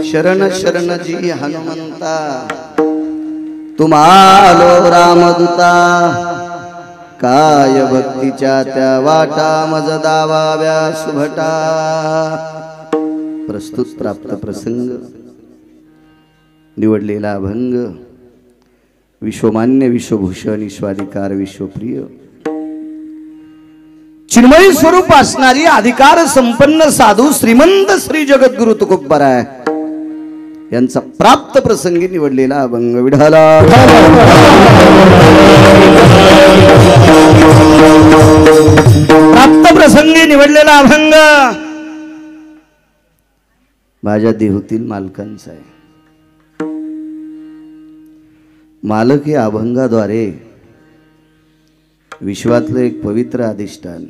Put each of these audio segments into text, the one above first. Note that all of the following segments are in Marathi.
शरण शरण जी हनुमंता तुम्हालो रामदूता काय भक्तीच्या त्या वाटा मज दावाव्या सुभटा। प्रस्तुत प्राप्त प्रसंग निवडलेला अभंग विश्वमान्य विश्वभूषण ईश्वाधिकार विश्वप्रिय चिन्मय स्वरूप असणारी अधिकार संपन्न साधू श्रीमंत श्री जगद्गुरु तुकोबराय यांचा प्राप्त प्रसंगी निवडलेला अभंग विढाला प्राप्त प्रसंगी निवडलेला अभंग माझ्या देहूतील मालकांचा आहे। मालक हे अभंगाद्वारे विश्वातलं एक पवित्र अधिष्ठान,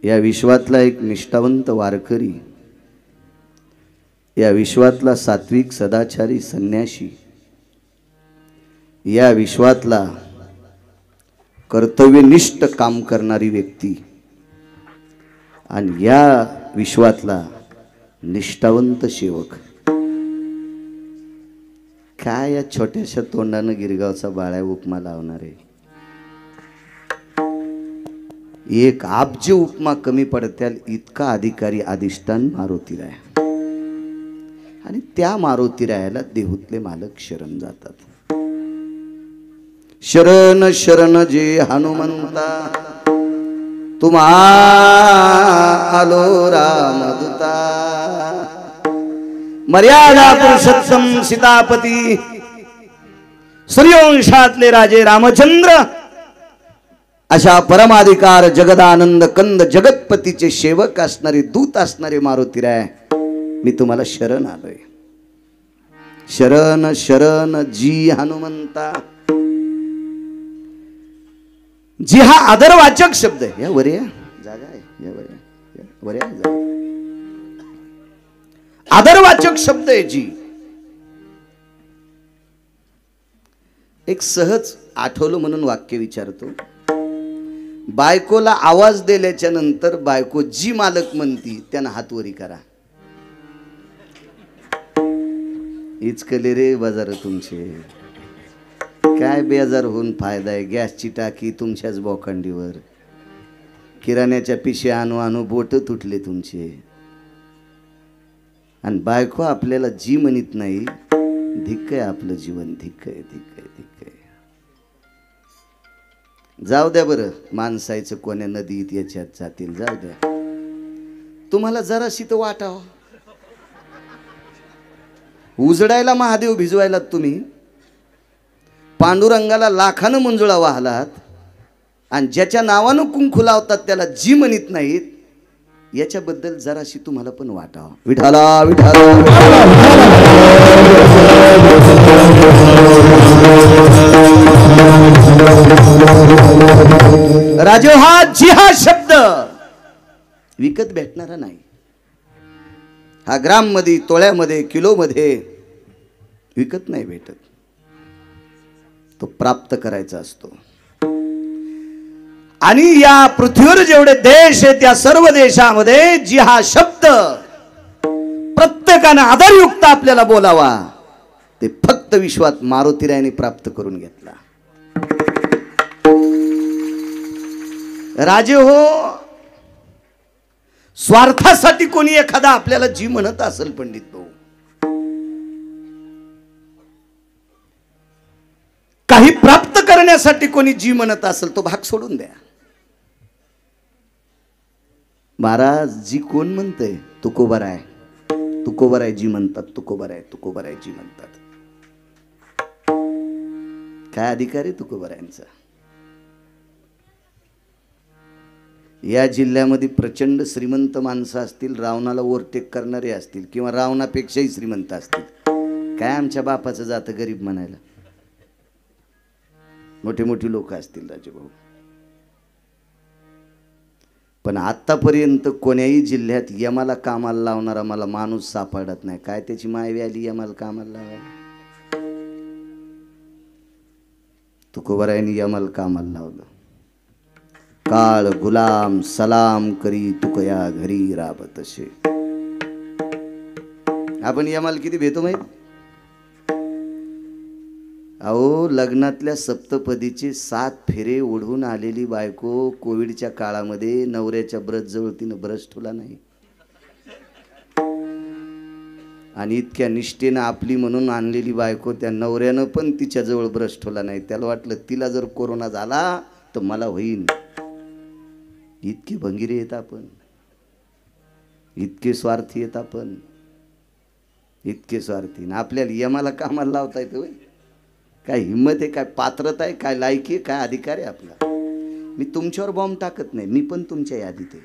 या विश्वातला एक निष्ठावंत वारकरी, या विश्वातला सात्विक सदाचारी संन्यासी, या विश्वातला कर्तव्यनिष्ठ काम करणारी व्यक्ती आणि या विश्वातला निष्ठावंत सेवक। काय या छोट्याशा तोंडानं गिरगावचा बाळा उपमा लावणार आहे। एक अब्ज उपमा कमी पडत्याल इतका अधिकारी अधिष्ठान मारुतीराय आणि त्या मारुतीरायाला देहूतले मालक शरण जातात। शरण शरण जे हनुमंता तुम्हालो रामदूता मर्यादा पुरुषोत्तम सीतापती सूर्यवंशातले राजे रामचंद्र अशा परमाधिकार जगदानंद कंद जगतपतीचे सेवक असणारे दूत असणारे मारुतीराय मी तुम्हाला शरण आलोय। शरण शरण जी हनुमंता, जी हा आदरवाचक शब्द आहे। या वर या जागा आहे, या वर या जागा, आदरवाचक शब्द आहे जी। एक सहज आठवलं म्हणून वाक्य विचारतो। बायकोला आवाज दिल्याच्या नंतर बायको जी मालक म्हणती त्यांना हात वरी करा। इचकले रे बाजार तुमचे, काय बेजार होऊन फायदा आहे। गॅसची टाकी तुमच्याच बोखंडीवर, किराण्याच्या पिशव्या आणू आणू बोट तुटले तुमचे, आणि बायको आपल्याला जी म्हणत नाही। धिक्क आहे आपलं जीवन, धिक्क आहे, धिक्क आहे, धिक्क आहे। जाऊ द्या बरं, माणसायचं कोण्या नदीत याच्यात जातील, जाऊ द्या। तुम्हाला जराशी तर वाटावं, उजडायला महादेव भिजवायला तुम्ही, पांडुरंगाला लाखानं मंजुळा वाहलात, आणि ज्याच्या नावानं कुंकू लावतात त्याला जी म्हणत नाहीत, याच्याबद्दल जराशी तुम्हाला पण वाटावं। विठाला विठाला राजो, हा जी हा शब्द विकत भेटणारा नाही। हा ग्राम मध्ये, तोळ्यामध्ये, किलो मध्ये विकत नाही भेटत, तो प्राप्त करायचा असतो। आणि या पृथ्वीवर जेवढे देश आहेत त्या सर्व देशामध्ये जी हा शब्द प्रत्येकाने आदरयुक्त आपल्याला बोलावा, ते फक्त विश्वात मारुतीरायाने प्राप्त करून घेतला। राजे हो, स्वार्थासाठी कोणी एखादा आपल्याला जी म्हणत असेल पंडित भाऊ, काही प्राप्त करण्यासाठी कोणी जी म्हणत असेल तो भाग सोडून द्या। महाराज जी कोण म्हणतंय? तुकोबराय, तुकोबराय जी म्हणतात, तुकोबराय, तुकोबराय जी म्हणतात। काय अधिकार आहे तुकोबरायांचा? या जिल्ह्यामध्ये प्रचंड श्रीमंत माणसं असतील, रावणाला ओव्हरटेक करणारे असतील, किंवा रावणापेक्षाही श्रीमंत असतील, काय आमच्या बापाचं जातं गरीब म्हणायला? मोठे मोठी लोक असतील राजेभाऊ, पण आतापर्यंत कोण्याही जिल्ह्यात यमाला कामाला लावणारा मला माणूस सापडत नाही। काय त्याची मायवी आली यमाला कामाला लावायला? तुकोबरायांनी यमाला कामाला लावलं। काळ गुलाम सलाम करी तुकया घरी राबतसे, आपण यमाला किती भेटतो माहित? अहो लग्नातल्या सप्तपदीचे 7 फेरे ओढून आलेली बायको कोविडच्या काळामध्ये नवऱ्याच्या ब्रश जवळ तिनं ब्रश ठेवला नाही, आणि इतक्या निष्ठेनं आपली म्हणून आणलेली बायको त्या नवऱ्यानं पण तिच्या जवळ ब्रश ठेवला नाही. त्याला वाटलं तिला जर कोरोना झाला तर मला होईन. इतके भंगिरे येत आपण, इतके स्वार्थी येत आपण, इतके स्वार्थी. आपल्याला यमाला कामाला लावता येतं होय? काय हिंमत आहे, काय पात्रता आहे, काय लायकी आहे, काय अधिकार आहे आपला? मी तुमच्यावर बॉम्ब टाकत नाही, मी पण तुमच्या यादीत आहे.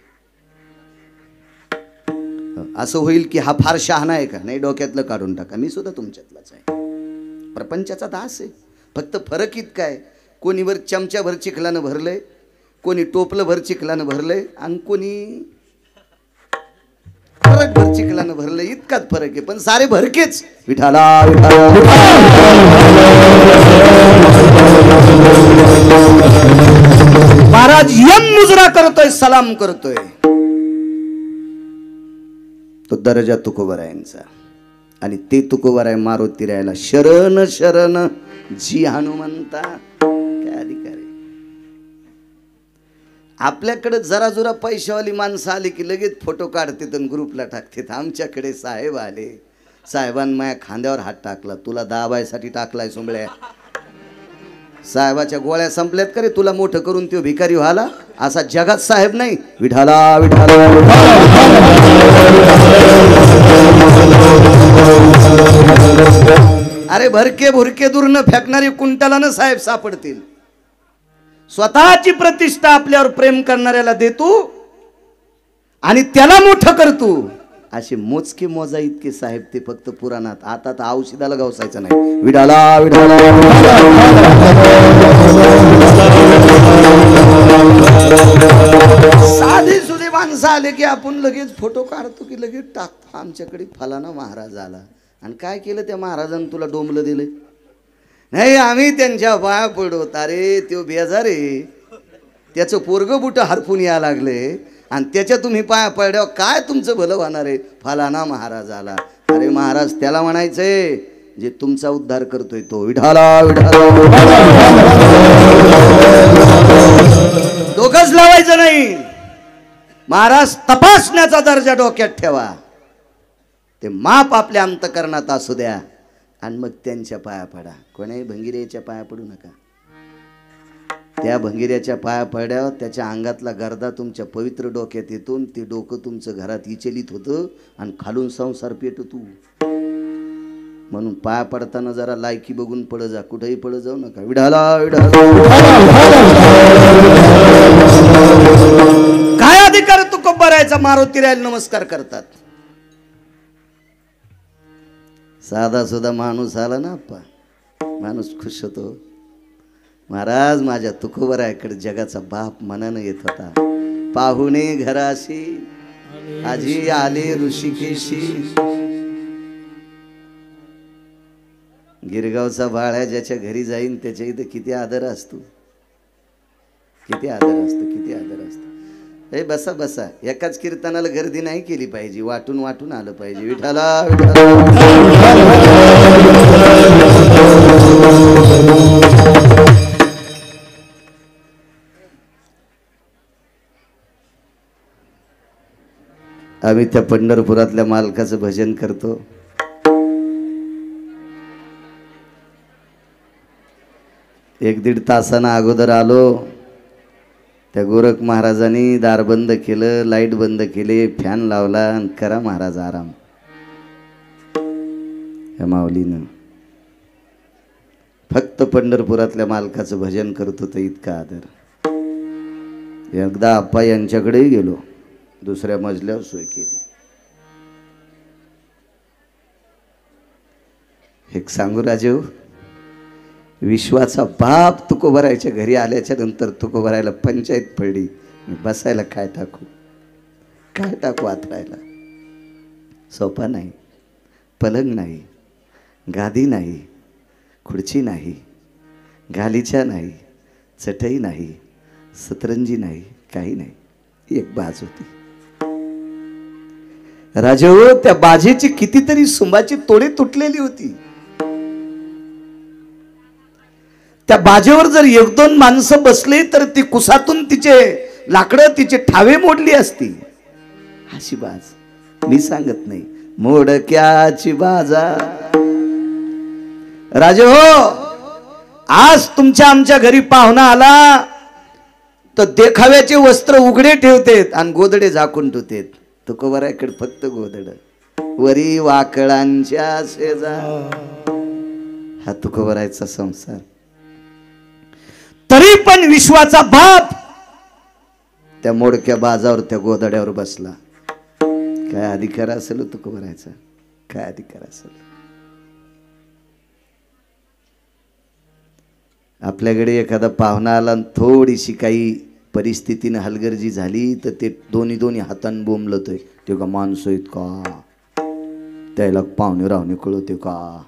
असं होईल की हा फार शहाणा आहे का? नाही, डोक्यातलं काढून टाका, मी सुद्धा तुमच्यातलाच आहे. प्रपंचाचा दास आहे. फक्त फरक इतका आहे, कोणी वर चमच्याभर चिखलानं भरलंय, कोणी टोपलं भर चिखलानं भरलंय, आणि कोणी फरक भर चिखलानं भरलंय. इतकाच फरक आहे, पण सारे भरकेच. विठाला महाराज यम मुजरा करतोय, सलाम करतोय. तो दर्जा तुकोबरायांचा, आणि ते तुकोबराय मारुती राहायला शरण शरण जी हनुमंता. काय अधिकारी आपल्याकडे? जरा जरा पैशावाली माणसं आली की लगेच फोटो काढतात आणि ग्रुपला टाकतात. आमच्याकडे साहेब आले, साहेबांनी माझ्या खांद्यावर हात टाकला, तुला दाबायसाठी टाकलाय सोंबळ्या. साहेबाच्या गोळ्या संपल्यात का रे तुला मोठं करून तो भिकारी व्हायला? असा जगात साहेब नाही. विठाला विठाला. अरे भरके भुरके दूरनं फेकणारे कुंटलानं साहेब सापडतील. स्वतःची प्रतिष्ठा आपल्यावर प्रेम करणाऱ्याला देतो आणि त्याला मोठं करतो. असे मोजके मोजा इतके साहेब ते फक्त पुराणात. आता तर औषधाला गवसायचं नाही. विडाला विडाला. साधे सुधे माणसं आले की आपण लगेच फोटो काढतो की लगेच टाकतो. आमच्याकडे फलाना महाराज आला, आणि काय केलं त्या महाराजांनी? तुला डोंबलं दिलं नाही, आम्ही त्यांच्या पाया पडत. अरे त्यो बेजार आहे, त्याचं पोरगं बुट हरपून या लागले, आणि त्याच्या तुम्ही पाया पडल्यावर काय तुमचं भलं होणार आहे? फलाना महाराज आला. अरे महाराज त्याला म्हणायचंय जे तुमचा उद्धार करतोय तो. विठाला विठाला. डोकंच लावायचं नाही. महाराज तपासण्याचा दर्जा डोक्यात ठेवा. ते माप आपल्या अंतकरणात असू द्या, आणि मग त्यांच्या पाया पडा. कोणाही भंगिऱ्याच्या पाया पडू नका. त्या भंगिऱ्याच्या पाया पड्यावर त्याच्या अंगातला गर्दा तुमच्या पवित्र डोक्यात येतो. ते डोकं तुमचं घरात विचलित होतं आणि खालून संसार पेटतो. म्हणून पाया पडताना जरा लायकी बघून पड जा, कुठेही पड जाऊ नका. विढाला विढाला. काय अधिकार तुकोबारायचा? मारुती रायाला नमस्कार करतात. साधा सुद्धा माणूस आला ना आप्पा, माणूस खुश होतो. महाराज माझ्या तुकोबरायाकडे जगाचा बाप मनानं येत होता. पाहुणे घराशी आजी आले ऋषिकेशी. गिरगावचा बाळ्या ज्याच्या घरी जाईन त्याच्या इथं किती आदर असतो, किती आदर असतो, किती आदर असतो. ए बसा बसा. एकाच कीर्तनाला गर्दी नाही केली पाहिजे, वाटून वाटून आलं पाहिजे. विठाला आम्ही त्या पंढरपुरातल्या मालकाचं भजन करतो. एक दीड तासानं अगोदर आलो. त्या गोरख महाराजांनी दार बंद केलं, लाईट बंद केले, फॅन लावला, आणि करा महाराज आराम. ह्या माऊलीनं फक्त पंढरपुरातल्या मालकाचं भजन करत होतं. इतका आदर. एकदा आप्पा यांच्याकडेही गेलो, दुसऱ्या मजल्यावर सोय केली. एक सांगू राजेव, विश्वाचा बाप तुकोबरायच्या घरी आल्याच्या नंतर तुकोबरायला पंचायत पडली. बसायला काय टाकू, काय टाकू आथरायला? सोपा नाही. पलंग नाही, गादी नाही, खुर्ची नाही, गालीचा नाही, चटई नाही, सतरंजी नाही, काही नाही. एक बाज होती. राजे हो, त्या बाजेची कितीतरी सुंबाची तोडे तुटलेली होती. त्या बाजेवर जर एक दोन माणसं बसले तर ती कुसातून तिचे लाकडं तिचे ठावे मोडली असती. अशी बाज मी सांगत नाही, मोडक्याची बाजा. राजे हो, आज तुमच्या आमच्या घरी पाहुणा आला तर देखाव्याचे वस्त्र उघडे ठेवतेत आणि गोदडे झाकून ठेवतेत. तुकोबराकडे फक्त गोदड, वरी वाकळांच्या शेजार. हा तुकोबरायचा संसार. तरी पण विश्वाचा बाप त्या मोडक्या बाजावर त्या गोदड्यावर बसला. काय अधिकार असेल तुकोबरायचा, काय अधिकार असेल. आपल्याकडे एखादा पाहुणा आला थोडीशी काही परिस्थितीने हलगर्जी झाली तर ते दोन्ही हातान बोंबलतोय. ते का माणसं आहेत का, त्याला पाहुणे राहुणे कळते का,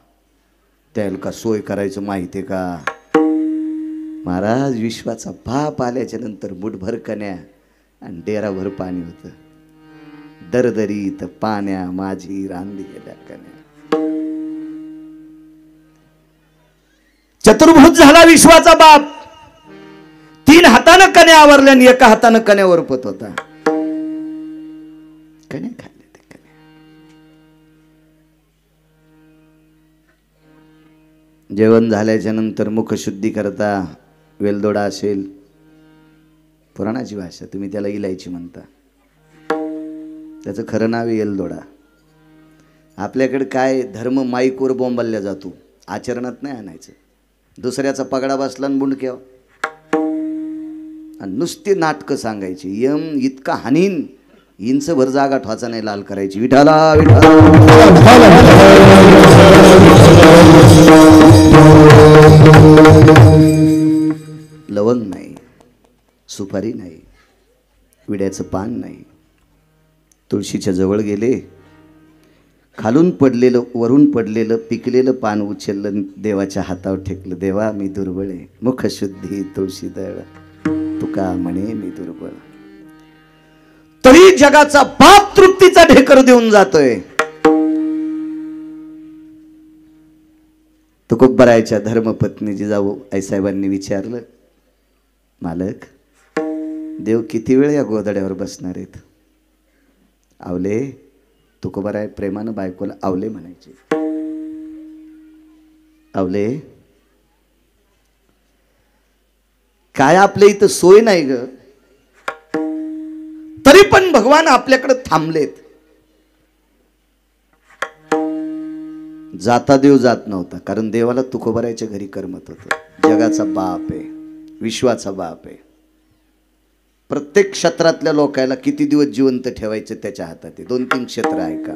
त्याला का सोय करायचं माहिती आहे का. महाराज, विश्वाचा बाप आल्याच्या नंतर मुठभर कन्या आणि डेराभर पाणी होतं. दरदरीत पाण्या माझी रांधी गेल्या कन्या. चतुर्भुज झाला विश्वाचा बाप. 3 हातानं कन्या आवरल्या आणि एका हातानं कन्या वरपत होता. कन्या खाल्ल्या ते कन्या. जेवण झाल्याच्या नंतर मुखशुद्धी करता वेलदोडा असेल, पुराणाची भाषा, तुम्ही त्याला इलायची म्हणता, त्याचं खरं नाव आहे एलदोडा. आपल्याकडे काय धर्म माईकवर बोंबलल्या जातो, आचरणात नाही आणायचं. दुसऱ्याचा पगडा बसला आणि बुंडक्या आणि नुसते नाटकं सांगायची. यम इतका हानीन, इंचभर जागा ठोचा नाही लाल करायची. विठाला विठाला. लवंग नाही, सुपारी नाही, विड्याचं पान नाही. तुळशीच्या जवळ गेले, खालून पडलेलं वरून पडलेलं पिकलेलं पान उचललं, देवाच्या हातावर ठेकलं. देवा मी दुर्बळ आहे, मुखशुद्धी तुळशी दळ, तुका म्हणे मी दुर्बळ. तरी जगाचा बाप तृप्तीचा ढेकर देऊन जातोय. तुकोबरायच्या धर्मपत्नी जिजाऊ आईसाहेबांनी विचारलं, मालक, देव किती वेळ या गोदड्यावर बसणार आहेत. आवले, तुकोबराय प्रेमानं बायकोला आवले म्हणायचे. आवले, काय आपल्या इथं सोय नाही ग, तरी पण भगवान आपल्याकडे थांबलेत. जाता देव जात नव्हता, कारण देवाला तुकोबरायच्या घरी करमत होतं. जगाचा बाप आहे, विश्वाचा बाप आहे. प्रत्येक क्षेत्रातल्या लोकांना किती दिवस जिवंत ठेवायचे त्याच्या हातात आहे. 2-3 क्षेत्र आहे का.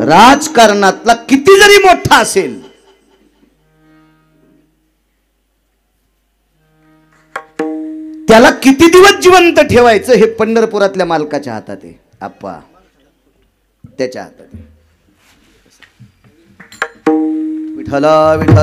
राजकारणातला किती जरी मोठा असेल, त्याला किती दिवस जिवंत ठेवायचं हे पंढरपुरातल्या मालकाच्या हातात आहे. आप्पा, त्याच्या हातात आहे. विठ्ठला विठ्ठला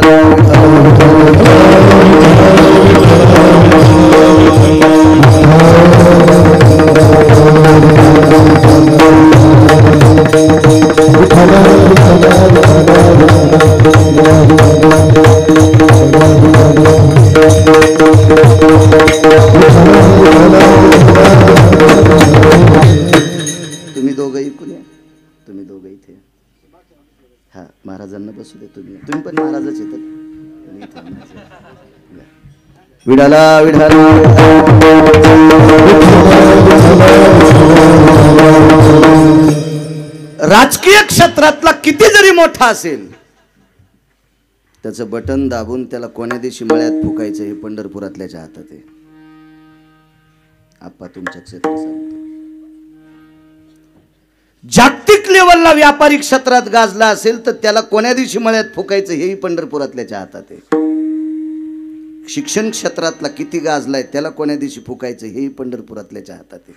तुम्ही दोघं इकून या, तुम्ही दोघं इथे. हा, महाराजांना बसू दे. तुम्ही पण महाराजच येतात. विडाला विडाला. राजकीय क्षेत्रातला किती जरी मोठा असेल, त्याचं बटन दाबून त्याला कोण्या दिवशी मळ्यात फुकायचं हे पंढरपुरातल्याच्या हातात आहे. आप्पा, तुमच्या क्षेत्र सांगतो. जागतिक लेवलला व्यापारिक क्षेत्रात गाजला असेल तर त्याला कोण्या दिवशी मळ्यात फुकायचं हेही पंढरपुरातल्याच्या हातात आहे. शिक्षण क्षेत्रातला किती गाजलाय, त्याला कोण्या दिवशी फुकायचं हेही पंढरपुरातल्याच्या हातात आहे.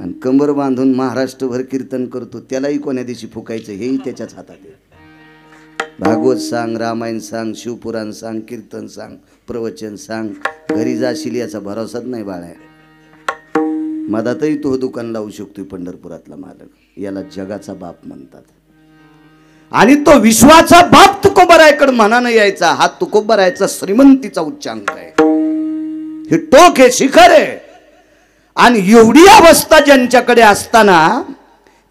आणि कंबर बांधून महाराष्ट्रभर कीर्तन करतो, त्यालाही कोण्या दिवशी फुकायचं हेही त्याच्याच हातात आहे. भागवत सांग, रामायण सांग, शिवपुराण सांग, कीर्तन सांग, प्रवचन सांग, घरी जाशील याचा भरोसाच नाही बाळा. मधातही तो दुकान लावू शकतोय पंढरपुरातला मालक. याला जगाचा बाप म्हणतात. आणि तो विश्वाचा बाप तुकोबरायकडे मनानं यायचा. हा तुकोबरायचा श्रीमंतीचा उच्चांक आहे. हे टोक हे शिखर आहे. आणि एवढी अवस्था ज्यांच्याकडे असताना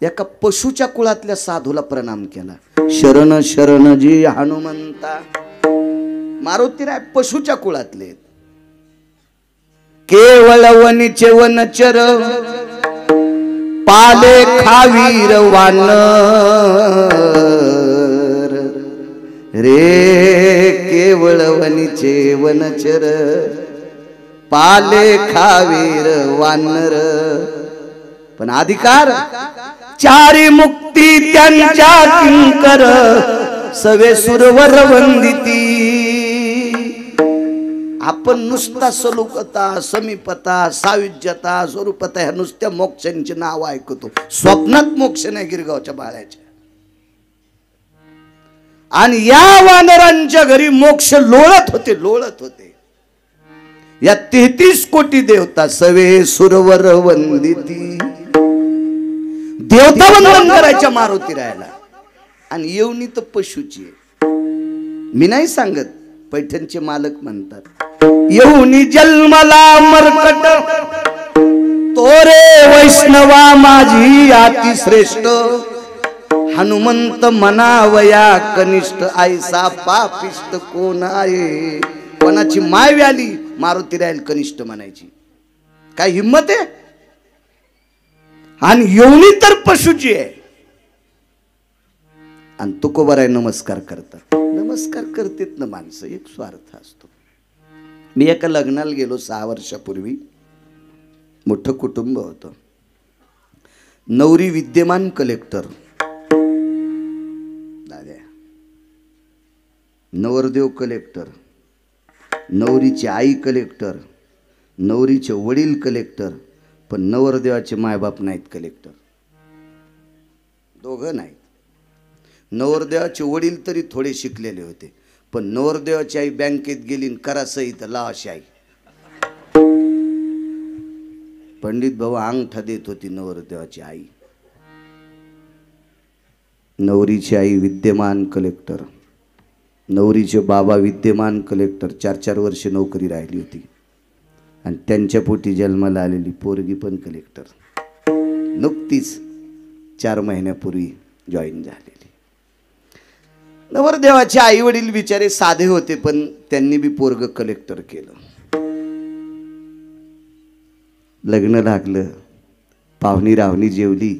एका पशुच्या कुळातल्या साधूला प्रणाम केला. शरण शरण जी हनुमंता. मारुतीराय पशुच्या कुळातले. केवळ वनीचे वनचर पाले खावीर वानर रे. केवळ वनीचे वनचर पाले खावीर वानर. पण अधिकार चारी मुक्ती त्यांच्या किंकर सवे सुरवर वंदिती. आपण नुसता सलुकता समीपता सायुज्यता स्वरूपता ह्या नुसत्या मोक्षांची नाव ऐकतो. स्वप्नात मोक्ष नाही गिरगावच्या बाळ्याच्या. आणि या वानरांच्या घरी मोक्ष लोळत होते लोळत होते. या 33 कोटी देवता सवे सुरवर वंदिती. देवता वंदन करायच्या मारुती राहायला. आणि येवनी तर पशुची आहे. मी नाही सांगत, पैठणचे मालक म्हणतात. येऊनी जन्मला मरकट तोरे वैष्णवा माझी अति श्रेष्ठ. हनुमंत मनावया कनिष्ठ ऐसा पापिष्ट कोण आहे. कोणाची माय व्याली मारुती राहील कनिष्ठ म्हणायची. काय हिम्मत आहे. आणि येवनी तर पशुची आहे. आणि तुकोबाराय नमस्कार करतात. नमस्कार करतेत ना माणसं. एक स्वार्थ असतो. मी एका लग्नाला गेलो 6 वर्षापूर्वी. मोठं कुटुंब होतं. नवरी विद्यमान कलेक्टर, नवरदेव कलेक्टर, नवरीची आई कलेक्टर, नवरीचे वडील कलेक्टर. पण नवरदेवाचे मायबाप नाहीत कलेक्टर. दोघं नाहीत. नवरदेवाचे वडील तरी थोडे शिकलेले होते. पण नवरदेवाची आई बँकेत गेली करा सही तर लावाशी आई. पंडित भाऊ अंगठा देत होती नवरदेवाची आई. नवरीची आई विद्यमान कलेक्टर, नवरीचे बाबा विद्यमान कलेक्टर. 4-4 वर्ष नोकरी राहिली होती. आणि त्यांच्या पोटी जन्माला आलेली पोरगी पण कलेक्टर. नुकतीच 4 महिन्यापूर्वी जॉईन झालेली. नवरदेवाचे आई वडील बिचारे साधे होते. पण त्यांनी बी पोरग कलेक्टर केलं. लग्न लागलं. पाहुणी रावणी जेवली.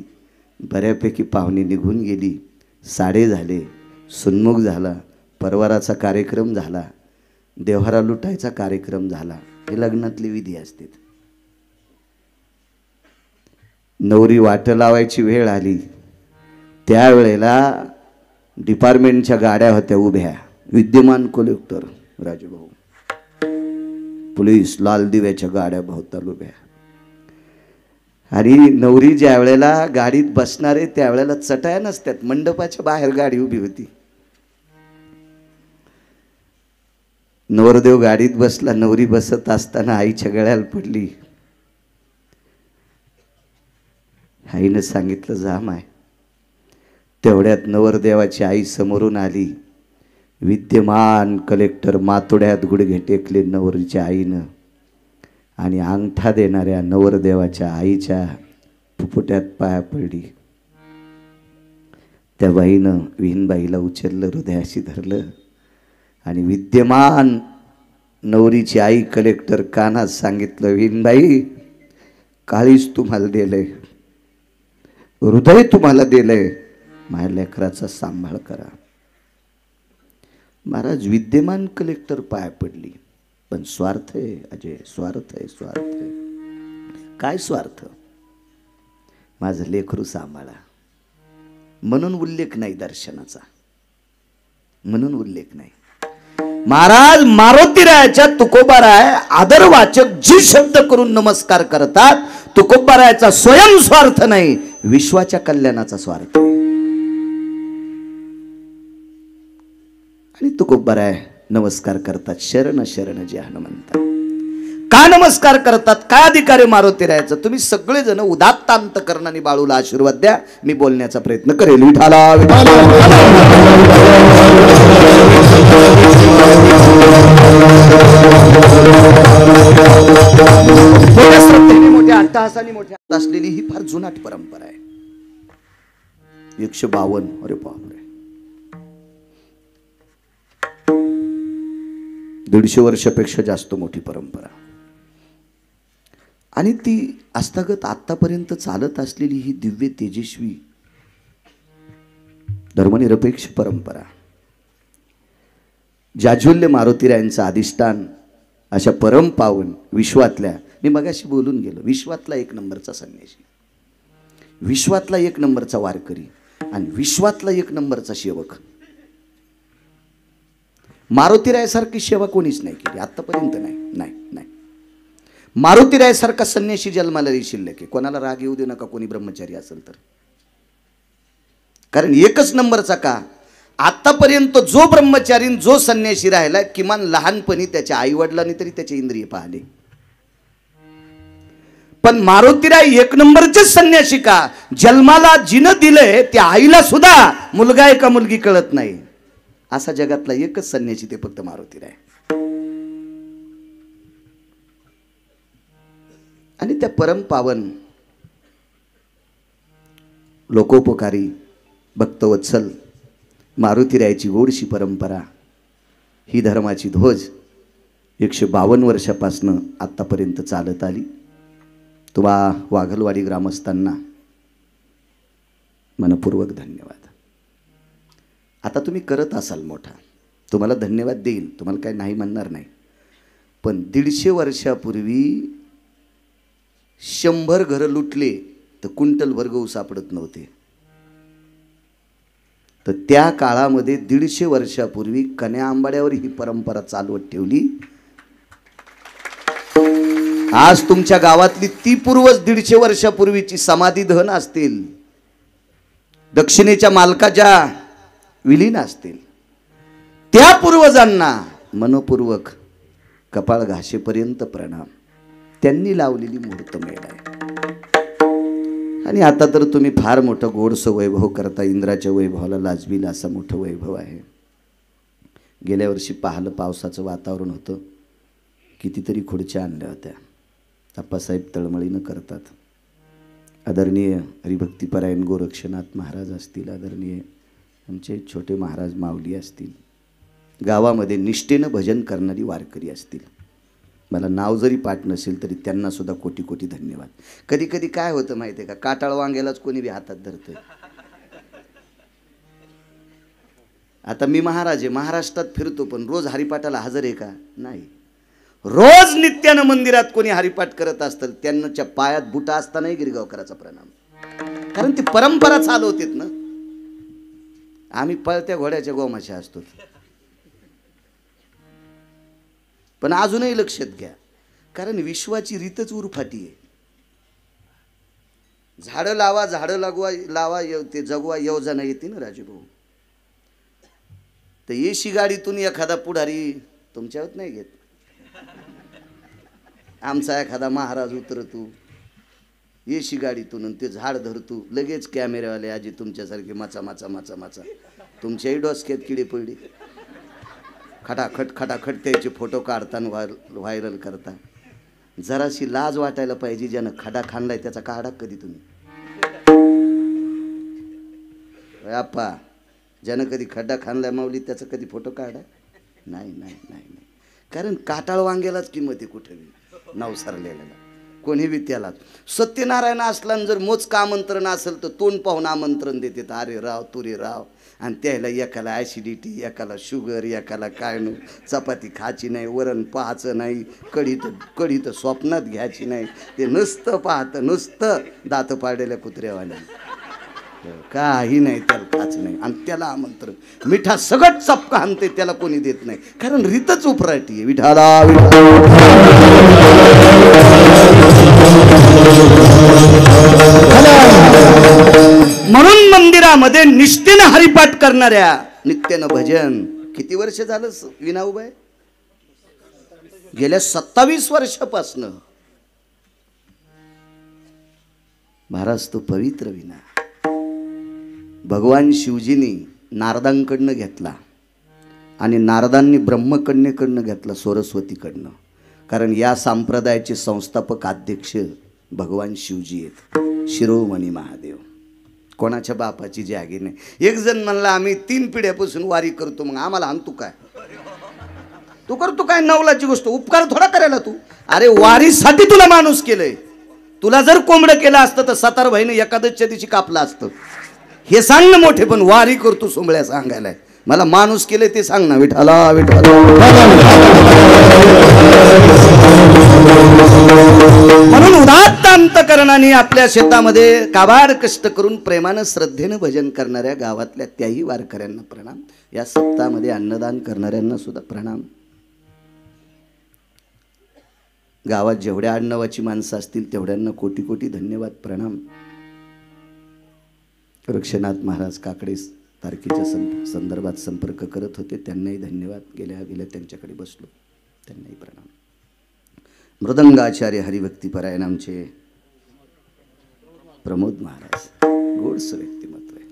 बऱ्यापैकी पाहुणी निघून गेली. साडे झाले. सुन्मुख झाला. परवाराचा कार्यक्रम झाला. देव्हारा लुटायचा कार्यक्रम झाला. हे लग्नातली विधी असते. नवरी वाट लावायची वेळ आली. त्यावेळेला डिपार्टमेंटच्या गाड्या होत्या उभ्या. विद्यमान कलेक्टर राजूभाऊ, पोलीस लाल दिव्याच्या गाड्या भोवताल उभ्या. आणि नवरी ज्या वेळेला गाडीत बसणार आहे त्यावेळेला चटाया नसतात. मंडपाच्या बाहेर गाडी उभी होती. नवरदेव गाडीत बसला. नवरी बसत असताना आईच्या गळ्याला पडली. आईनं सांगितलं जा माय. तेवढ्यात नवरदेवाची आई समोरून आली. विद्यमान कलेक्टर मातोड्यात गुडघे टेकले नवरीच्या आईनं. आणि अंगठा देणाऱ्या नवरदेवाच्या आईच्या फुफुट्यात पाया पडली. त्या बाईनं विहीनबाईला उचललं, हृदयाशी धरलं. आणि विद्यमान नवरीची आई कलेक्टर कानात सांगितलं, विहीनबाई काळीच तुम्हाला दिलंय, हृदय तुम्हाला दिलंय, माझ्या लेकराचा सांभाळ करा. महाराज विद्यमान कलेक्टर पाया पडली. पण स्वार्थ आहे अजय, स्वार्थ आहे, स्वार्थ आहे. काय स्वार्थ? माझं लेकरू सांभाळा म्हणून उल्लेख नाही दर्शनाचा, म्हणून उल्लेख नाही. महाराज मारुतीरायाच्या तुकोबाराय आदरवाचक जी शब्द करून नमस्कार करतात, तुकोबारायाचा स्वयं स्वार्थ नाही, विश्वाच्या कल्याणाचा स्वार्थ आहे. आणि तुकोबाराय नमस्कार करतात, शरण शरण जे हनुमंता. का नमस्कार करतात, काय अधिकार आहे मारुतीरायाचं? तुम्ही सगळेजण उदात्त अंतकरणाने बाळूला आशीर्वाद द्या. मी बोलण्याचा प्रयत्न करेल. विठाला मोठ्या श्रद्धेने, मोठ्या अट्टहासाने मोठ्या असलेली ही फार जुनाट परंपरा आहे. 152. अरे बापरे, 150 वर्षापेक्षा जास्त मोठी परंपरा. आणि ती आस्थागत आतापर्यंत चालत असलेली ही दिव्य तेजस्वी धर्मनिरपेक्ष परंपरा, जाज्वल्य मारुतीरायांचं अधिष्ठान अशा परम पावन विश्वातल्या, मी मगाशी बोलून गेलो, विश्वातला 1 नंबरचा संन्यासी, विश्वातला 1 नंबरचा वारकरी आणि विश्वातला 1 नंबरचा सेवक. मारुतीरायासारखी सेवा कोणीच नाही केली आतापर्यंत. नाही. मारुतीरायासारखा संन्यासी जन्माला शिल्लक आहे. कोणाला राग येऊ दे नका कोणी ब्रह्मचारी असेल तर. कारण 1च नंबरचा का, आतापर्यंत जो ब्रह्मचारी जो संन्यासी राहिला, किमान लहानपणी त्याच्या आई वडिलांनी तरी त्याचे इंद्रिय पाहिले. पण मारुतीराय 1 नंबरचे संन्यासी का, जन्माला जिनं दिलंय त्या आईला सुद्धा मुलगा आहे का मुलगी कळत नाही. असा जगातला एकच संन्यासी ते फक्त मारुतीराय. आणि त्या परमपावन लोकोपकारी भक्तवत्सल मारुतीरायाची गोडशी परंपरा, ही धर्माची ध्वज 152 वर्षापासून आतापर्यंत चालत आली. तुम्हा वाघलवाडी ग्रामस्थांना मनपूर्वक धन्यवाद. आता तुम्ही करत असाल मोठा, तुम्हाला धन्यवाद देईल, तुम्हाला काही नाही म्हणणार नाही. पण 150 वर्षापूर्वी 100 घरं लुटले तर क्विंटल भर गहू सापडत नव्हते. तर त्या काळामध्ये 150 वर्षापूर्वी कन्या आंबाड्यावर ही परंपरा चालवत ठेवली. आज तुमच्या गावातली ती पूर्वज 150 वर्षापूर्वीची समाधी धन असतील, दक्षिणेच्या मालकाच्या विलीन असतील, त्या पूर्वजांना मनपूर्वक कपाळ घाशेपर्यंत प्रणाम. त्यांनी लावलेली मुहूर्तमेढ आहे. आणि आता तर तुम्ही फार मोठं गोडसं वैभव करता. इंद्राच्या वैभवाला लाजबील असं मोठं वैभव आहे. गेल्या वर्षी पाहिलं, पावसाचं वातावरण होतं, कितीतरी खुर्च्या आणल्या होत्या. आप्पासाहेब तळमळीनं करतात. आदरणीय हरिभक्तीपरायण गोरक्षनाथ महाराज असतील, आदरणीय आमचे छोटे महाराज माऊली असतील, गावामध्ये निष्ठेनं भजन करणारी वारकरी असतील. मला नाव जरी पाठ नसेल तरी त्यांना सुद्धा कोटी कोटी धन्यवाद. कधी कधी काय होतं माहिती आहे का, काटाळ वांग्यालाच कोणी बी हातात धरतोय. आता मी महाराज आहे, महाराष्ट्रात फिरतो, पण रोज हरिपाठाला हजर आहे का? नाही. रोज नित्यानं मंदिरात कोणी हरिपाठ करत असतं, त्यांच्या पायात बुटा असतानाही गिरगावकराचा प्रणाम. कारण ती परंपरा चालवतेत ना. आम्ही पळत्या घोड्याच्या गोमाशा असतो. पण अजूनही लक्षात घ्या, कारण विश्वाची रीतच उरफाटी आहे. झाडं लावा, झाडं लावा ते जगवा योजना येते ना राजूभाऊ. तर एसी गाडीतून एखादा पुढारी तुमच्यावर नाही घेत. आमचा एखादा महाराज उतरतो एसी गाडीतून, ते झाड धरतो, लगेच कॅमेरावाले आजी तुमच्यासारखे माचा माचा माचा माचा, तुमच्याही डोसक्यात किडे पडले. खटाखट खटाखट त्याचे फोटो काढताना व्हायरल करता. जराशी लाज वाटायला पाहिजे. ज्यानं खडा खाणलाय त्याचा काढा कधी तुम्ही? आप्पा, ज्यानं कधी खड्डा खाणलाय माऊली त्याचा कधी फोटो काढा? नाही नाही नाही नाही. कारण काटाळ वांग्यालाच किंमत आहे कुठे बी, नवसारलेल्याला कोणी बी त्याला. सत्यनारायण असला जर मोजका आमंत्रण असेल तर तोंड पाहून आमंत्रण देते. अरे राव तुरे राव. आणि त्याला एकाला ॲसिडिटी, एकाला शुगर, एकाला काय नाही, चपाती खायची नाही, वरण पाहायचं नाही, कढी तर स्वप्नात घ्यायची नाही. ते नुसतं पाहतं, नुसतं दात पाडलेल्या कुत्र्यावाल्या, काही नाही त्याला खायचं नाही. आणि त्याला आमंत्रण मिठा सगळं चपका आणते, त्याला कोणी देत नाही. कारण रीतच उपराटी आहे. विठाला म्हणून मंदिरामध्ये निष्ठेनं हरिपाठ करणाऱ्या, नित्यानं भजन. किती वर्ष झालं विना उभा आहे? गेल्या 27 वर्षापासनं महाराज तो पवित्र विना भगवान शिवजींनी नारदांकडनं घेतला आणि नारदांनी ब्रह्मकन्येकडनं घेतला, सरस्वतीकडनं. कारण या संप्रदायाचे संस्थापक अध्यक्ष भगवान शिवजी आहेत, शिरोमणी महादेव. कोणाच्या बापाची जागी नाही. एक जण म्हणला आम्ही 3 पिढ्यापासून वारी करतो, मग आम्हाला आणतो काय? तू करतो काय? नवलाची गोष्ट उपकार थोडा करायला तू. अरे वारीसाठी तुला माणूस केलंय. तुला जर कोंबडं केलं असतं तर 17 भाईने एकादशच्या दिवशी कापलं असतं. हे सांग ना मोठे, पण वारी करतो सोंबळ्या सांगायला. मला माणूस केले ते सांग ना. विठाला विठाला. म्हणून उदात्त अंतकरणाने आपल्या शेतामध्ये काबाड कष्ट करून प्रेमानं श्रद्धेनं भजन करणाऱ्या गावातल्या त्याही वारकऱ्यांना प्रणाम. या सप्ताहामध्ये अन्नदान करणाऱ्यांना सुद्धा प्रणाम. गावात जेवढ्या आडनावाची माणसं असतील तेवढ्यांना कोटी कोटी धन्यवाद, प्रणाम. रक्षनाथ महाराज काकडे तारखेच्या संदर्भात संपर्क करत होते, त्यांनाही धन्यवाद. गेल्या त्यांच्याकडे बसलो, त्यांनाही प्रणाम. मृदंगाचार्य हरिभक्तीपरायण आमचे प्रमोद महाराज, गोडसं व्यक्तिमत्व आहे.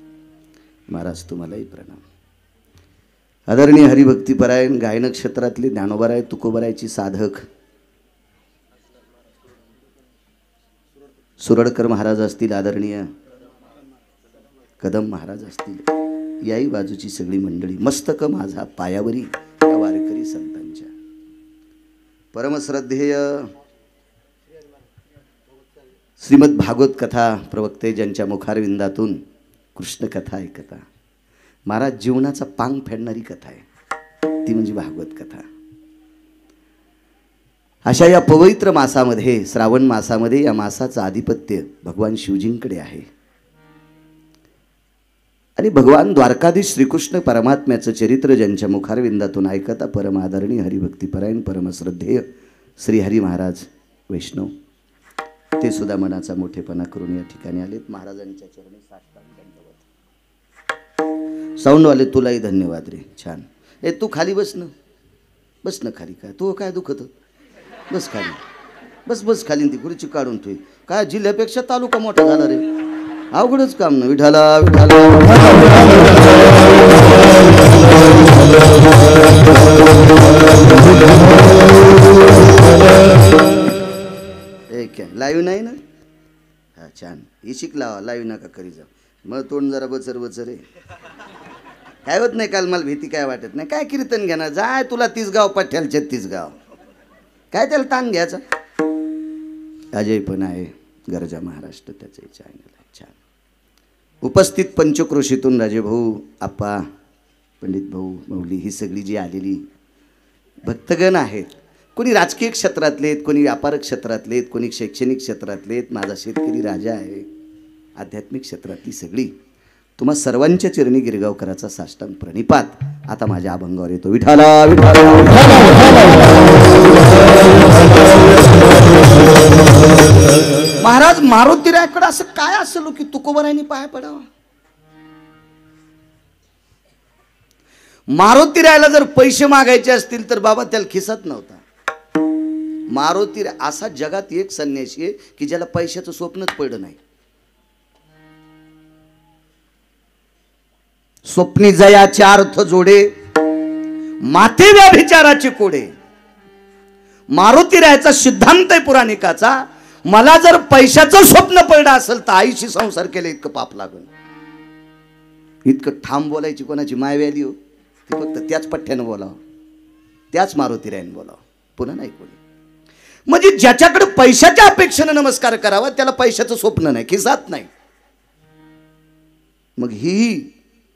महाराज तुम्हालाही प्रणाम. आदरणीय हरिभक्तीपरायण गायन क्षेत्रातले ज्ञानोबाराय तुकोबारायची साधक सुरडकर महाराज असतील, आदरणीय कदम महाराज असतील, याही बाजूची सगळी मंडळी, मस्तक माझा पायावरी या वारकरी संतांच्या. परमश्रद्धेय श्रीमद भागवत कथा प्रवक्ते ज्यांच्या मुखारविंदातून कृष्ण कथा ऐकता. महाराज जीवनाचा पांग फेडणारी कथा आहे ती म्हणजे भागवत कथा. अशा या पवित्र मासामध्ये, श्रावण मासामध्ये, या मासाचं आधिपत्य भगवान शिवजींकडे आहे. आणि भगवान द्वारकाधीश श्रीकृष्ण परमात्म्याचं चरित्र ज्यांच्या मुखारविंदातून ऐकता परम आदरणीय हरिभक्तीपरायण परमश्रद्धेय श्री हरी महाराज वैष्णव, ते सुद्धा मनाचा मोठेपणा करून या ठिकाणी आलेत. महाराजांच्या चरणी साष्टांग दंडवत. साऊंडवाले तुलाही धन्यवाद रे, छान. तू खाली बस ना, बस ना खाली. काय तू काय दुखत? बस खाली, बस खाली. ती खुर्ची काढून ठेव. काय जिल्ह्यापेक्षा तालुका मोठा झाला रे, अवघडच काम ना. विठाला विठाला. लाईव्ह नाही ना? हा छान. ही शिकला लाईव्ह नका करी जा. मग तोंड जरा बचर बचर आहे. काय होत नाही. काल मला भीती काय वाटत नाही. काय कीर्तन घेणार? जाय तुला 30 गाव पठ्याल 36 गाव. काय त्याला ताण घ्यायचा? अजय पण आहे, गरजा महाराष्ट्र त्याचे चॅनल आहे, छान. उपस्थित पंचक्रोशीतून राजेभाऊ, आप्पा, पंडित भाऊ, मौली, ही सगळी जी आलेली भक्तगण आहेत. कोणी राजकीय क्षेत्रातले आहेत, कोणी व्यापार क्षेत्रातले आहेत, कोणी शैक्षणिक क्षेत्रातले आहेत. माझा शेतकरी राजा आहे. आध्यात्मिक क्षेत्रातली सगळी, तुम्हा सर्वांच्या चरणी गिरगावकराचा साष्टांग प्रणिपात. आता माझ्या अभंगावर येतो. विठाला विठाला. महाराज मारुतीरायाकडे असं काय असलं की तुकोबारायांनी पाया पडावा? मारुतीरायाला जर पैसे मागायचे असतील तर बाबा त्याला खिसात नव्हता. मारुतीराय असा जगात एक संन्यासी आहे की ज्याला पैशाचं स्वप्नच पडलं नाही. स्वप्नी जयाचे अर्थ जोडे, माथे व्याभिचाराचे कोडे. मारुतीरायाचा सिद्धांत आहे पुराणिकाचा. मला जर पैशाचं स्वप्न पडलं असेल तर आईशी संसार केले इतकं पाप लागल. इतकं ठाम बोलायची कोणाची माय व्याली हो? ती फक्त त्याच पठ्ठ्यानं बोलावं, त्याच मारुतीरायानं बोलावं, पुन्हा नाही कोणी. म्हणजे ज्याच्याकडे पैशाच्या अपेक्षेनं नमस्कार करावा त्याला पैशाचं स्वप्न नाही, खिसात नाही. मग ही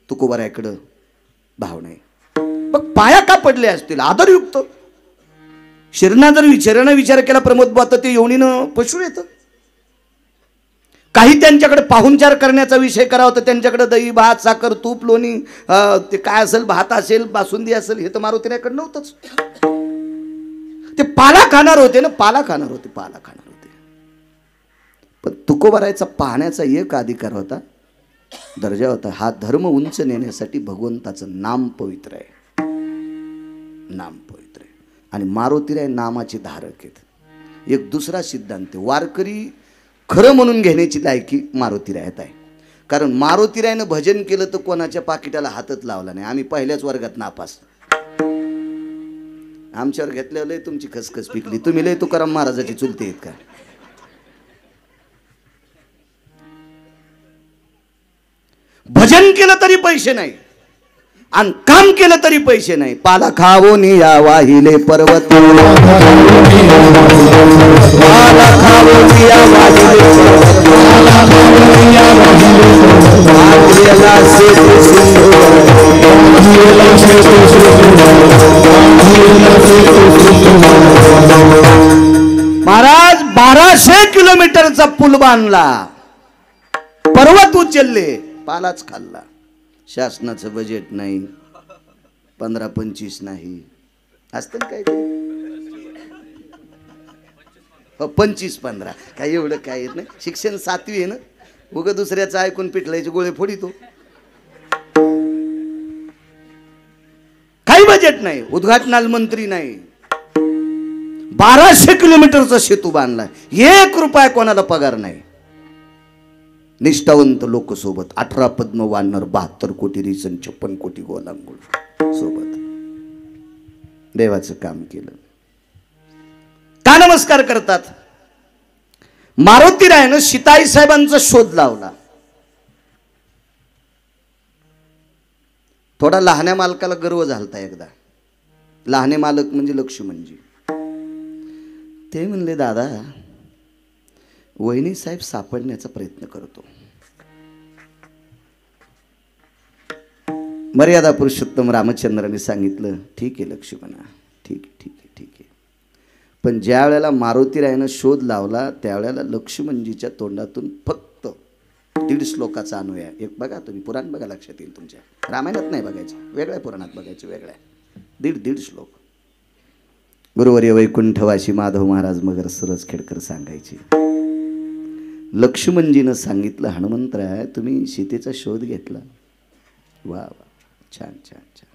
तुकोबारायाकडं भाव नाही. मग पाया का पडले असतील? आदरयुक्त. शरीरानं जर विचार केला प्रमोद बुवा तर ते योनीनं पशु येतं. काही त्यांच्याकडे पाहुणचार करण्याचा विषय करावा तर त्यांच्याकडे दही भात साखर तूप लोणी ते काय असेल, भात असेल, बासुंदी असेल, हे तर मारुतीरायाकडे नव्हतंच. ते पाला खाणार होते ना, पाला खाणार होते. पण तुकोबारायाचा पाहण्याचा एक अधिकार होता, दर्जा होता. हा धर्म उंच नेण्यासाठी भगवंताचं नाम पवित्र आहे. नाम पवित्र आहे. आणि मारुतीराय नामाचे धारक आहेत। एक दुसरा सिद्धांत, वारकरी खरं म्हणून घेण्याची लायकी मारुतीरायात आहे। कारण मारुतीरायनं भजन केलं तर कोणाच्या पाकिटाला हातच लावला नाही। आम्ही पहिल्याच वर्गात नापास, आमच्यावर घेतल्यावर लय तुमची खसखस पिकली। तुम्ही लय तुकाराम महाराजाची चुलते आहेत का? भजन केलं तरी पैसे नाही आणि काम केलं तरी पैसे नाही। पाला खावून या वाहिले पर्वत, पाला खावून या वाहिले महाराज 1200 किलोमीटरचा पूल बांधला, पर्वत उचलले, पालाच खाल्ला। शासनाचं बजेट नाही, 15-25 नाही, असतं काय ते 25-15 काय एवढं काय येत नाही। शिक्षण 7वी आहे ना, उगा दुसऱ्याचं ऐकून पिठलायचे गोळे फोडितो। काही बजेट नाही, उद्घाटनाला मंत्री नाही। 1200 किलोमीटरचा सेतू बांधला, 1 रुपया कोणाला पगार नाही। निष्ठावंत लोक सोबत, 18 पद्म वानर, 72 कोटी रिसन, 56 कोटी गोलांगुळ सोबत देवाचं काम केलं। का नमस्कार करतात? मारुतीरायानं सीताई साहेबांचा शोध लावला। थोडा लहान्या मालकाला गर्व झालता एकदा। लहाने मालक म्हणजे लक्ष्मणजी, ते म्हणले दादा वहिनी साहेब सापडण्याचा प्रयत्न करतो। मर्यादा पुरुषोत्तम रामचंद्राने सांगितलं ठीक आहे लक्ष्मणा, ठीक आहे ठीक आहे ठीक आहे। पण ज्या वेळेला मारुतीरायानं शोध लावला त्यावेळेला लक्ष्मणजीच्या तोंडातून फक्त 1.5 श्लोकाचा अन्वय आहे। एक बघा तुम्ही, पुराण बघा, लक्षात येईल तुमच्या। रामायणात नाही बघायचं, वेगळ्या पुराणात बघायचं, वेगळ्या 1.5 श्लोक। गुरुवर्य वैकुंठवासी माधव महाराज मगर सरज खेडकर सांगायचे, लक्ष्मणजीनं सांगितलं हनुमंतराय तुम्ही सीतेचा शोध घेतला, वा वा छान छान छान,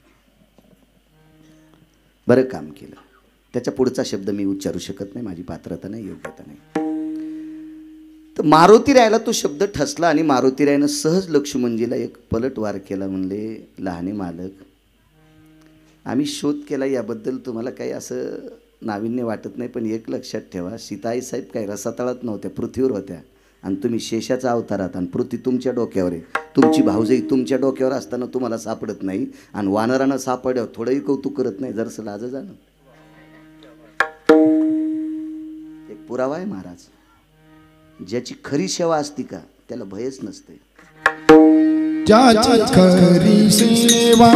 बरं काम केलं। त्याच्या पुढचा शब्द मी उच्चारू शकत नाही, माझी पात्रता नाही, योग्यता नाही। तर मारुतीरायाला तो शब्द ठसला आणि मारुतीरायानं सहज लक्ष्मणजीला एक पलटवार केला। म्हणले लहाने मालक, आम्ही शोध केला याबद्दल तुम्हाला काही असं नाविन्य वाटत नाही, पण एक लक्षात ठेवा, सीताई साहेब काही रसातळात नव्हत्या, पृथ्वीवर होत्या आणि तुम्ही शेषाचा अवतारात आणि पृथ्वी तुमच्या डोक्यावर आहे। तुमची भाऊजाई तुमच्या डोक्यावर असताना तुम्हाला सापडत नाही आणि वानरानं सापड्यावर थोडंही कौतुक करत नाही, जरसं लाज जाणं। एक पुरावा आहे महाराज, ज्याची खरी सेवा असती का त्याला भयच नसते। ज्याची खरी सेवा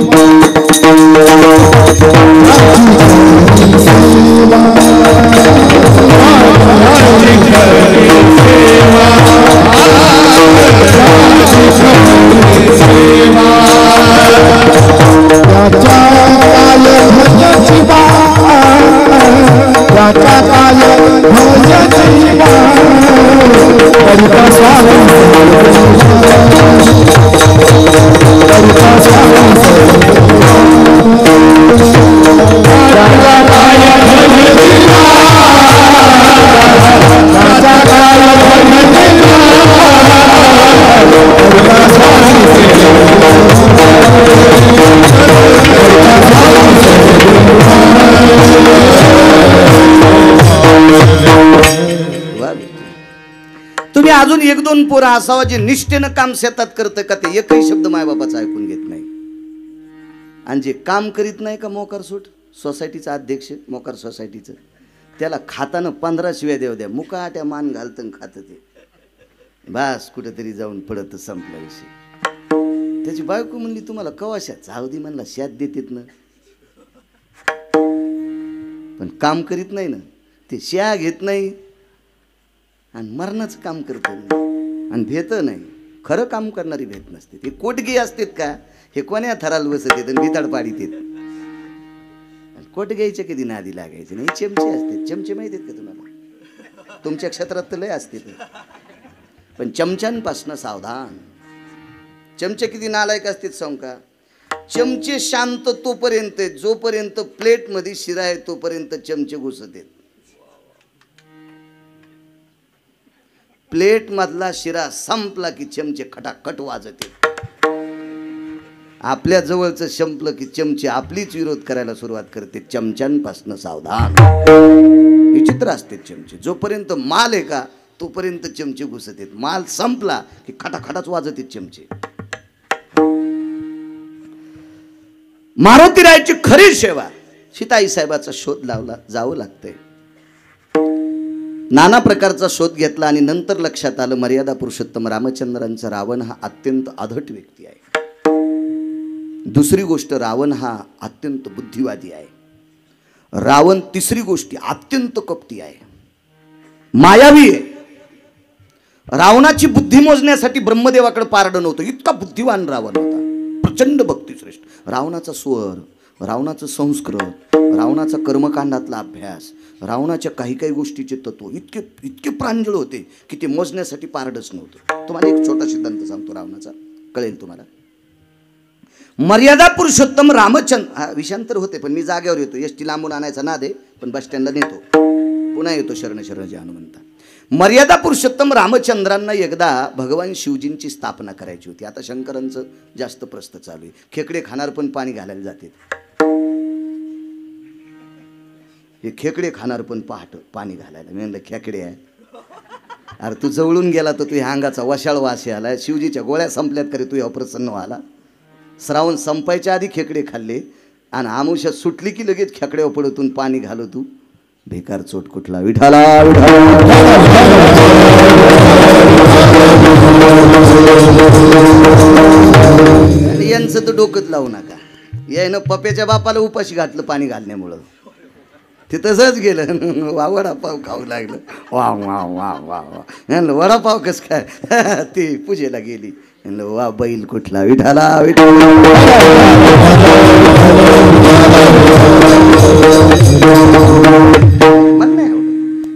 तुम्ही अजून 1-2 पोरं असावा जे निष्ठेनं काम शेतात करतं का ते एकही शब्द मायबापाचा ऐकून घेत नाही, आणि जे काम करीत नाही का मोकार सूट, सोसायटीचा अध्यक्ष मोकार सोसायटीचं, त्याला खाताना 15 शिव्या देव द्या, मुकाट्या मान घालतं खातं ते, बस कुठेतरी जाऊन पडत संपला विषय। त्याची बायको म्हणली तुम्हाला कवाशात जाऊ दे, म्हणला शात देतेत ना, पण काम करीत नाही ना, ते श्या घेत नाही आणि मरणाचं काम करतं आणि भेत नाही। खरं काम करणारी भेट नसते, ते कोटगी असतात का, हे कोण्या थराला बसत येत आणि भिताड पाडीत येत, कोट घ्यायचे कधी नादी लागायचे नाही। चमचे असते, चमचे माहिती आहेत का तुम्हाला? तुमच्या क्षेत्रात तर लय असते, पण चमच्यांपासनं सावधान। चमचे किती नालायक असतात सांग का, चमचे शांत तोपर्यंत, जोपर्यंत प्लेट मध्ये शिरा आहे तोपर्यंत चमचे घुसत आहेत. प्लेट मधला शिरा संपला की चमचे खटाखट वाजत आहेत. आपल्या जवळचं संपलं की चमचे आपलीच विरोध करायला सुरुवात करते. चमच्यांपासून सावधान. विचित्र असते चमचे. जोपर्यंत माल आहे का तोपर्यंत चमचे घुसत आहेत. माल संपला की खटाखटाच वाजत आहेत चमचे. मारुतीरायाची खरी सेवा, सीताई साहेबाचा शोध लावला जावं लागतंय. नाना प्रकारचा शोध घेतला आणि नंतर लक्षात आलं मर्यादा पुरुषोत्तम रामचंद्रांचा रावण हा अत्यंत अधट व्यक्ती आहे. दुसरी गोष्ट, रावण हा अत्यंत बुद्धिवादी आहे. रावण तिसरी गोष्टी अत्यंत कपटी आहे, मायावी आहे. रावणाची बुद्धी मोजण्यासाठी ब्रह्मदेवाकडे पारडं नव्हतं, इतका बुद्धिवान रावण होता. प्रचंड भक्तिश्रेष्ठ. रावणाचा स्वर, रावणाचं संस्कृत, रावणाचा कर्मकांडातला अभ्यास, रावणाच्या काही काही गोष्टीचे तत्व इतके इतके प्रांजळ होते की ते मोजण्यासाठी पारडच नव्हतं. तुम्हाला एक छोटा सिद्धांत सांगतो रावणाचा, कळेल तुम्हाला. मर्यादा पुरुषोत्तम रामचंद्र, विषांतर होते पण मी जागेवर येतो. एसटी लांबून आणायचा नाद आहे पण बस स्टँडला नेतो, पुन्हा येतो. शरण शरण जे हनुमंता. मर्यादा पुरुषोत्तम रामचंद्रांना एकदा भगवान शिवजींची स्थापना करायची होती. आता शंकरांचं जास्त प्रस्त चालू आहे. खेकडे खाणार पण पाणी घालायला जाते. हे खेकडे खाणार पण पहाट पाणी घालायला. मी म्हणलं खेकडे आहे, अरे तू जवळून गेला तर तुझ्या अंगाचा वशाळ वास आला. शिवजीच्या गोळ्या संपल्यात करे तू अप्रसन्न व्हायला. श्रावण संपायच्या आधी खेकडे खाल्ले आणि आमुष्या सुटली की लगेच खेकड्यावर पडतून पाणी घालो तू. बेकार चोट कुठला. विठाला आणि यांचं तर डोकंच लावू नका. यायनं पप्याच्या बापाला उपाशी घातलं पाणी घालण्यामुळं. ते तसंच गेलं. वा वडापाव खाऊ लागलं. वा वा वा वा वा. म्हणलं वडापाव कस काय. ती पूजेला गेली. म्हणलं वा बैल कुठला. विठाला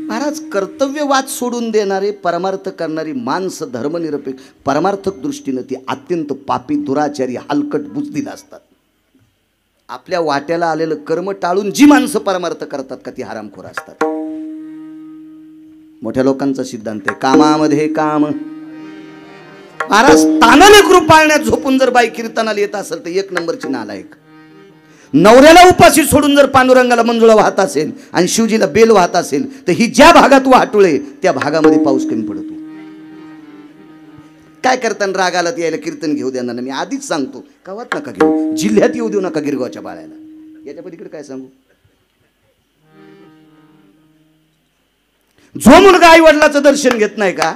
महाराज. कर्तव्यवाद सोडून देणारे, परमार्थ करणारी माणसं धर्मनिरपेक्ष परमार्थक दृष्टीनं ती अत्यंत पापी, दुराचारी, हलकट, बुजदिल असतात. आपल्या वाट्याला आलेलं कर्म टाळून जी माणसं परमार्थ करतात का ती हरामखोर असतात. मोठ्या लोकांचा सिद्धांत आहे कामामध्ये काम. महाराज तानाले कृप पाळण्यात झोपून जर बाई कीर्तनाला येत असेल तर एक नंबरची नालायक. नवऱ्याला उपाशी सोडून जर पांडुरंगाला मंजुळा वाहत असेल आणि शिवजीला बेल वाहत असेल तर ही ज्या भागात वाटुळे त्या भागामध्ये पाऊस कमी पडतो. काय करताना राग आला यायला कीर्तन घेऊ देणार ना. मी आधीच सांगतो गावात नका घेऊ, जिल्ह्यात येऊ देऊ नका गिरगावच्या बाळ्याला. याच्या पलीकडे काय सांगू. जो मुलगा आई वडिलाचं दर्शन घेत नाही का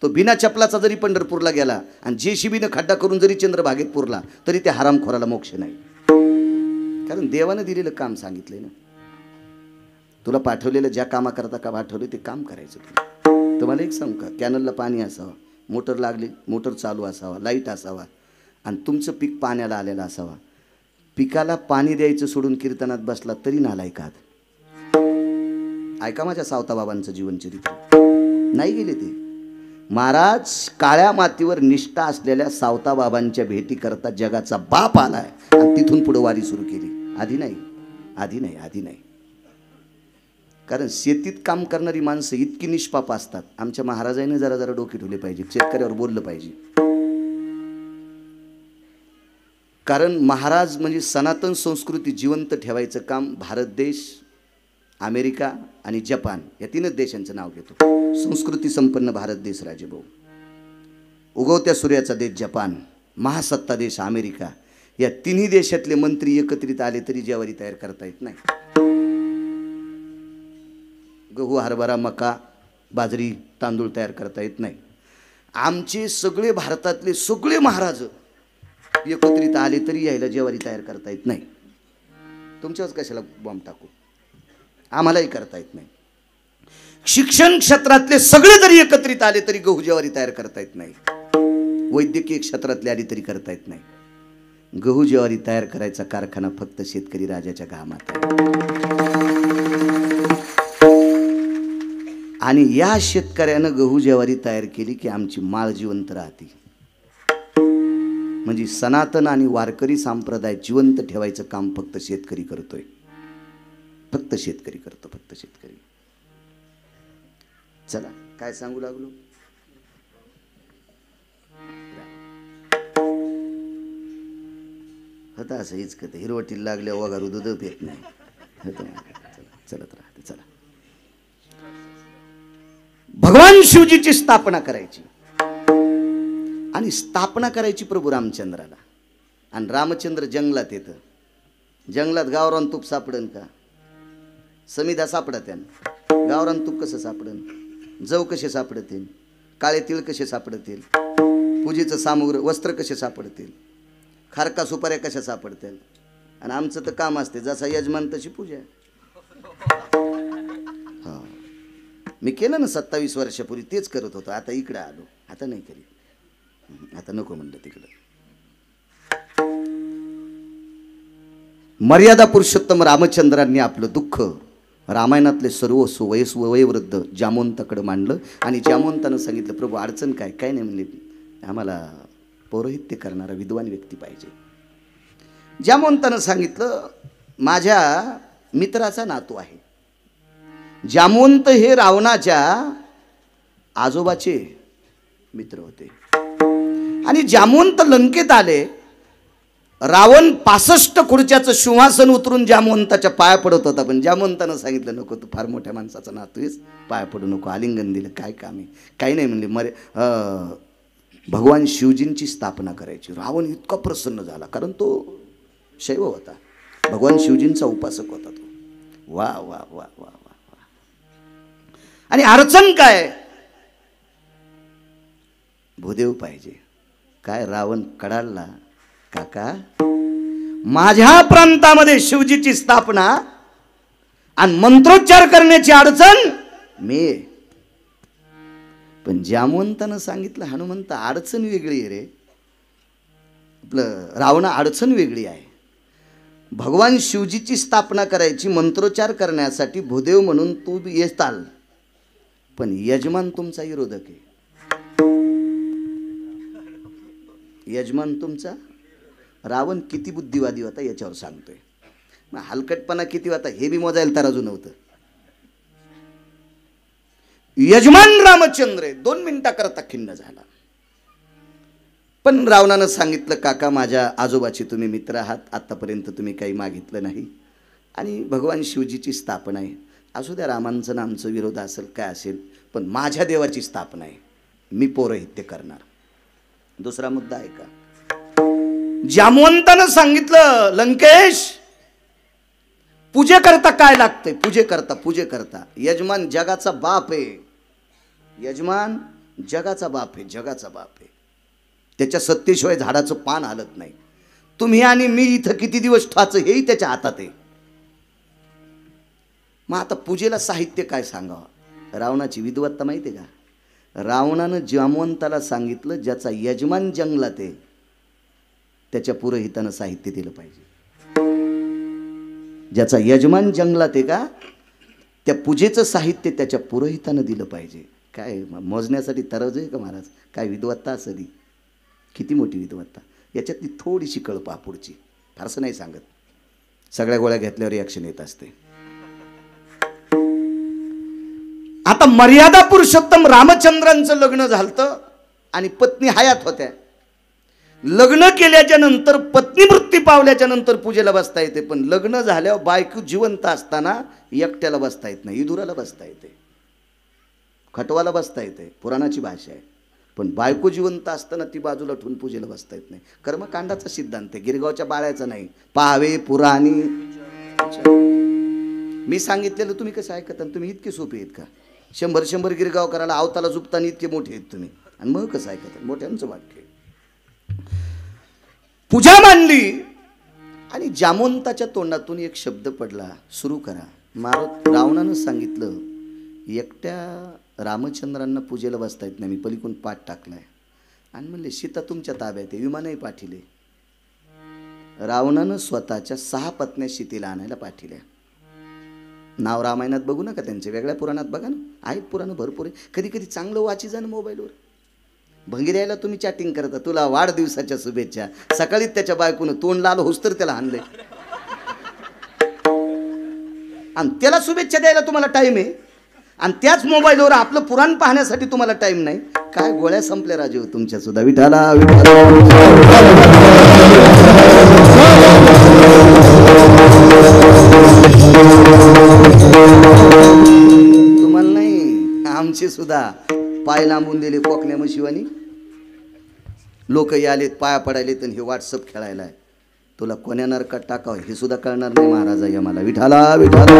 तो बिना चपलाचा जरी पंढरपूरला गेला आणि जेसीबीनं खड्डा करून जरी चंद्रभागेत पुरला तरी त्या हरामखोराला मोक्ष नाही. कारण देवानं दिलेलं काम सांगितलंय ना. तुला पाठवलेलं ज्या कामाकरता का पाठवलं ते काम करायचं. तुम्हाला एक सांगू का, कॅनलला पाणी असावं, मोटर लागली, मोटर चालू असावा, लाईट असावा आणि तुमचं पीक पाण्याला आलेलं असावा. पिकाला पाणी द्यायचं सोडून कीर्तनात बसला तरी नालायकात. ऐका माझ्या सावताबाबांचं जीवनचरित्र. नाही गेले ते महाराज. काळ्या मातीवर निष्ठा असलेल्या सावताबाबांच्या भेटी करता जगाचा बाप आलाय आणि तिथून पुढे वारी सुरू केली. आधी नाही. कारण शेतीत काम करणारी माणसं इतकी निष्पाप असतात. आमच्या महाराजांनी जरा जरा डोके ठेवले पाहिजे, शेतकऱ्यावर बोललं पाहिजे. कारण महाराज म्हणजे सनातन संस्कृती जिवंत ठेवायचं काम भारत देश, अमेरिका आणि जपान या तीनच देशांचं नाव घेतो. संस्कृती संपन्न भारत देश राजेभाऊ, उगवत्या सूर्याचा देश जपान, महासत्ता देश अमेरिका, या तिन्ही देशातले मंत्री एकत्रित आले तरी ज्वारी तयार करता येत नाही. गहू, हरभरा, मका, बाजरी, तांदूळ तयार करता येत नाही. आमचे सगळे भारतातले सगळे महाराज एकत्रित आले तरी यायला ज्वारी तयार करता येत नाही. तुमच्यावर कशाला बॉम्ब टाकू, आम्हालाही करता येत नाही. शिक्षण क्षेत्रातले सगळे जरी एकत्रित आले तरी गहू ज्वारी तयार करता येत नाही. वैद्यकीय क्षेत्रातले आली तरी करता येत नाही. गहू ज्वारी तयार करायचा कारखाना फक्त शेतकरी राजाच्या घामात आहे. आणि या शेतकऱ्यानं गहू ज्वारी तयार केली की आमची माळ जिवंत राहते. म्हणजे सनातन आणि वारकरी संप्रदाय जिवंत ठेवायचं काम फक्त शेतकरी करतोय. फक्त शेतकरी करतो, फक्त शेतकरी. चला काय सांगू लागलो. होता असं हीच करते. हिरवटीला लागल्या वगारू दूध येत नाही. चलत राहते. चला भगवान शिवजीची स्थापना करायची आणि स्थापना करायची प्रभू रामचंद्राला. आणि रामचंद्र जंगलात येतं. जंगलात गावरान तूप सापडन का? समिधा सापडत त्यानं. गावरान तूप कसं सापडन? जव कसे सापडतील? काळे तीळ कसे सापडतील? पूजेचं सामुग्री वस्त्र कसे सापडतील? खारका सुपाऱ्या कशा सापडतील? आणि आमचं तर काम असते जसा यजमान तशी पूजा. हा मी केलं ना 27 वर्षापूर्वी तेच करत होतो. आता इकडं आलो. आता नाही करीत. आता नको म्हणलं तिकडं. मर्यादा पुरुषोत्तम रामचंद्रांनी आपलं दुःख रामायणातले सर्व वयोवृद्ध जामवंताकडे मांडलं. आणि जामवंतानं सांगितलं प्रभू अडचण काय? काय नाही म्हणले, आम्हाला पौरोहित्य करणारा विद्वान व्यक्ती पाहिजे. जामवंतानं सांगितलं माझ्या मित्राचा नातू आहे. जामवंत हे रावणाच्या आजोबाचे मित्र होते. आणि जामवंत लंकेत आले. रावण 65 खुर्च्याचं सिंहासन उतरून जामवंताच्या पाया पडत होता. पण जामवंतानं सांगितलं नको, तू फार मोठ्या माणसाचा नातू आहेस, पाया पडू नको. आलिंगन दिलं. काय काम आहे? काही नाही म्हणले. भगवान शिवजींची स्थापना करायची. रावण इतका प्रसन्न झाला कारण तो शैव होता. भगवान शिवजींचा उपासक होता तो. वा वा वा वा वा वा. आणि अडचण काय? भूदेव पाहिजे. काय रावण कडाळला, काका माझ्या प्रांतामध्ये शिवजीची स्थापना आणि मंत्रोच्चार करण्याची अडचण मी. पण जामवंतानं सांगितलं हनुमंत अडचण वेगळी आहे रे. आपलं रावणा अडचण वेगळी आहे. भगवान शिवजीची स्थापना करायची, मंत्रोच्चार करण्यासाठी भूदेव म्हणून तू येताल, पण यजमान तुमचा विरोधक आहे. यजमान तुमचा. रावण किती बुद्धिवादी होता याच्यावर सांगतोय. मग हलकटपणा किती होता हे बी मोजायला तराजू नव्हतं. यजमान रामचंद्र 2 मिनिटाकरता खिन्न झाला. पण रावणानं सांगितलं काका माझ्या आजोबाचे तुम्ही मित्र आहात, आत्तापर्यंत तुम्ही काही मागितलं नाही आणि भगवान शिवजीची स्थापना आहे. असू द्या रामांचं ना आमचं विरोध असेल काय असेल, पण माझ्या देवाची स्थापना आहे, मी पौरोहित्य करणार. दुसरा मुद्दा आहे का? जामवंतानं सांगितलं लंकेश पूजेकरता काय लागतंय? पूजेकरता यजमान जगाचा बाप आहे. यजमान जगाचा बाप आहे. जगाचा बाप आहे. त्याच्या सत्तेशिवाय झाडाचं पान हलत नाही. तुम्ही आणि मी इथं किती दिवस ठाच हेही त्याच्या हातात आहे. मग आता पूजेला साहित्य काय सांगावं? रावणाची विद्वत्ता माहिती आहे का? रावणानं जामवंताला सांगितलं ज्याचा यजमान जंगलात आहे त्याच्या पुरोहितानं साहित्य दिलं पाहिजे. ज्याचा यजमान जंगलात आहे का त्या पूजेचं साहित्य त्याच्या पुरोहितानं दिलं पाहिजे. काय मोजण्यासाठी तराजू आहे का महाराज? काय विद्वत्ता असली, किती मोठी विद्वत्ता. याच्यातली थोडीशी कळपा पुढची, फारसं नाही सांगत. सगळ्या गोळ्या घेतल्यावर रिॲक्शन येत असते. आता मर्यादा पुरुषोत्तम रामचंद्रांचं लग्न झालं आणि पत्नी हयात होत्या. लग्न केल्याच्या नंतर पत्नी मृत्यू पावल्याच्या नंतर पूजेला बसता येते, पण लग्न झाल्यावर बायको जिवंत असताना एकट्याला बसता येत नाही. इदुराला बसता येते, खटवाला बसता येते, पुराणाची भाषा आहे. पण बायको जिवंत असताना ती बाजूला ठेवून पूजेला बसता येत नाही. कर्मकांडाचा सिद्धांत आहे, गिरगावच्या बाळ्याचा नाही. पाहावे पुराणी. मी सांगितलेलं तुम्ही कसं ऐकता? तुम्ही इतके सोपे आहेत का? 100 गिरगाव करायला आवताला झुपताना इतके मोठे आहेत तुम्ही, आणि मग कसं ऐकता? मोठ्यांचं वाक्य. पूजा मांडली आणि जामवंताच्या तोंडातून एक शब्द पडला, सुरू करा. रावणानं सांगितलं एकट्या रामचंद्रांना पूजेला बसता येत नाही, मी पलीकडून पाठ टाकलाय. आणि म्हणले सीता तुमच्या ताब्यात आहे, विमानही पाठिले. रावणानं स्वतःच्या 6 पत्न्या सीतेला आणायला पाठिल्या. नाव रामायणात बघू नका त्यांचे, वेगळ्या पुराणात बघा ना, आहेत पुराणं भरपूर आहे. कधी कधी चांगलं वाची जा ना मोबाईलवर. भंगिऱ्याला तुम्ही चॅटिंग करता, तुला वाढदिवसाच्या शुभेच्छा. सकाळीच त्याच्या बायकोनं तोंड लाल होस तर त्याला आणले, आणि त्याला शुभेच्छा द्यायला तुम्हाला टाइम आहे, आणि त्याच मोबाईलवर आपलं पुराण पाहण्यासाठी तुम्हाला टाइम नाही. काय गोळ्या संपल्या राजीव तुमच्या सुद्धा. विठाला तुम्हाला नाही, आमचे सुद्धा पाय लांबून दिले कोकण्या मशिवानी. लोक आलेत पाया पडायले, तर हे व्हॉट्सअप खेळायला आहे. तुला कोण्या नरकात टाकावं हे सुद्धा कळणार नाही महाराज या मला. विठाला विठाला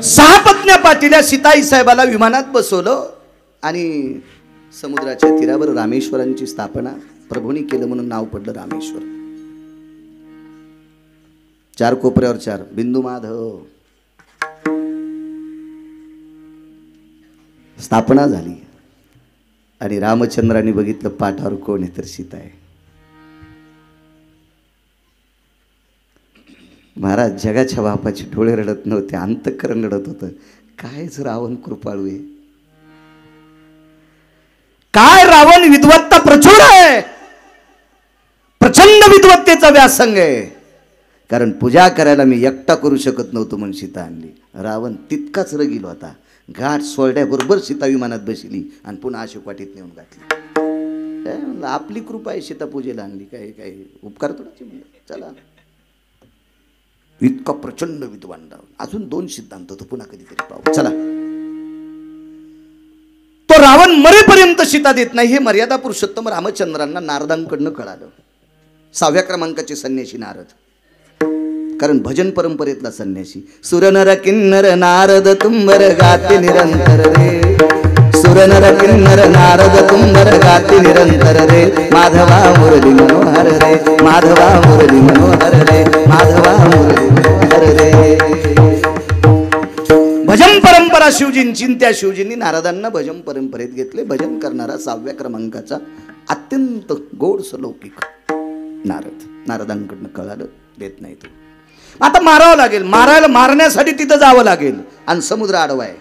सहा पत्न्या पाटील्या सीताई साहेबाला विमानात बसवलं आणि समुद्राच्या तीरावर रामेश्वरांची स्थापना प्रभूंनी केलं म्हणून नाव पडलं रामेश्वर. चार कोपऱ्यावर चार बिंदू माधव स्थापना झाली. आणि रामचंद्राने बघितलं पाठावर कोण आहे, तर सीता आहे. महाराज जगाच्या बापाचे डोळे रडत नव्हते, अंतःकरण रडत होतं. कायच रावण कृपाळू आहे, काय रावण विद्वत्ता प्रचुर आहे, प्रचंड विद्वत्तेचा व्यासंग आहे. कारण पूजा करायला मी एकटा करू शकत नव्हतो म्हणून सीता आणली. रावण तितकाच रगील होता. घाट सोडल्याबरोबर सीता विमानात बसली आणि पुन्हा आशोकवाटीत नेऊन घातली. आपली कृपा आहे सीता पूजेला आणली, काय काय उपकार थोडाचे म्हणलं. चला इतका प्रचंड विद्वान रावण. अजून दोन सिद्धांत तो पुन्हा कधीतरी पाहू. चला, तो रावण मरेपर्यंत सीता देत नाही हे मर्यादा पुरुषोत्तम रामचंद्रांना नारदांकडनं कळालं. 6व्या क्रमांकाचे संन्यासी नारद, कारण भजन परंपरेतला संन्यासी. सुरनर किन्नर नारद तुंबर गाते निरंतर रे, सुरनर किन्नर नारद तुंबर गाते निरंतर रे, माधवा मुरली मनोहर रे, माधवा मुरली मनोहर रे, माधवा मुरली मनोहर रे. भजन परंपरा शिवजींची, त्या शिवजींनी नारदांना भजन परंपरेत घेतले. भजन करणारा 6व्या क्रमांकाचा अत्यंत गोडस लौकिक नारद. नारदांकडनं कळालं, देत नाही तो. आता मारावं लागेल, मारण्यासाठी तिथं जावं लागेल आणि समुद्र आडवा आहे.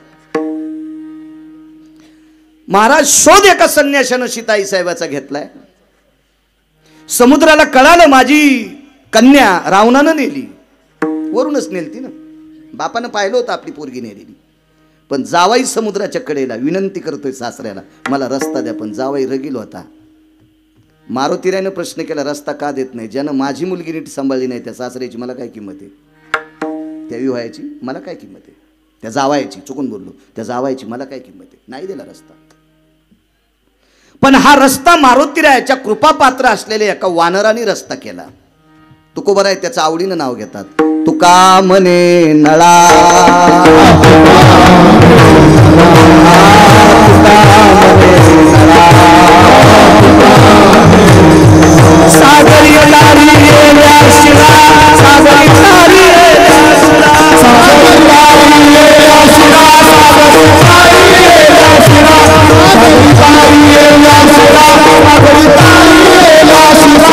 महाराज शोध एका संन्याशानं सीताई साहेबाचा घेतलाय. समुद्राला कळालं माझी कन्या रावणानं नेली, वरूनच नेलती ना, बापानं पाहिलं होतं आपली पोरगी नेलेली. पण जावाई समुद्राच्या कडेला विनंती करतोय सासऱ्याला, मला रस्ता द्या. पण जावाई रगील होता. मारुतीरायनं प्रश्न केला, रस्ता का देत नाही? ज्यानं माझी मुलगी नीट सांभाळली नाही त्या सासऱ्याची मला काय किंमत आहे, त्या विवाहाची मला काय किंमत आहे, त्या जावायची, चुकून बोललो, त्या जावायची मला काय किंमत आहे. नाही दिला रस्ता. पण हा रस्ता मारुतीरायाच्या कृपापात्र असलेल्या एका वानराने रस्ता केला. तुकोबर आहे, त्याचं आवडीनं नाव घेतात. तुका म्हणे नळा, सागरी लारी व्याशिरा, सागरी लारी व्याशिरा, सागरी लारी व्याशिरा, सागरी लारी व्याशिरा, सागरी लारी व्याशिरा, सागरी लारी व्याशिरा.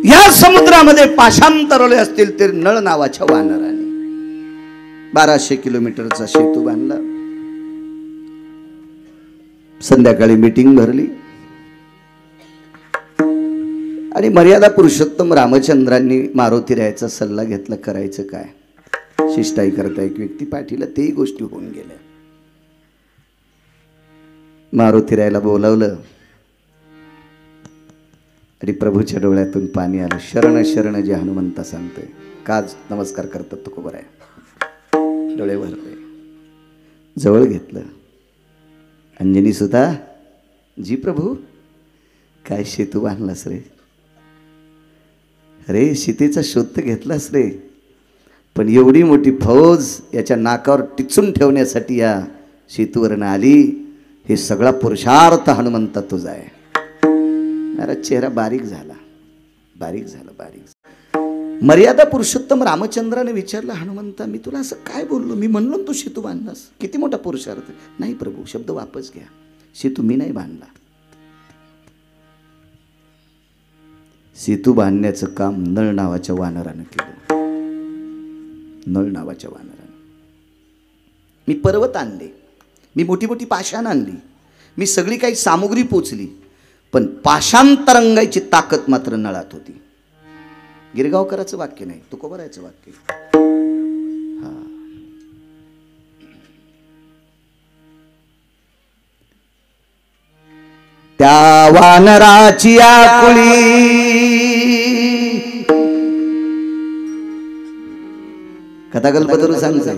या समुद्रामध्ये पाषाण तरवले असतील ते नळ नावाच्या वानराने 1200 किलोमीटरचा सेतू बांधला. संध्याकाळी मीटिंग भरली आणि मर्यादा पुरुषोत्तम रामचंद्रांनी मारुतीरायाचा सल्ला घेतला, करायचं काय. शिष्टाई करता एक व्यक्ती पाठीला, तेही गोष्टी होऊन गेल्या. मारुतीरायाला बोलावलं आणि प्रभूच्या डोळ्यातून पाणी आलं. शरण शरण जे हनुमंता सांगतोय, काज नमस्कार करतात तुकोबर आहे. डोळे भरले, जवळ घेतलं. अंजनी सुद्धा, जी प्रभू, काय सेतू बांधलास रे. अरे सीतेचा शोध तर घेतलास रे, पण एवढी मोठी फौज याच्या नाकावर टिचून ठेवण्यासाठी या सेतूवरनं आली, हे सगळा पुरुषार्थ हनुमंता तुझा आहे. अरे चेहरा बारीक झाला. मर्यादा पुरुषोत्तम रामचंद्राने विचारलं, हनुमंता मी तुला असं काय बोललो? मी म्हणलो तू सेतू बांधलास, किती मोठा पुरुषार्थ. नाही प्रभू, शब्द वापस घ्या, सेतू मी नाही बांधला. सेतू बांधण्याचं काम नळ नावाच्या वानरानं केलं. नळ नावाच्या वानरानं. मी पर्वत आणले, मी मोठी मोठी पाषाण आणली, मी सगळी काही सामुग्री पोचली, पण पाषांतरंगायची ताकद मात्र नळात होती. गिरगावकराचं वाक्य नाही, तुकोबरायचं वाक्य. त्या वानराची आकुळी कथा कल्पतरू सांगतो.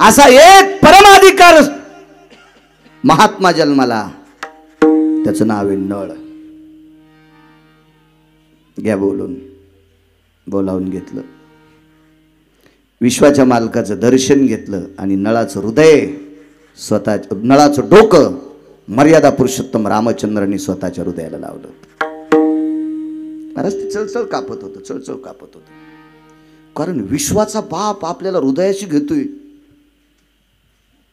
असा एक परमाधिकार महात्मा जन्माला, त्याचं नाव आहे नळ. घ्या बोलावून घेतलं, विश्वाच्या मालकाचं दर्शन घेतलं आणि नळाचं हृदय, नळाचं डोकं मर्यादा पुरुषोत्तम रामचंद्रांनी स्वतःच्या हृदयाला लावलं. महाराज ते चळचळ कापत होतं. कारण विश्वाचा बाप आपल्याला हृदयाशी घेतोय,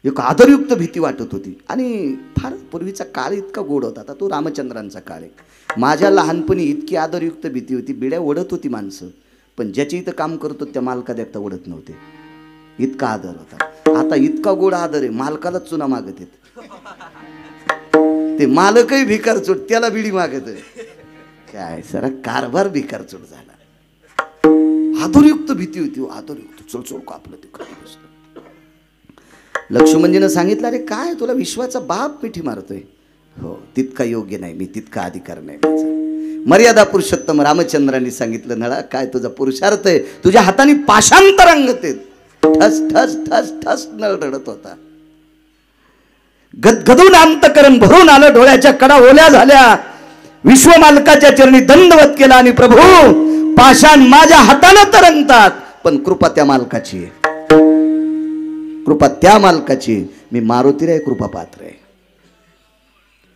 एक आदरयुक्त भीती वाटत होती. आणि फार पूर्वीचा काळ इतका गोड होता. आता तो रामचंद्रांचा काळ आहे. माझ्या लहानपणी इतकी आदरयुक्त भीती होती, बिड्या ओढत होती माणसं, पण ज्याच्या इथं काम करतो त्या मालका देखता ओढत नव्हते, इतका आदर होता. आता इतका गोड आदर आहे, मालकालाच चुना मागत येत. ते मालकही भिकारचोट, त्याला बिडी मागत. काय सरा कारभार भिकारचोट झाला. आदरयुक्त भीती होती, आदरयुक्त. चळचळ कापलं ते खाली बसलं. लक्ष्मणजीनं सांगितलं, अरे काय तुला विश्वाचा बाप मिठी मारतोय? हो, तितका योग्य नाही मी, तितका अधिकार नाही माझा. मर्यादा पुरुषोत्तम रामचंद्रांनी सांगितलं, नळा काय तुझा पुरुषार्थ आहे? तुझ्या हाताने पाषांतरंगत. ठस ठस ठस ठस नळ रडत होता. गदगदून अंतकरण भरून आलं, डोळ्याच्या कडा ओल्या झाल्या. विश्वमालकाच्या चरणी दंडवत केला आणि प्रभू, पाषाण माझ्या हाताने तरंगतात, पण कृपा त्या मालकाची आहे, कृपा त्या मालकाची. मी मारुतीराय कृपा पात्र आहे,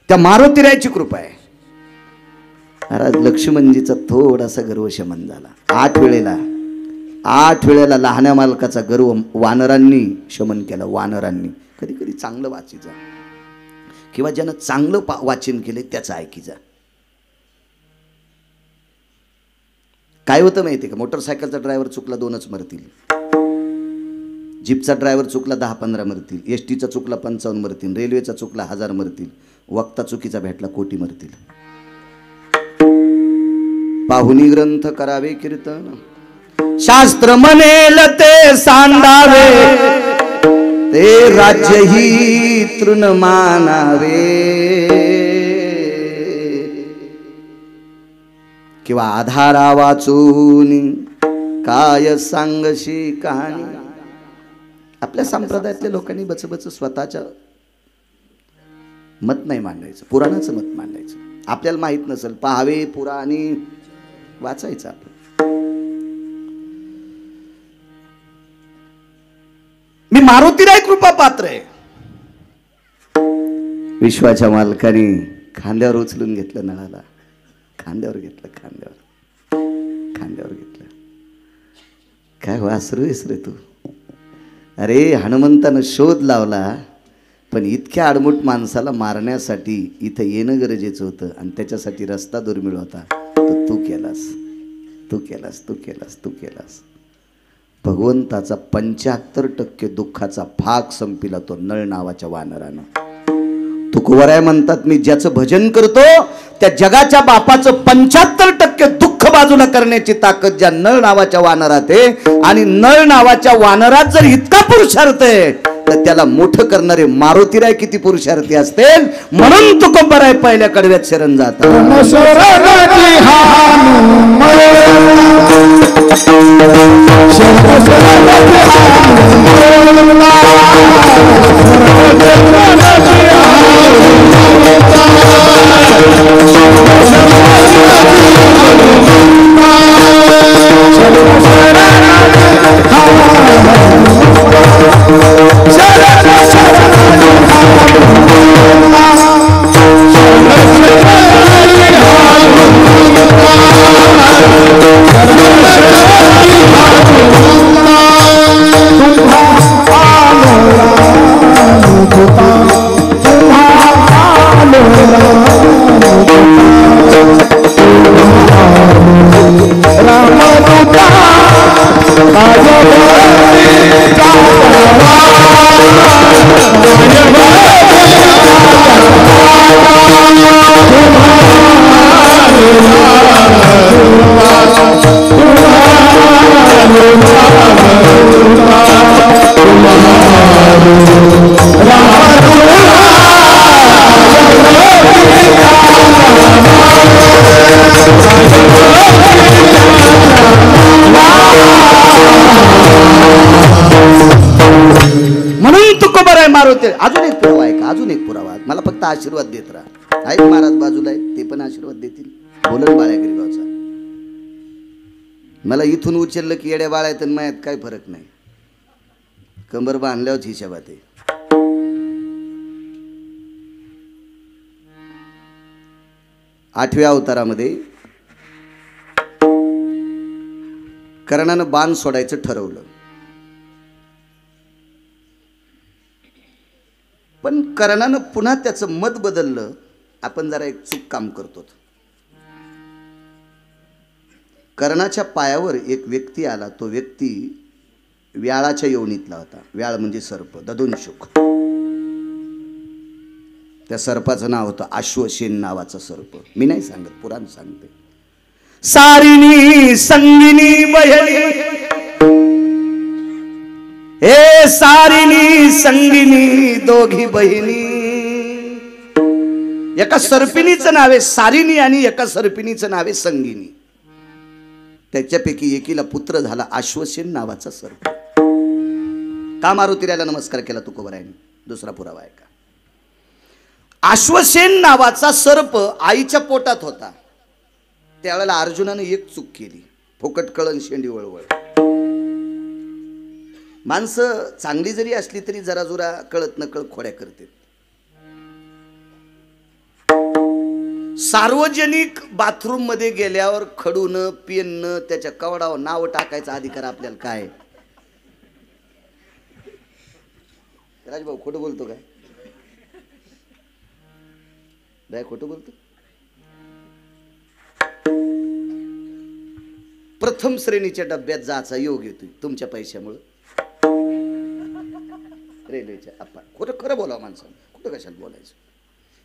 त्या मारुतीरायची कृपा आहे. महाराज लक्ष्मणजीचा थोडासा गर्व शमन झाला. 8 वेळेला लहान्या मालकाचा गर्व वानरांनी शमन केला. वानरांनी कधी कधी चांगलं वाचिजा, किंवा ज्यानं चांगलं वाचन केले त्याचं ऐकीजा. काय होतं माहिती आहे का? मोटरसायकलचा ड्रायव्हर चुकला 2च मरतील, जीपचा ड्रायव्हर चुकला 10-15 मरतील, एसटीचा चुकला 55 मरतील, रेल्वेचा चुकला 1000 मरतील, वक्ता चुकीचा भेटला कोटी मरतील. पाहुनी ग्रंथ करावे कीर्तन, शास्त्र म्हणेल ते सांडावे, ते राज्यही तृण मानावे, किंवा आधारा वाचून काय सांगशी कहाणी. आपल्या संप्रदायातल्या लोकांनी बचबच स्वतःच्या मत नाही मांडायचं, पुराणाचं मत मांडायचं. आपल्याला माहित नसेल, पाहावे पुराणी, वाचायचं आपण. मी मारुतीराय कृपा पात्र आहे. विश्वाच्या मालकाने खांद्यावर उचलून घेतलं नळाला, खांद्यावर घेतलं. काय वासरू आहेस रे तू? अरे हनुमंतानं शोध लावला, पण इतक्या आडमुठ माणसाला मारण्यासाठी इथं येणं गरजेचं होतं, आणि त्याच्यासाठी रस्ता दुर्मिळ होता. तर तू केलास. भगवंताचा 75% दुःखाचा भाग संपिला तो नळ नावाच्या वानरानं. तुकोबराय म्हणतात, मी ज्याचं भजन करतो त्या जगाच्या बापाचं 75% दुःख बाजूला करण्याची ताकद ज्या नळ नावाच्या वानरात आहे. आणि नळ नावाच्या वानरात जर इतका पुरुषार्थ आहे, तर त्याला मोठं करणारे मारुतीराय किती पुरुषार्थी असतील. म्हणून तुकोबराय पहिल्या कडव्यात शरण जातात. म्हणून तुकोबर आहे मारुती. अजून एक पुरावा आहे का? अजून एक पुरावा. मला फक्त आशीर्वाद देत राहा. आहेत महाराज बाजूला आहे, ते पण आशीर्वाद देतील. बोलन बाळ्यागिरी गावचा. मला इथून उचललं की येड्या बाळ्यात आणि मायात काही फरक नाही. कंबर बांधल्यावर हिशोबात आहे. आठव्या अवतारामध्ये कर्णानं बाण सोडायचं ठरवलं, पण कर्णानं पुन्हा त्याचं मत बदललं. आपण जरा एक चूक काम करतो. कर्णाच्या पायावर एक व्यक्ती आला. तो व्यक्ती व्याळाच्या योनीतला होता. व्याळ म्हणजे सर्प, ददुनशुक. त्या सर्पाचं नाव होतं अश्वसेन नावाचा सर्प. मी नाही सांगत, पुराण सांगते. सारिणी संगिनी बहिणी, हे सारिणी संगिनी दोघी बहिणी. एका सर्पिणीचं नाव आहे सारिणी आणि एका सर्पिणीचं नाव आहे संगिनी. त्याच्यापैकी एकीला पुत्र झाला अश्वसेन नावाचा सर्प. का मारुतीला नमस्कार केला तुकोबरायांनी? दुसरा पुरावा आहे का? अश्वसेन नावाचा सर्प आईच्या पोटात होता. त्यावेळेला अर्जुनाने एक चूक केली. फुकट कळण शेंडी वळवळ. माणसं चांगली जरी असली तरी जरा जुरा कळत नकळ खोड्या करते. सार्वजनिक बाथरूम मध्ये गेल्यावर खडून पेन त्याच्या कवडावर नाव टाकायचा अधिकार आपल्याला काय? राजभाऊ खोटं बोलतो काय? काय खोटं बोलतो? प्रथम श्रेणीच्या डब्यात जायचा योग येतोय तुमच्या पैशामुळे. रेल्वेच्या आपण खोटं खरं बोलावं माणसानं. कुठं कशाला बोलायचं?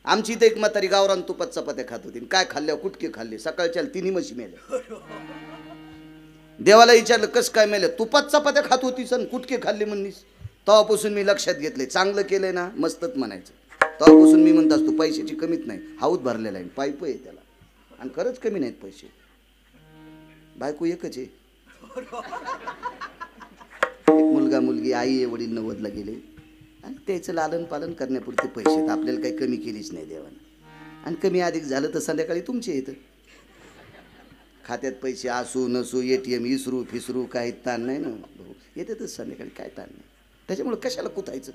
आमची इथे एक म्हातारी गावरान तुपात चपात्या खात होती. काय खाल्ल्या? कुटके खाल्ले. सकाळच्या तिन्ही म्हशी मेल्या. देवाला विचारलं कस काय मेल्या? तुपात चपात्या खात होती सण कुटके खाल्ले म्हणलीस. तेव्हापासून मी लक्षात घेतले, चांगलं केलंय ना मस्तच म्हणायचं. तेव्हापासून मी म्हणत असतो पैशाची कमीत नाही. हाऊत भरलेला आहे, पाईप आहे त्याला, आणि खरंच कमी नाहीत पैसे. बायको एकच आहे. एक मुलगा मुलगी, आई आहे, वडील 90ला गेले, आणि त्याचं लालन पालन करण्यापुरते पैसे. तर आपल्याला काही कमी केलीच नाही देवानं. आणि कमी अधिक झालं तर संध्याकाळी तुमचे येतं. खात्यात पैसे असू नसू, ATM इसरू फिसरू काही ताण नाही ना. येतातच संध्याकाळी, काय ताण नाही. त्याच्यामुळे कशाला कुतायचं?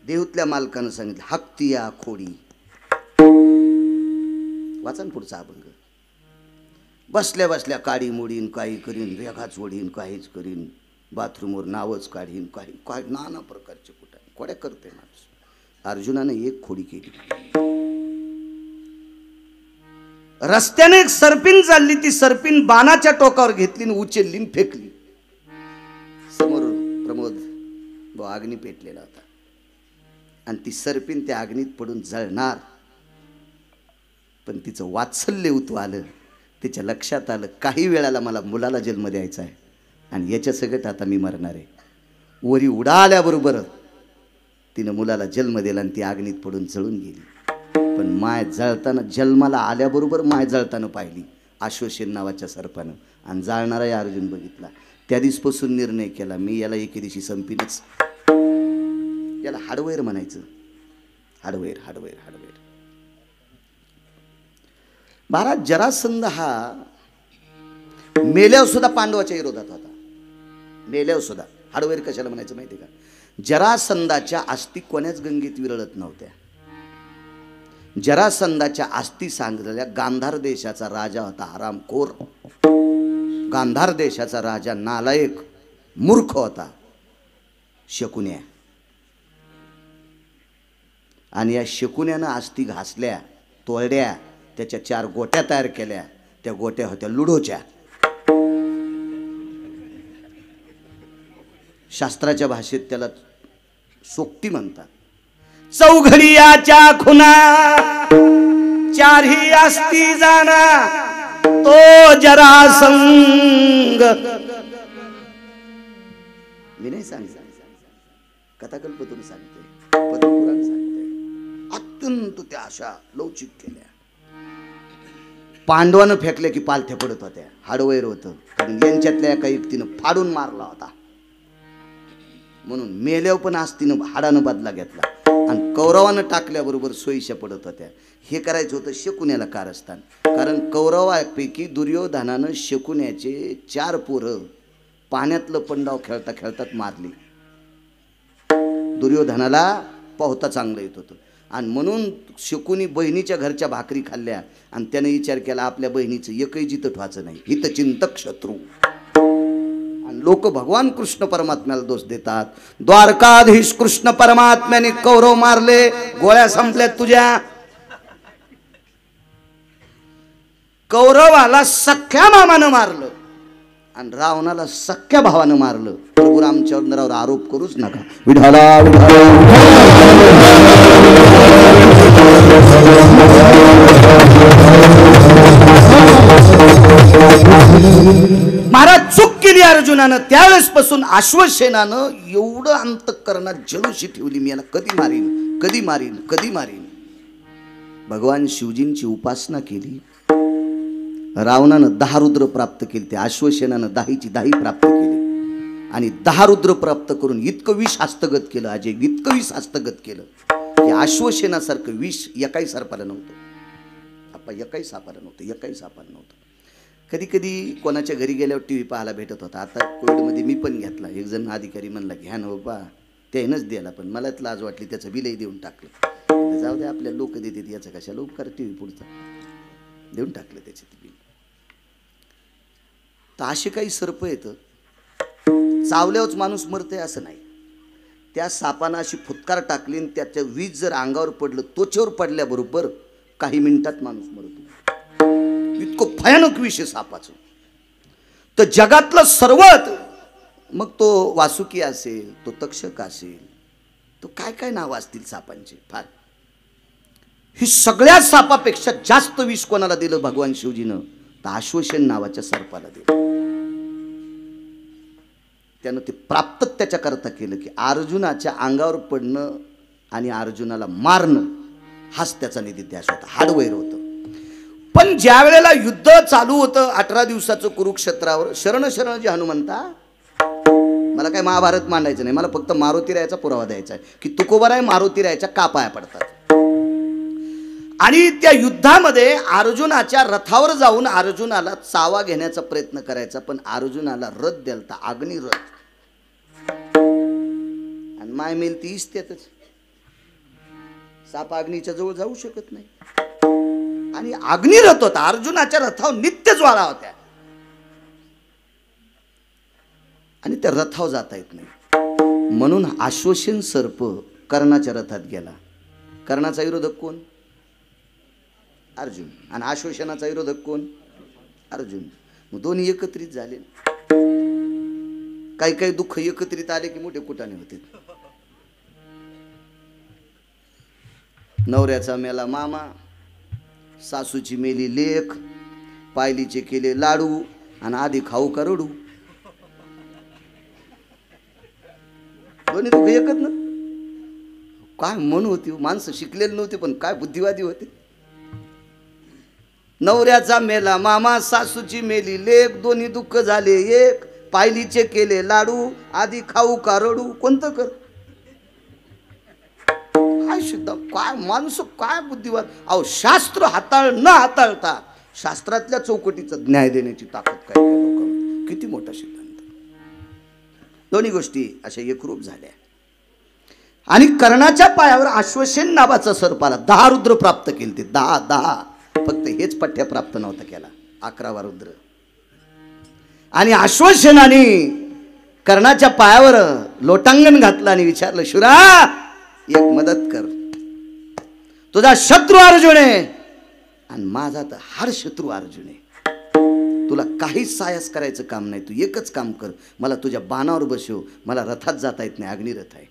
देहूतल्या मालकानं सांगितलं हक्तिया खोडी. वाचन पुढचा अभंग. बसल्या बसल्या काडी मोडीन, काही करीन, रेखाच ओढीन, काहीच करीन, बाथरूमवर नावच काढीन, काही काय नाना प्रकारचे खोड्या करते माणूस. अर्जुनाने एक खोडी केली. रस्त्याने एक सर्पिन चालली. ती सर्पिन बाणाच्या टोकावर घेतली, उचलली, फेकली. समोर प्रमोद अग्नी पेटलेला होता, आणि ती सर्पिन त्या अग्नीत पडून जळणार. पण तिचं वात्सल्य उतू आलं. तिच्या लक्षात आलं काही वेळाला मला मुलाला जन्म द्यायचा आहे, आणि याच्या सगळं आता मी मरणार आहे. वरी उडाल्याबरोबर तिनं मुलाला जन्म दिला, आणि ती अग्नीत पडून जळून गेली. पण माय जळताना, जन्माला आल्याबरोबर माय जळताना पाहिली अश्वसेन नावाच्या सर्पानं, आणि जाळणारा या अर्जुन बघितला. त्या दिवसपासून निर्णय केला, मी याला एके दिवशी संपीनच. याला हाडवैर म्हणायचं. हाडवैर हाडवैर हाडवैर. महाराज जरासंध हा मेल्यावर सुद्धा पांडवाच्या विरोधात होता. मेल्यावर सुद्धा. हाडवैर कशाला म्हणायचं माहिती का? जरासंधाच्या अस्थी कोण्याच गंगेत विरळत नव्हत्या. जरासंधाच्या अस्थी सांगलेल्या गांधार देशाचा राजा होता हरामखोर. गांधार देशाचा राजा नालायक मूर्ख होता, शकुन्या. आणि या शकुन्यानं अस्थी घासल्या, तोडल्या, त्याच्या 4 गोट्या तयार केल्या. त्या गोट्या होत्या लुडोच्या. शास्त्राच्या भाषेत त्याला सोक्ती म्हणतात. चौघडियाच्या खुना चारही असती जाना तो जरासंग. मी नाही सांगत, कथाकल्पतून सांगते, पद्मपुराण सांगते. अत्यंत त्या अशा लवचिक केल्या. पांडवानं फेकल्या की पालथ्या पडत होत्या. हाडवैर होतं, कारण यांच्यातल्या एका व्यक्तीनं फाडून मारला होता, म्हणून मेल्यावर पण आज तिनं हाडानं बदला घेतला. आणि कौरवानं टाकल्याबरोबर सोयीशा पडत होत्या. हे करायचं होतं शकुन्याला कारस्थान, कारण कौरवापैकी दुर्योधनानं शकुन्याचे 4 पोरं पाण्यातलं पंडाव खेळता खेळतात मारली. दुर्योधनाला पोहता चांगलं येत होतं, आणि म्हणून शकुनी बहिणीच्या घरच्या भाकरी खाल्ल्या. आणि त्याने विचार केला आपल्या बहिणीचं एकही जिथं ठेवायचं नाही, हितचिंतक शत्रू. आणि लोक भगवान कृष्ण परमात्म्याला दोष देतात. द्वारकाधीश कृष्ण परमात्म्याने कौरव मारले, गोळ्या संपल्यात तुझ्या. कौरवाला सख्या मामानं मारलं आणि रावणाला सख्या भावानं मारलं. प्रभू रामचंद्रावर आरोप करूच नका. विठाला महाराज चूक केली अर्जुनानं. त्यावेळेस पासून अश्वसेनानं एवढं अंतःकरणात जलुशी ठेवली, मी याला कधी मारीन, कधी मारीन, कधी मारीन. भगवान शिवजींची उपासना केली. रावणानं 10 रुद्र प्राप्त केली, त्या अश्वसेनानं 10ची 10 प्राप्त केली. आणि 10 रुद्र प्राप्त करून इतकं विष हस्तगत केलं, अजय इतकं विष हस्तगत केलं की अश्वसेनासारखं विष एकाही सर्पाला नव्हतं. आपण एकाही सापाला नव्हतं. कधी कधी कोणाच्या घरी गेल्यावर टी व्ही पाहायला भेटत होता. आता कोविडमध्ये मी पण घेतला. एक जण अधिकारी म्हणला घ्या ना बाबा, त्यानंच द्यायला, पण मला लाज वाटली, त्याचं बिलही देऊन टाकलं. जाऊ दे, आपल्या लोक देतात, याचं कशाला उपकार, टी व्ही पुढचा देऊन टाकलं त्याचे बिल. तर असे काही सर्प येतं, चावल्यावरच माणूस मरते असं नाही. त्या सापानं अशी फुटकार टाकली आणि त्याचं वीज जर अंगावर पडलं, त्वचेवर पडल्याबरोबर काही मिनिटात माणूस मरतो. इतकं भयानक विष सापाचं. तर जगातलं सर्वात, मग तो वासुकी असेल, तो तक्षक असेल, तो काय काय नाव असतील सापांचे फार. ही सगळ्या सापापेक्षा जास्त विष कोणाला दिलं भगवान शिवजीनं? तर अश्वसेन नावाच्या सर्पाला दिलं. त्यानं ते प्राप्त त्याच्याकरता केलं की अर्जुनाच्या अंगावर पडणं आणि अर्जुनाला मारणं हाच त्याचा निधिध्यास होता, हाडवैर होतं. पण ज्या वेळेला युद्ध चालू होतं 18 दिवसाचं कुरुक्षेत्रावर, शरण शरण जे हनुमंता, मला काय महाभारत मांडायचं नाही, मला फक्त मारुती रायाचा पुरावा द्यायचा आहे की तुकोबाराय मारुती रायाच्या का पाया पडतात. आणि त्या युद्धामध्ये अर्जुनाच्या रथावर जाऊन अर्जुनाला चावा घेण्याचा प्रयत्न करायचा, पण अर्जुनाला रथ द्यालता, अग्निरथ. आणि माय मेल ती इस्त्यातच, साप अग्नीच्या जवळ जाऊ शकत नाही. आणि अग्निरथ होता, अर्जुनाच्या रथावर नित्य ज्वाळा होत्या, आणि त्या रथावर जाता येत नाही. म्हणून अश्वसेन सर्प कर्णाच्या रथात गेला. कर्णाचा विरोधक कोण? अर्जुन. आणि अश्वसेनाचा विरोधक कोण? अर्जुन. मग दोन्ही एकत्रित झाले. काही काही दुःख एकत्रित आले की मोठे कुटाणे होते. नवऱ्याचा मेला मामा, सासूची मेली लेक, पायलीचे केले लाडू, आणि आधी खाऊ का रडू. दोन्ही दुःख एकच ना. काय मन होती, माणसं शिकलेली नव्हती पण काय बुद्धिवादी होते. नवऱ्याचा मेला मामा, सासूची मेली लेक, दोन्ही दुःख झाले एक, पायलीचे केले लाडू, आधी खाऊ का रडू, कोणतं कर. काय शुद्ध, काय माणूस, काय बुद्धिवाद. अहो शास्त्र न हाताळता शास्त्रातल्या चौकटीचा न्याय देण्याची ताकद काय लोकांना. किती मोठा सिद्धांत. दोन्ही गोष्टी अशा एकरूप झाल्या. आणि कर्णाच्या पायावर अश्वसेन नावाचा सर्पाला 10 रुद्र प्राप्त केले. ते 10 फक्त हेच पठ्य प्राप्त नव्हता केला, 11वा रुद्र. आणि अश्वसेनाने कर्णाच्या पायावर लोटांगण घातलं आणि विचारलं, शुरा एक मदत कर, तुझा शत्रू अर्जुन आहे आणि माझा तर हार शत्रू अर्जुन आहे. तुला काहीच सायास करायचं काम नाही, तू एकच काम कर, मला तुझ्या बाणावर बसव, मला रथात जाता येत नाही, अग्निरथ आहे,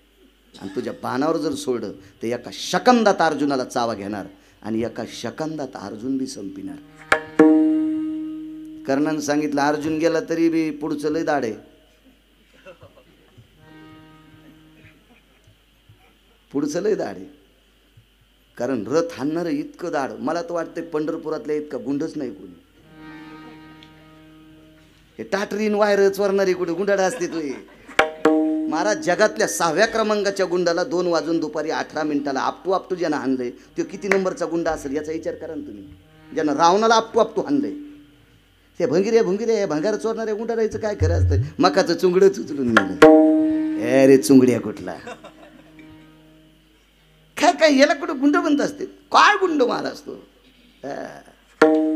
आणि तुझ्या बाणावर जर सोडलं तर एका सेकंदात अर्जुनाला चावा घेणार आणि एका सेकंदात अर्जुन बी संपिणार. कर्णानं सांगितलं अर्जुन गेला तरी बी पुढचं लय दाढ आहे, पुढचं लय दाढ आहे, कारण रथ हाणणारं इतकं दाढ, मला तर वाटतंय पंढरपुरातल्या इतका गुंडच नाही कोणी. हे टाटरीन वायर चोरणारी कुठे गुंडाडा असते तू. महाराज जगातल्या 6व्या क्रमांकाच्या गुंडाला 2 वाजून दुपारी 18 मिनिटाला आपटू ज्यानं हाणलंय तो किती नंबरचा गुंडा असेल याचा विचार करा ना तुम्ही. ज्यानं रावणाला आपटू हाणलंय ते भंगिरे भंगार चोरणाऱ्या गुंडारायचं काय खरं असतं. मकाचं चुंगडं उचलून नेलं. अरे चुंगड्या कुठला काय याला कुठं गुंड बनत असते, काय गुंड महाराज तो.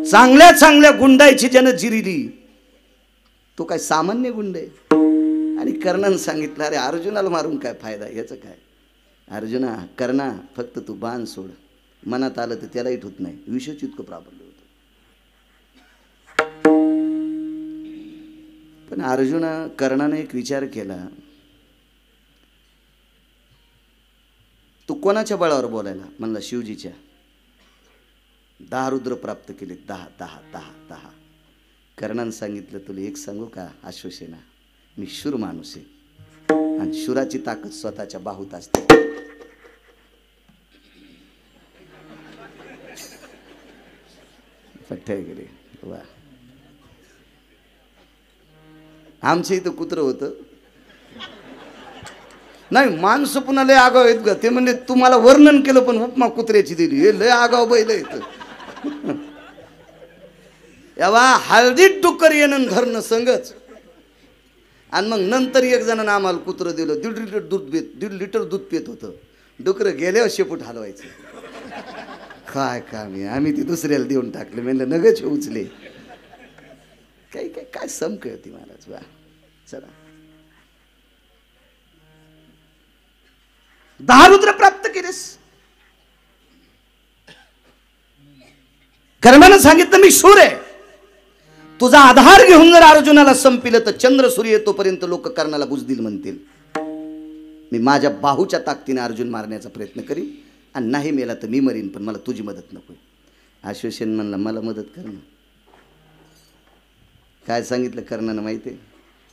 चांगल्या गुंडायची ज्यानं जिरिली तो काय सामान्य गुंड आहे. आणि कर्णानं सांगितलं अरे अर्जुनाला मारून काय फायदा, याचं काय. अर्जुना कर्णा फक्त तू बाण सोड, मनात आलं तर त्यालाही ठुत नाही, विषयच इतकं प्राबल्य होतं. पण अर्जुना कर्णाने एक विचार केला, तू कोणाच्या बळावर बोलायला म्हणला, शिवजीच्या. 10 रुद्र प्राप्त केले, 10. कर्णानं सांगितलं तुला एक सांगू का आश्वसेना, मी शूर माणूस आहे आणि शूराची ताकद स्वतःच्या बाहूत असते. पठ्ठ्या गेले वा. आमच्या इथं कुत्रं होतं नाही, माणसं पुन्हा लय आगाव आहेत ग. ते म्हणजे तुम्हाला वर्णन केलं पण उपमा कुत्र्याची दिली, हे लय आगाव बैल येत. यावा हळदीत डुक्कर येणं धरणं संगच. आणि मग नंतर एक जणांना आम्हाला कुत्रं दिलं, 1.5 लिटर दूध पित होतं. डुकरं गेल्यावर शेपूट हलवायचं. काय काम आहे, आम्ही ती दुसऱ्याला देऊन टाकले, म्हणलं नगच उचले. काय समक होती महाराज. वा चला 10 रुद्र प्राप्त केलेस. कर्णानं सांगितलं मी शूर आहे, तुझा आधार घेऊन जर अर्जुनाला संपिलं तर चंद्र सूर्य येतोपर्यंत लोक कर्णाला बुजदिल म्हणतील. मी माझ्या बाहूच्या ताकदीने अर्जुन मारण्याचा प्रयत्न करीन आणि नाही मेला तर मी मरीन, पण मला तुझी मदत नको. आश्वासन म्हणला मला मदत कर ना. काय सांगितलं कर्णानं माहिती आहे,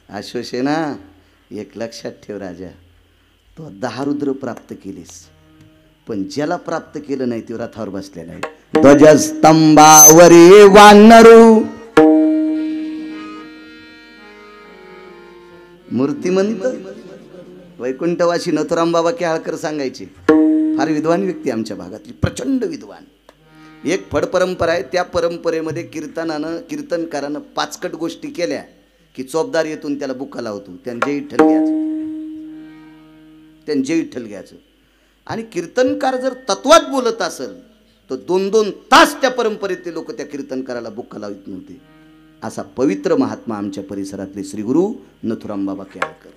आश्वासेना एक लक्षात ठेव राजा, तो 10 रुद्र प्राप्त केलीस, पण ज्याला प्राप्त केलं नाही तो रथावर बसलेला आहे. ध्वजस्तंभावरी वानरू मूर्तिमंत वैकुंठवासी नथुराम बाबा केळकर सांगायचे, फार विद्वान व्यक्ती आमच्या भागातली, प्रचंड विद्वान. एक फड परंपरा आहे, त्या परंपरेमध्ये कीर्तनकारानं 5 गोष्टी केल्या की चोपदार येतून त्याला बुक्का लावतो, त्यांचे विठ्ठल घ्यायचं. आणि कीर्तनकार जर तत्वात बोलत असेल तर 2-2 तास त्या परंपरेतले लोक त्या कीर्तनकाराला बुक्का लावित नव्हते. असा पवित्र महात्मा आमच्या परिसरातले श्री गुरु नथुराम बाबा केळकर.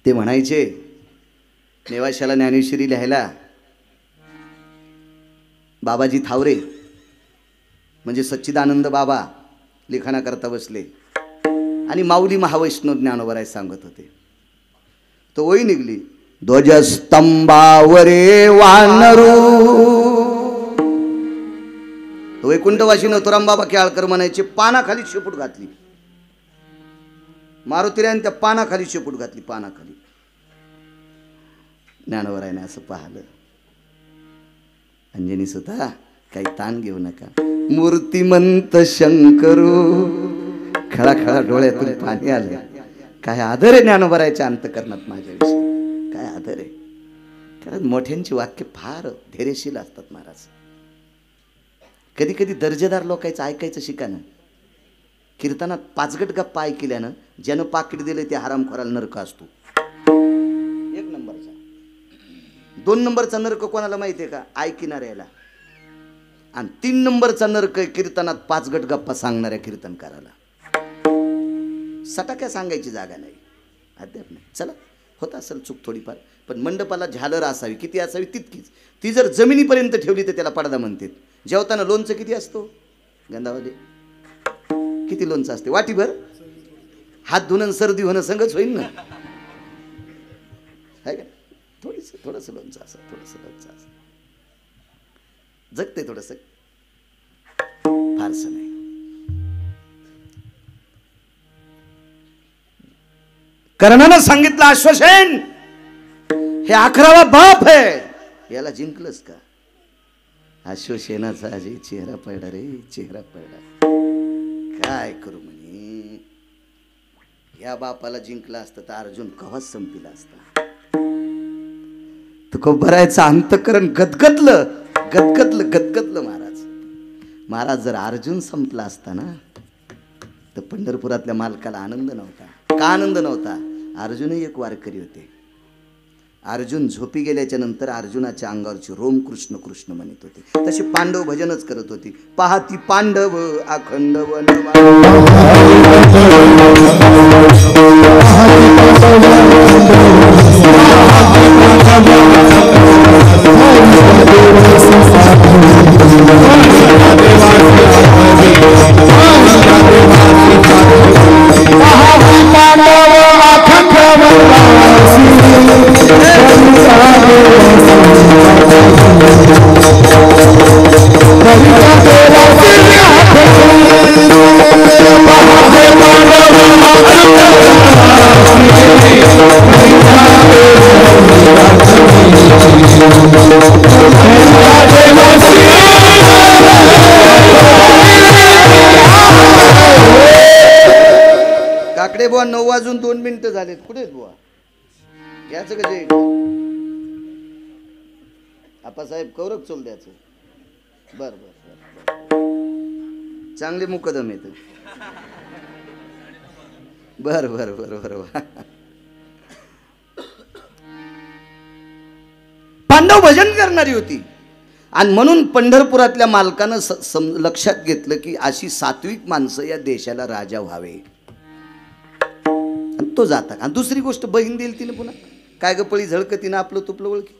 ते म्हणायचे नेवाशाला ज्ञानेश्वरी लिहायला बाबाजी थावरे म्हणजे सच्चिदानंद बाबा लिखाणाकरता बसले आणि माऊली महावैष्णव ज्ञानोबराय सांगत होते. तो ओळी निघली, ध्वजस्तंभावरे वानरू. वैकुंठवासी नथुराम बाबा केळकर म्हणायचे, पानाखाली शेपूट घातली. मारुतीरायने त्या पानाखाली शेपूट घातली, पानाखाली. ज्ञानोबरायने असं पाहिलं, अंजनी सुद्धा काही ताण घेऊ नका, मूर्तिमंत शंकरू. खळाखळा डोळ्यातून पाणी आलं. काय आदर आहे ज्ञानोबरायच्या अंतकरणात माझ्याविषयी, काय आदर आहे. कारण मोठ्यांची वाक्य फार धैर्यशील असतात महाराज. कधी कधी दर्जेदार लोकांचं ऐकायचं शिकानं. कीर्तनात 5 गप्पा ऐकल्यानं ज्यानं पाकिट दिले ते हरामखोराला नरक असतो. 1 नंबरचा. 2 नंबरचा नरक कोणाला माहिती आहे का, ऐकणाऱ्याला. आणि 3 नंबरचा नरक कीर्तनात 5 गप्पा सांगणाऱ्या कीर्तनकाराला. सटाक्या सांगायची जागा नाही, अद्याप नाही. चला होत असेल चूक थोडीफार, पण मंडपाला झालर असावी, किती असावी तितकीच. ती जर जमिनीपर्यंत ठेवली तर त्याला पडदा म्हणतात. जेवताना लोणचं किती असतो गंधामध्ये? किती लोणचं असते? वाटीभर. हात धुणं सर्दी होणं संगच होईल ना, आहे का? थोडस लोणचं असं, थोडस लोणचं असं जगते, थोडस फारसं नाही. कर्णानं सांगितलं अश्वसेन हे 11वा बाप आहे, याला जिंकलंस का? अश्वसेनाचा अजय चेहरा पडला रे, चेहरा पडला. काय करू म्हणे, या बापाला जिंकला असतं तर अर्जुन कवाच संपला असता. तुकोबरायचं अंतकरण गदगदलं गदगदलं गदगदलं. महाराज जर अर्जुन संपला असता ना तर पंढरपुरातल्या मालकाला आनंद नव्हता. का आनंद नव्हता? अर्जुनही एक वारकरी होते. अर्जुन झोपी गेल्याच्या नंतर अर्जुनाच्या अंगावरची रोम कृष्ण कृष्ण म्हणत होते, तशी पांडव भजनच करत होती. पाहती पांडव अखंड वनवा, काकडे बुवा 9 वाजून 2 मिनिटं झालेत. कुठे आहेत बुवा? याचं का जे आप्पासाहेब कौरक चोल द्यायचं. बर बर बर, चांगले मुकदम येत. बर बर बर बर. पांडव भजन करणारी होती आणि म्हणून पंढरपुरातल्या मालकानं लक्षात घेतलं की अशी सात्विक माणसं या देशाला राजा व्हावे. आणि तो जाता. आणि दुसरी गोष्ट बहीण देईल तिने पुन्हा काय ग पळी झळकतीनं आपलं तुपलं ओळखी.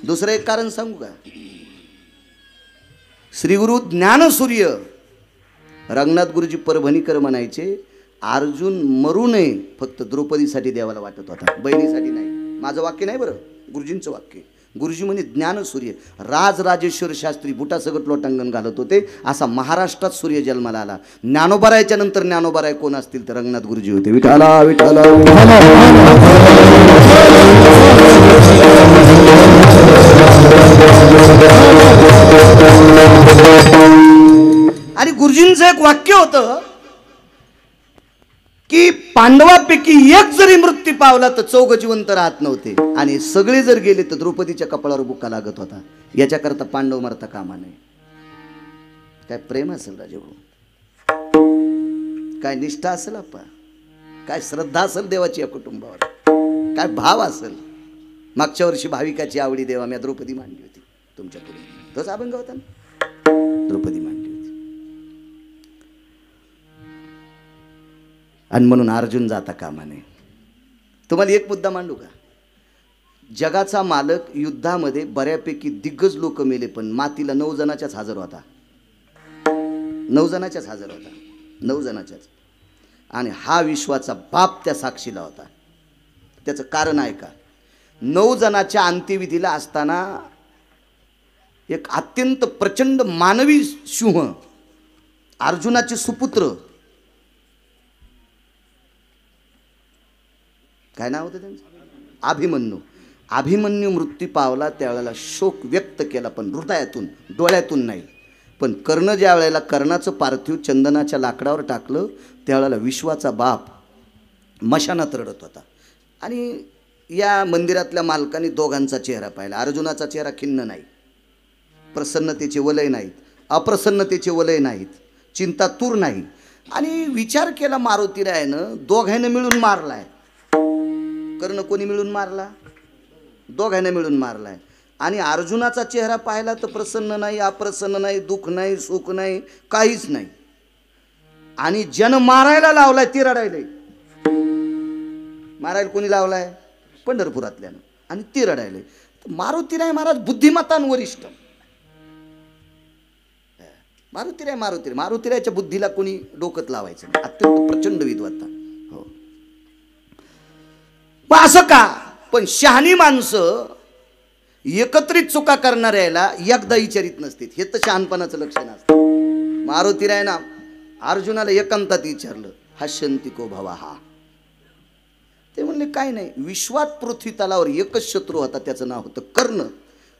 दुसरं एक कारण सांगू का? श्री गुरु ज्ञानसूर्य रंगनाथ गुरुजी परभणीकर म्हणायचे, अर्जुन मरू नये फक्त द्रौपदीसाठी देवाला वाटत होता, बहिणीसाठी नाही. माझं वाक्य नाही बरं, गुरुजींचं वाक्य. गुरुजी म्हणे ज्ञानसूर्य राजराजेश्वर शास्त्री बुटासगट लोटांगण घालत होते, असा महाराष्ट्रात सूर्य जन्माला आला. ज्ञानोबारायच्या नंतर ज्ञानोबाराय कोण असतील तर रंगनाथ गुरुजी होते. विठाला विठाला. आणि गुरुजींचं एक वाक्य होतं की पांडवापैकी एक जरी मृत्यू पावला तर 4 जिवंत राहत नव्हते, आणि सगळे जर गेले तर द्रौपदीच्या कपाळावर बुक्का लागत होता. याच्याकरता पांडव मरता कामा नये. काय प्रेम असेल राजेभाऊ, काय निष्ठा असेल आप्पा, काय श्रद्धा असेल देवाची या कुटुंबावर, काय भाव असेल. मागच्या वर्षी भाविकाची आवडी देवा मी द्रौपदी मांडली होती तुमच्या पुढे, तोच अभंग होता ना, द्रौपदी मांडली होती. आणि म्हणून अर्जुन जाता कामा नये. तुम्हाला एक मुद्दा मांडू का? जगाचा मालक युद्धामध्ये बऱ्यापैकी दिग्गज लोक मेले, पण मातीला 9 जणाच्याच हजर होता. 9 जणाच्याच हजर होता, 9 जणाच्याच. आणि हा विश्वाचा बाप त्या साक्षीला होता. त्याचं कारण आहे का? 9 जणाच्या अंत्यविधीला असताना एक अत्यंत प्रचंड मानवी सिंह, अर्जुनाचे सुपुत्र, काय नाव होतं त्यांचं? अभिमन्यू. अभिमन्यू मृत्यू पावला त्यावेळेला शोक व्यक्त केला, पण हृदयातून, डोळ्यातून नाही. पण कर्ण ज्या वेळेला कर्णाचं पार्थिव चंदनाच्या लाकडावर टाकलं त्यावेळेला विश्वाचा बाप मशानात रडत होता. आणि या मंदिरातल्या मालकाने दोघांचा चेहरा पाहिला. अर्जुनाचा चेहरा खिन्न नाही, प्रसन्नतेचे वलय नाहीत, अप्रसन्नतेचे वलय नाहीत, चिंतातूर नाही. आणि विचार केला मारुतीरायानं, दोघांना मिळून मारलाय. कर्ण कोणी मिळून मारला? दोघांना मिळून मारलाय. आणि अर्जुनाचा चेहरा पाहिला तर प्रसन्न नाही, अप्रसन्न नाही, दुःख नाही, सुख नाही, काहीच नाही. आणि जन मारायला लावलाय ते रडायलंय. मारायला कोणी लावलाय? पंढरपुरातल्यानं. आणि ते रडायलंय. मारुतीराय महाराज बुद्धिमत्तान वरिष्ठ, मारुतीरायच्या बुद्धीला कोणी डोकत लावायचं नाही. अत्यंत प्रचंड विद्वत्ता. हो, मग असं का? पण शहाणी माणसं एकत्रित चुका करणाऱ्याला एकदा विचारित नसतील. हे तर शहाणपणाचं लक्षण असतं. मारुतीराय ना अर्जुनाला एकांतात विचारलं, हशंती को भवा हा. ते म्हणले काय नाही, विश्वात पृथ्वी तलावर एकच शत्रू होता, त्याचं नाव होतं कर्ण.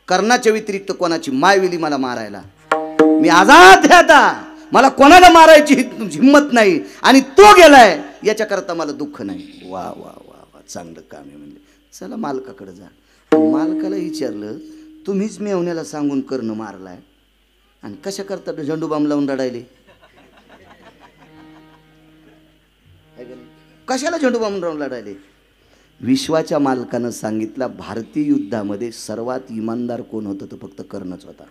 कर्णाच्या व्यतिरिक्त कोणाची मायविली मला मारायला. मी आजाद आहे आता, मला कोणाला मारायची हिम्मत नाही आणि तो गेलाय याच्याकरता मला दुःख नाही. वा वा वा वा, चांगलं काम आहे. म्हणले चला मालकाकडे जा. मालकाला विचारलं, तुम्हीच मेवण्याला सांगून कर्ण मारलाय आणि कशा करता झेंडू बाम लावून रडायले? कशाला झेंडू बाम लावून रडायले? विश्वाच्या मालकानं सांगितलं, भारतीय युद्धामध्ये सर्वात इमानदार कोण होतं तर फक्त कर्णच होता.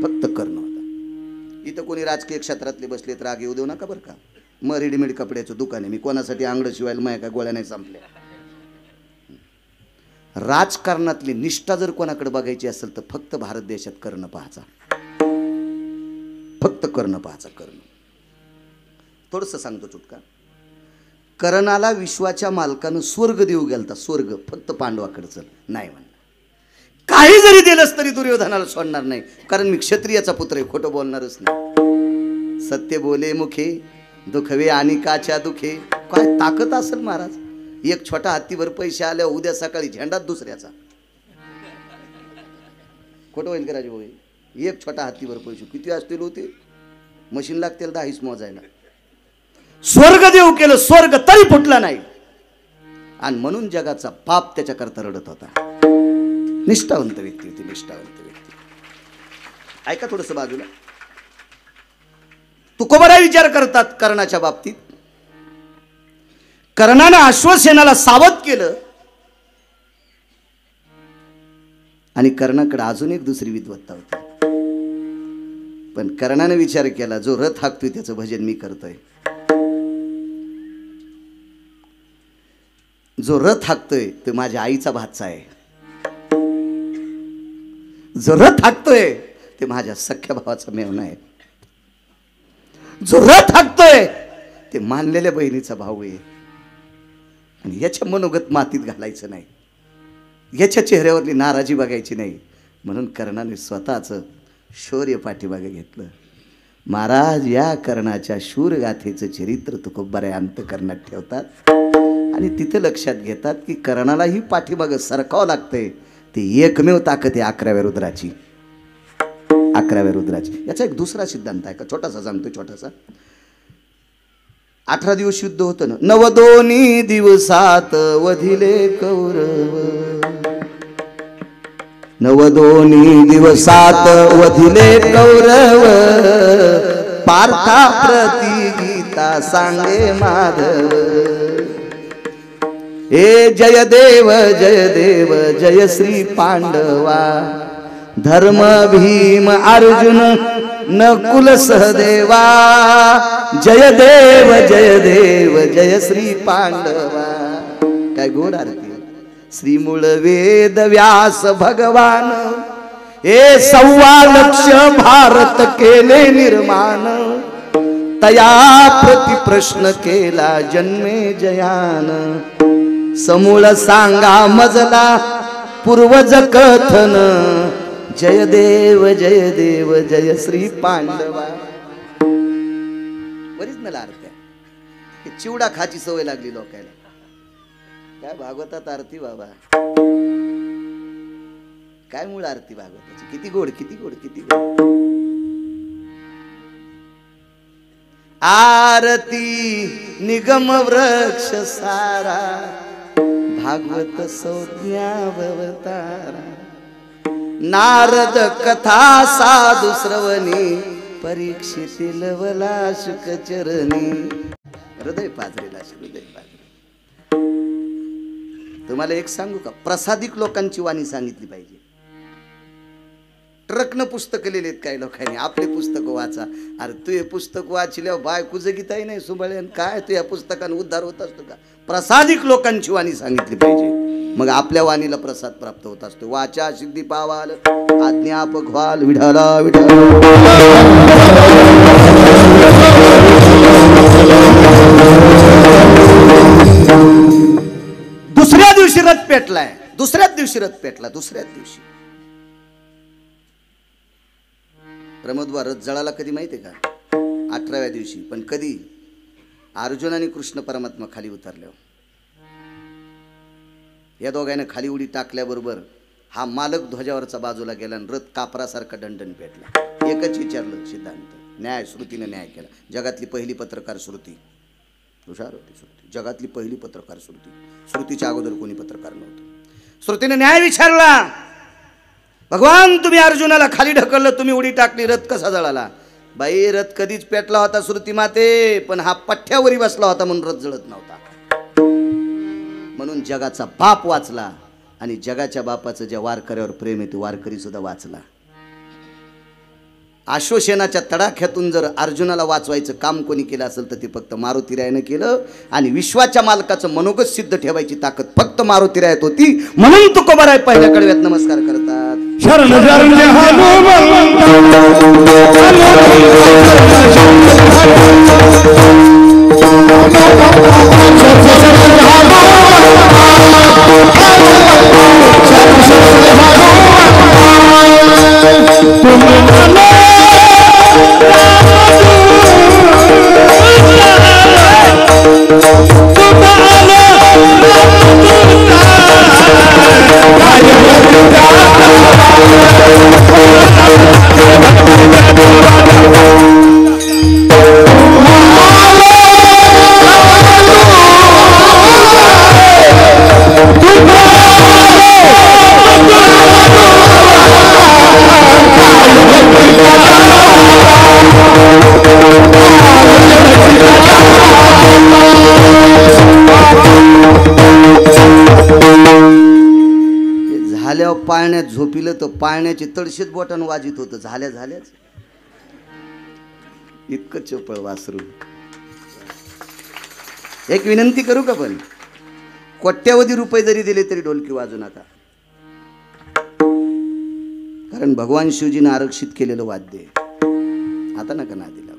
फक्त कर्ण होता. इथं कोणी राजकीय क्षेत्रातले बसले तर राग येऊ देऊ नका बरं का. मग रेडीमेड कपड्याचं दुकान आहे, मी कोणासाठी अंगड शिवायला माझ्या काय गोळ्या नाही संपल्या. राजकारणातली निष्ठा जर कोणाकडे बघायची असेल तर फक्त भारत देशात कर्ण पाहायचा. फक्त कर्ण पाहायचा. कर्ण थोडंसं सांगतो चुटका. कर्णाला विश्वाच्या मालकानं स्वर्ग देऊ गेलता. स्वर्ग फक्त पांडवाकडे चल नाही म्हणलं. काही जरी दिलंस तरी दुर्योधनाला सोडणार नाही, कारण मी क्षत्रियाचा पुत्र आहे, खोटं बोलणारच नाही. सत्य बोले मुखे दुखवे आणि काच्या दुखे. काय ताकद असेल महाराज. एक छोटा हत्तीवर पैसे आले, उद्या सकाळी झेंडात दुसऱ्याचा. खोटं होईल का राजू भाऊ? एक छोटा हत्तीवर पैसे किती असतील होते? मशीन लागतील 10 मोजायला. स्वर्ग देऊ केलं, स्वर्ग तरी फुटला नाही. आणि म्हणून जगाचा पाप त्याच्याकरता रडत होता. निष्ठावंत व्यक्ती होती, निष्ठावंत व्यक्ती. ऐका थोडंसं बाजूला. तुकोबराय विचार करतात कर्णाच्या बाबतीत. कर्णानं अश्वसेनाला सावध केलं आणि कर्णाकडे अजून एक दुसरी विद्वत्ता होती. पण कर्णाने विचार केला, जो रथ हाकतोय त्याचं भजन मी करतोय. जो रथ हाकतोय तो माझ्या आईचा भाचा आहे. जो रथ हाकतोय ते माझ्या सख्या भावाचा मेवणा आहे. जो रथ हाकतोय ते मानलेल्या बहिणीचा भाऊ आहे. आणि याच्या मनोगत मातीत घालायचं नाही, याच्या चेहऱ्यावरली नाराजी बघायची नाही. म्हणून कर्णाने स्वतःचं शौर्य पाठीमागे घेतलं. महाराज या कर्णाच्या शूरगाथेचं चरित्र तुकोबराय अंतःकरणात ठेवतात आणि तिथे लक्षात घेतात की कर्णालाही पाठीमागे सरकावं लागतंय. ती एकमेव ताकद आहे 11व्या रुद्राची. 11व्या रुद्राची. याचा एक दुसरा सिद्धांत आहे का, छोटासा सांगतो, छोटासा. 18 दिवस युद्ध होतं ना. 9 दिवसात वधिले कौरव. 9 दिवसात वधिले कौरव. पार्था प्रति गीता सांगे माधव. हे जय देव जय श्री पांडवा. धर्म भीम अर्जुन नकुल सहदेवा. जय देव जय श्री पांडवा. काय गोड आरती. श्री मूळ वेद व्यास भगवान. हे 1.25 लक्ष भारत केले निर्माण. तया प्रति प्रश्न केला जन्मे जयान. समूळ सांगा मजला पूर्वज कथन. जय देव जय श्री पांडवा. ओरिजिनल अर्थ आहे. हे चिवडा खाची सवय लागली लोकांना. काय भागवतात आरती बाबा, काय मूळ आरती भागवताची. किती गोड किती गोड किती गोड. आरती निगम वृक्ष सारा. भागवत संज्ञावतारा. नारद कथा साधु श्रवणी. परीक्षितील वला शुक चरणी. हृदय पाजरेला हृदय पाजरे. तुम्हाला एक सांगू का, प्रसादिक लोकांची वाणी सांगितली पाहिजे. ट्रकनं पुस्तकं लिहिलेत काही लोकांनी. आपले पुस्तक वाचा. अरे तू हे पुस्तक वाचल्यावर बायको जगीताही नाही सुबळ्यान. काय तू या पुस्तकानं उद्धार होत असतो का? प्रसादिक लोकांची वाणी सांगितली पाहिजे. मग आपल्या वाणीला प्रसाद प्राप्त होत असतो. वाचा सिद्धी पावाल आज्ञापक व्हाल विठाला विठाला. दुसऱ्या दिवशी रथ पेटलाय. दुसऱ्याच दिवशी रथ पेटला. दुसऱ्याच दिवशी प्रमोदवा रथ जळाला कधी माहितीये का? 18व्या दिवशी. पण कधी? अर्जुन आणि कृष्ण परमात्मा खाली उतरल्यावर. या दोघांना खाली उडी टाकल्याबरोबर हा मालक ध्वजावरचा बाजूला गेला आणि रथ कापरासारखा दंडन पेटला. एकच विचारलं सिद्धांत. न्याय श्रुतीने न्याय केला. जगातली पहिली पत्रकार श्रुती. हुशार होती श्रुती. जगातली पहिली पत्रकार श्रुती. श्रुतीच्या अगोदर कोणी पत्रकार नव्हतं. श्रुतीने न्याय विचारला. भगवान तुम्ही अर्जुनाला खाली ढकललं, तुम्ही उडी टाकली, रथ कसा जळाला? बाई रथ कधीच पेटला होता श्रुती माते, पण हा पठ्ठ्यावरी बसला होता म्हणून रथ जळत नव्हता. म्हणून जगाचा बाप वाचला आणि जगाच्या बापाचं ज्या वारकऱ्यावर प्रेम आहे ते वारकरी सुद्धा वाचला. आश्वसेनाच्या तडाख्यातून जर अर्जुनाला वाचवायचं काम कोणी केलं असेल तर ते फक्त मारुतीरायानं केलं. आणि विश्वाच्या मालकाचं मनोगत सिद्ध ठेवायची ताकद फक्त मारुतीरायात होती. म्हणून तुकोबाराय पहिल्या कडव्यात नमस्कार करतात. शरण शरण पाळण्यात झोपिलं तर पाळण्याची तळशीत बोटानं वाजित होतं. झाल्याच इतकं चपळ वासरू. एक विनंती करू का? पण कोट्यावधी रुपये जरी दिले तरी ढोलकी वाजू नका. कारण भगवान शिवजीने आरक्षित केलेलं वाद्य. आता नका ना दिला.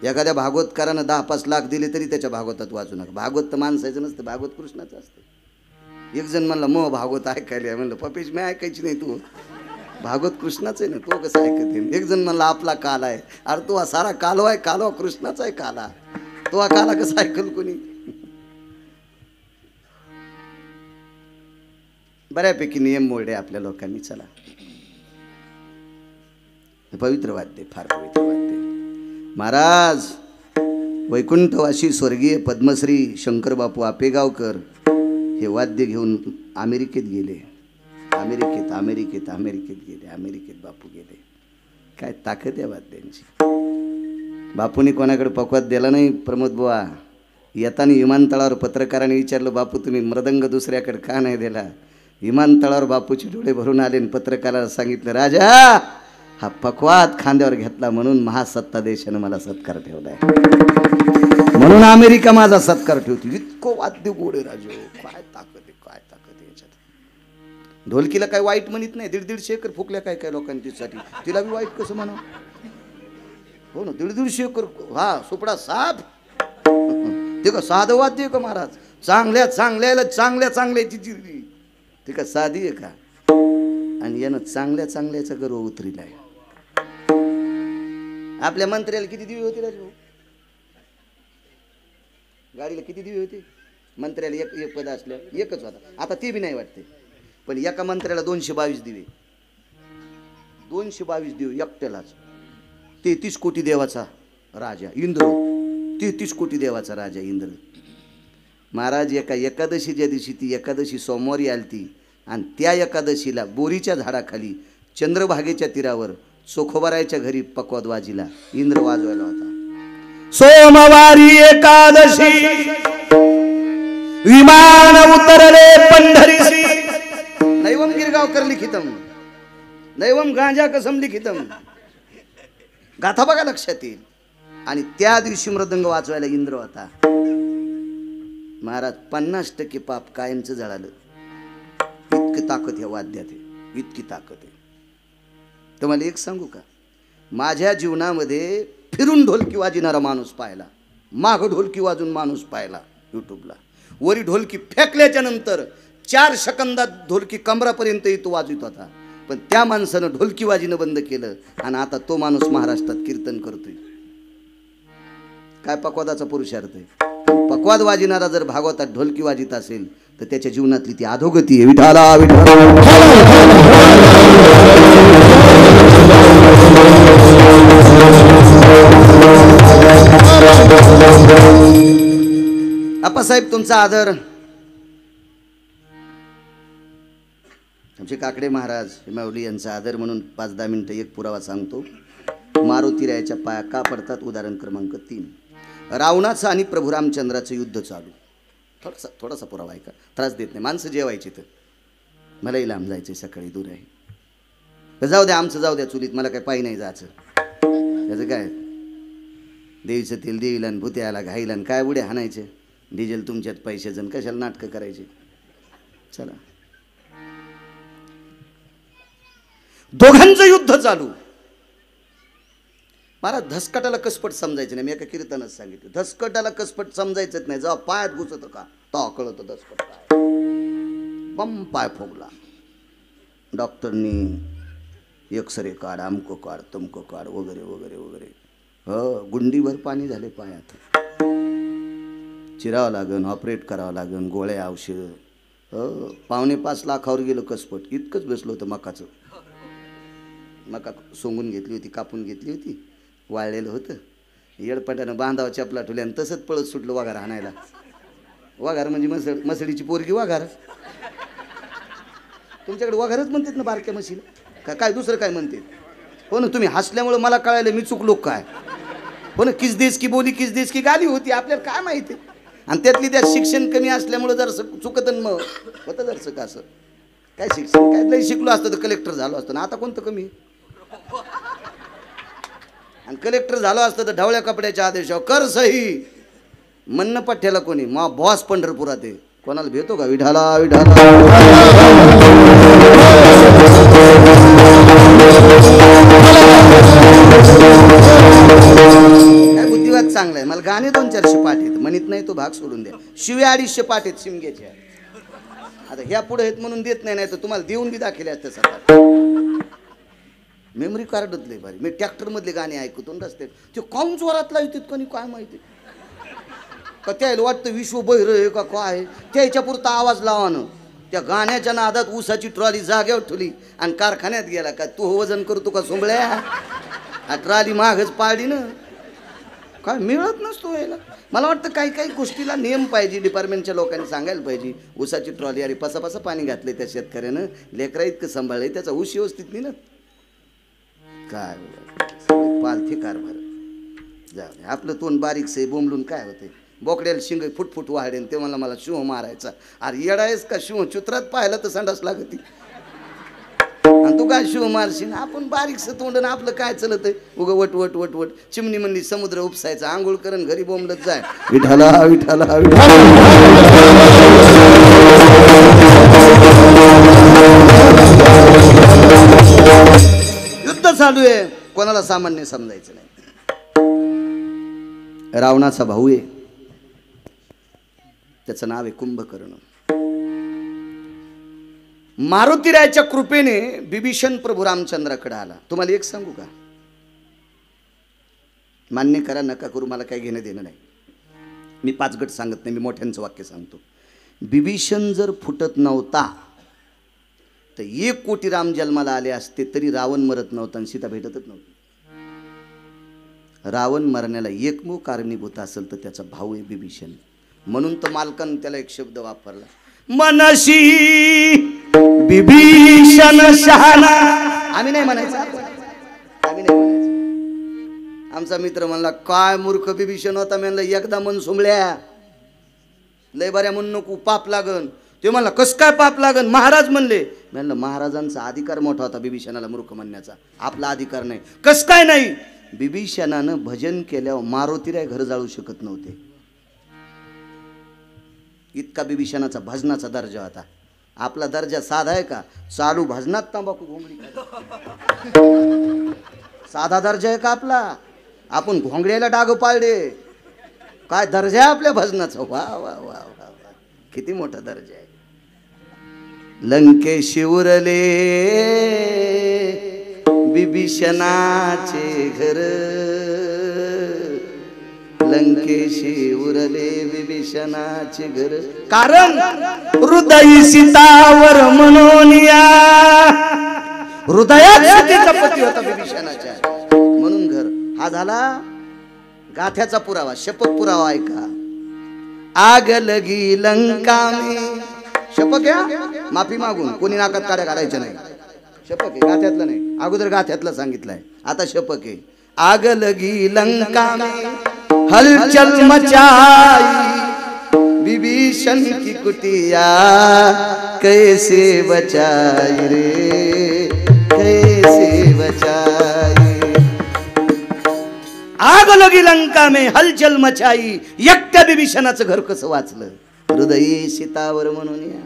एखाद्या भागवतकारानं 10-5 लाख दिले तरी त्याच्या भागवतात वाजू नका. भागवत तर माणसाचं नसतं, भागवत कृष्णाचं असतं. एक जण म्हणला मग भागवत ऐकायला. म्हणलं पपेश मी ऐकायची नाही, तू भागवत कृष्णाचं आहे ना, तो कसं ऐकत? एक जण म्हणला आपला काल आहे. अरे तो सारा कालवा आहे, कालवा कृष्णाचा आहे. काला तो हा काला कसा ऐकल कोणी? बऱ्यापैकी नियम मोडले आपल्या लोकांनी. चला पवित्र वाद्य, फार पवित्र वाद्य. महाराज वैकुंठवासी स्वर्गीय पद्मश्री शंकरबापू आपेगावकर हे वाद्य घेऊन अमेरिकेत गेले. अमेरिकेत बापू गेले. काय ताकद आहे वाद्यांची. बापूंनी कोणाकडे पकवात दिला नाही. प्रमोद बुवा येताना विमानतळावर पत्रकारांनी विचारलं, बापू तुम्ही मृदंग दुसऱ्याकडे का नाही दिला? विमानतळावर बापूचे डोळे भरून आले आणि पत्रकाराला सांगितलं, राजा हा पकवात खांद्यावर घेतला म्हणून महासत्ता देशानं मला सत्कार ठेवलाय, म्हणून अमेरिका माझा सत्कार ठेवते. इतकं वाद्य गोड आहे राजू. काय ताकद आहे याच्यात. ढोलकीला काय वाईट म्हणत नाही. 150 एकर फुकल्या काय लोकांनी तिच्यासाठी. तिला बी वाईट कसं म्हणा? हो ना, 150 एकर. हा सुपडा साप. ते का साधं वाद्य का महाराज? चांगल्याची चिरली. ते का साधी आहे का? आणि यानं चांगल्याचा गर्व उतरिलाय. आपल्या मंत्र्याला किती दिवे होते राजू? गाडीला किती दिवे होते? मंत्र्याला एक पद असल्या एकच होता. आता ते बी नाही वाटते. पण एका मंत्र्याला 222 दिवे. 222 दिवे एकट्यालाच. 33 कोटी देवाचा राजा इंद्र. 33 कोटी देवाचा राजा इंद्र. महाराज एकादशीच्या दिवशी, ती एकादशी सोमवारी आलती आणि त्या एकादशीला बोरीच्या झाडाखाली चंद्रभागेच्या तीरावर चोखोबारायच्या घरी पकवाद वाजिला. इंद्र वाजवायला होता. सोमवारी एकादशी विमान उतरले पंढरीसी. नैवम गिरगावकर लिखितम, नैवम गांजा कसम लिखितम. गाथा बघा, लक्षात येईल. आणि त्या दिवशी मृदंग वाजवायला इंद्र होता. महाराज 50% पाप कायमचं जळालं. इतकी ताकद ह्या वाद्यात आहे, इतकी ताकद आहे. तुम्हाला एक सांगू का, माझ्या जीवनामध्ये फिरून ढोलकी वाजविणारा माणूस पाहिला, मागं ढोलकी वाजून माणूस पाहिला यूट्यूबला. वरी ढोलकी फेकल्याच्या नंतर 4 सेकंदात ढोलकी कमरापर्यंत तो वाजवित होता. पण त्या माणसानं ढोलकी वाजणं बंद केलं आणि आता तो माणूस महाराष्ट्रात कीर्तन करतोय. काय पक्वादाचा पुरुषार्थ आहे. पक्वाद वाजविणारा जर भागवतात ढोलकी वाजित असेल तर त्याच्या जीवनातली ती अधोगती आहे. विठाला विठाला. आप्पासाहेब तुमचा आदर. आमचे काकडे महाराज माऊली यांचा आदर म्हणून 5-10 मिनिटं एक पुरावा सांगतो. मारुतीरायाच्या पाया का पडतात. उदाहरण क्रमांक 3. रावणाचं आणि प्रभू रामचंद्राचं युद्ध चालू. थोडासा पुरावा आहे का, त्रास देत नाही. माणसं जेवायची तर मलाही लांब जायचं, सकाळी दूर आहे. तर जाऊ द्या, आमचं जाऊ द्या चुलीत, मला काय पायी नाही जायचं. त्याचं काय, देवीचं तेल देवीला आणि भुत्याला घाईला आणि काय उड्या हाणायचे. डिझेल तुमच्यात पैशाचं, कशाला नाटकं करायचे. चला, दोघांचं युद्ध चालू. महाराज धसकटाला कसपट समजायचं नाही. मी एका कीर्तनात सांगितलं, धसकटाला कसपट समजायचंच नाही. जेव्हा पायात घुसत का तो कळतं धसकट काय. बम पाय फुगला. डॉक्टरनी एक्सरे काढ, अमको काढ, तमको काढ, वगैरे वगैरे वगैरे. गुंडीभर पाणी झाले पायात. चिरावं लागन, ऑपरेट करावं लागन, गोळ्या औषध. 5.25 लाखावर गेलं कसपट. इतकंच बसलं होतं मकाचं. मका सोंगून घेतली होती, कापून घेतली होती, वाळलेलं होतं. येडपट्यानं बांधावं चपला ठेवल्यानं तसंच पळत सुटलं वाघार हाणायला. वाघार म्हणजे मसळीची पोरगी वाघार. तुमच्याकडे वाघारच म्हणतात ना बारक्या म्हशीला, काय दुसरं काय म्हणते. हो ना, तुम्ही हसल्यामुळे मला कळायलं मी चुकलो काय. हो ना, किस देश की बोली किस देश की गाली होती, आपल्याला काय माहिती. आणि त्यातली त्यात शिक्षण कमी असल्यामुळे जर चुकतं मग होतं जरसं का. असं काय शिक्षण काय, लई शिकलो असतं तर कलेक्टर झालो असतो ना. आता कोणतं कमी. आणि कलेक्टर झालो असतं तर ढवळ्या कपड्याच्या आदेशावर कर सही म्हणणं पठ्याला कोणी. मग बॉस पंढरपुरात आहे, कोणाला भेटतो का. विठाला विठाला. काय बुद्धिवाद चांगला आहे. मला गाणे 2-400 पाठ आहेत, म्हणत नाही तो भाग सोडून द्या. शिव्या 250 पाठ आहेत शिमग्याच्या. आता ह्या पुढे आहेत म्हणून देत नाही, नाही तर तुम्हाला देऊन बी दाखले असते सगळं. मेमरी कार्डतले भारी. मी ट्रॅक्टरमधले गाणे ऐकतो रस्ते, ते काऊन जोरात लावतात कोणी काय माहिती. का त्याला वाटतं विश्व बहिर आहे का काय. त्याच्या पुरता आवाज लावानं. त्या गाण्याच्या नादात ऊसाची ट्रॉली जागेवर ठेवली आणि कारखान्यात गेला का. तू वजन करतो का सोंबळ्या. ट्रॉली मागच पाडली ना. काय मिळत नसतो यायला. मला वाटतं काही काही गोष्टीला नियम पाहिजे. डिपार्टमेंटच्या लोकांनी सांगायला पाहिजे. ऊसाची ट्रॉली अरे पसा पाणी घातले त्या शेतकऱ्यानं, लेकरा इतकं सांभाळलंय, त्याचा ऊस व्यवस्थित नाही ना. काय पालथी कारभार. जाऊ आपलं तोंड बारीकसे बोंबलून काय होते. बोकड्याला शिंग फुटफुट वाढेन ते मला शिव मारायचा. अरे येडायस का शिव. चित्रात पाहिलं तर संडास लागती आणि तू काय शिव मारशील. आपण बारीकसं तोंड आपलं काय चलत आहे. उगं वट वट वट वट चिमणी म्हणली समुद्र उपसायचा. आंघोळ करण घरी बोंबलत जाय. विठाला विठाला विठाला. युद्ध चालू आहे, कोणाला सामान्य समजायचं नाही. रावणाचा भाऊ आहे, त्याचं नाव आहे कुंभकर्ण. मारुतीरायाच्या कृपेने बिभीषण प्रभू रामचंद्राकडे आला. तुम्हाला एक सांगू का, मान्य करा नका करू, मला काही घेणं देणं नाही. मी 5 गट सांगत नाही, मी मोठ्यांचं वाक्य सांगतो. बिभीषण जर फुटत नव्हता तर 1 कोटी राम जन्माला आले असते तरी रावण मरत नव्हता आणि सीता भेटतच नव्हती. रावण मरण्याला एकमेव कारणीभूत असेल तर त्याचा भाऊ आहे बिभीषण. म्हणून तर मालकानं त्याला एक शब्द वापरला, मनशी बिभीषण शहाणा. आम्ही नाही म्हणायचं, आम्ही नाही म्हणायचं. आमचा मित्र म्हणला काय मूर्ख बिभीषण होता. मी म्हणलं एकदा मन सुमळ्या लय बऱ्या म्हणून नको, पाप लागन. ते म्हणला कस काय पाप लागन. महाराज म्हणले. म्हणलं महाराजांचा अधिकार मोठा होता बिभीषणाला मूर्ख म्हणण्याचा, आपला अधिकार नाही. कस काय नाही. बिभीषणानं भजन केल्यावर मारुतीराय घर जाळू शकत नव्हते. इतका बिभीषणाचा भजनाचा दर्जा होता. आपला दर्जा साधा आहे का? चालू भजनात तंबाखू घोंगडी साधा दर्जा आहे का आपला? आपण घोंगड्याला डाग पाळले. काय दर्जा आहे आपल्या भजनाचा. वा वा वा वा वा, किती मोठा दर्जा आहे. लंकेशी उरले बिभीषणाचे घर, लंकेशी उरले बिभीषणाचे घर, कारण हृदयी सीतावर मनोनिया. हृदयात सीतेचा पती होता बिभीषणाच्या, म्हणून घर. हा झाला गाथ्याचा पुरावा, शपथ पुरावा ऐका. आग लगी लंका में, शपथ घ्या माफी मागून, कोणी नाकात काड्या घालायच्या नाही. शपथ आहे, गाथ्यातलं नाही, अगोदर गाथ्यातलं सांगितलंय, आता शपथ आहे. आग लगी लंका में हलचल मचाई, विभीषण की कुटिया कैसे बचाई रे, कैसे बचाई. आग लगी लंका में हलचल मचाई, एकट्या विभीषणाचं घर कसं वाचलं. हृदयी सीतावर म्हणून या.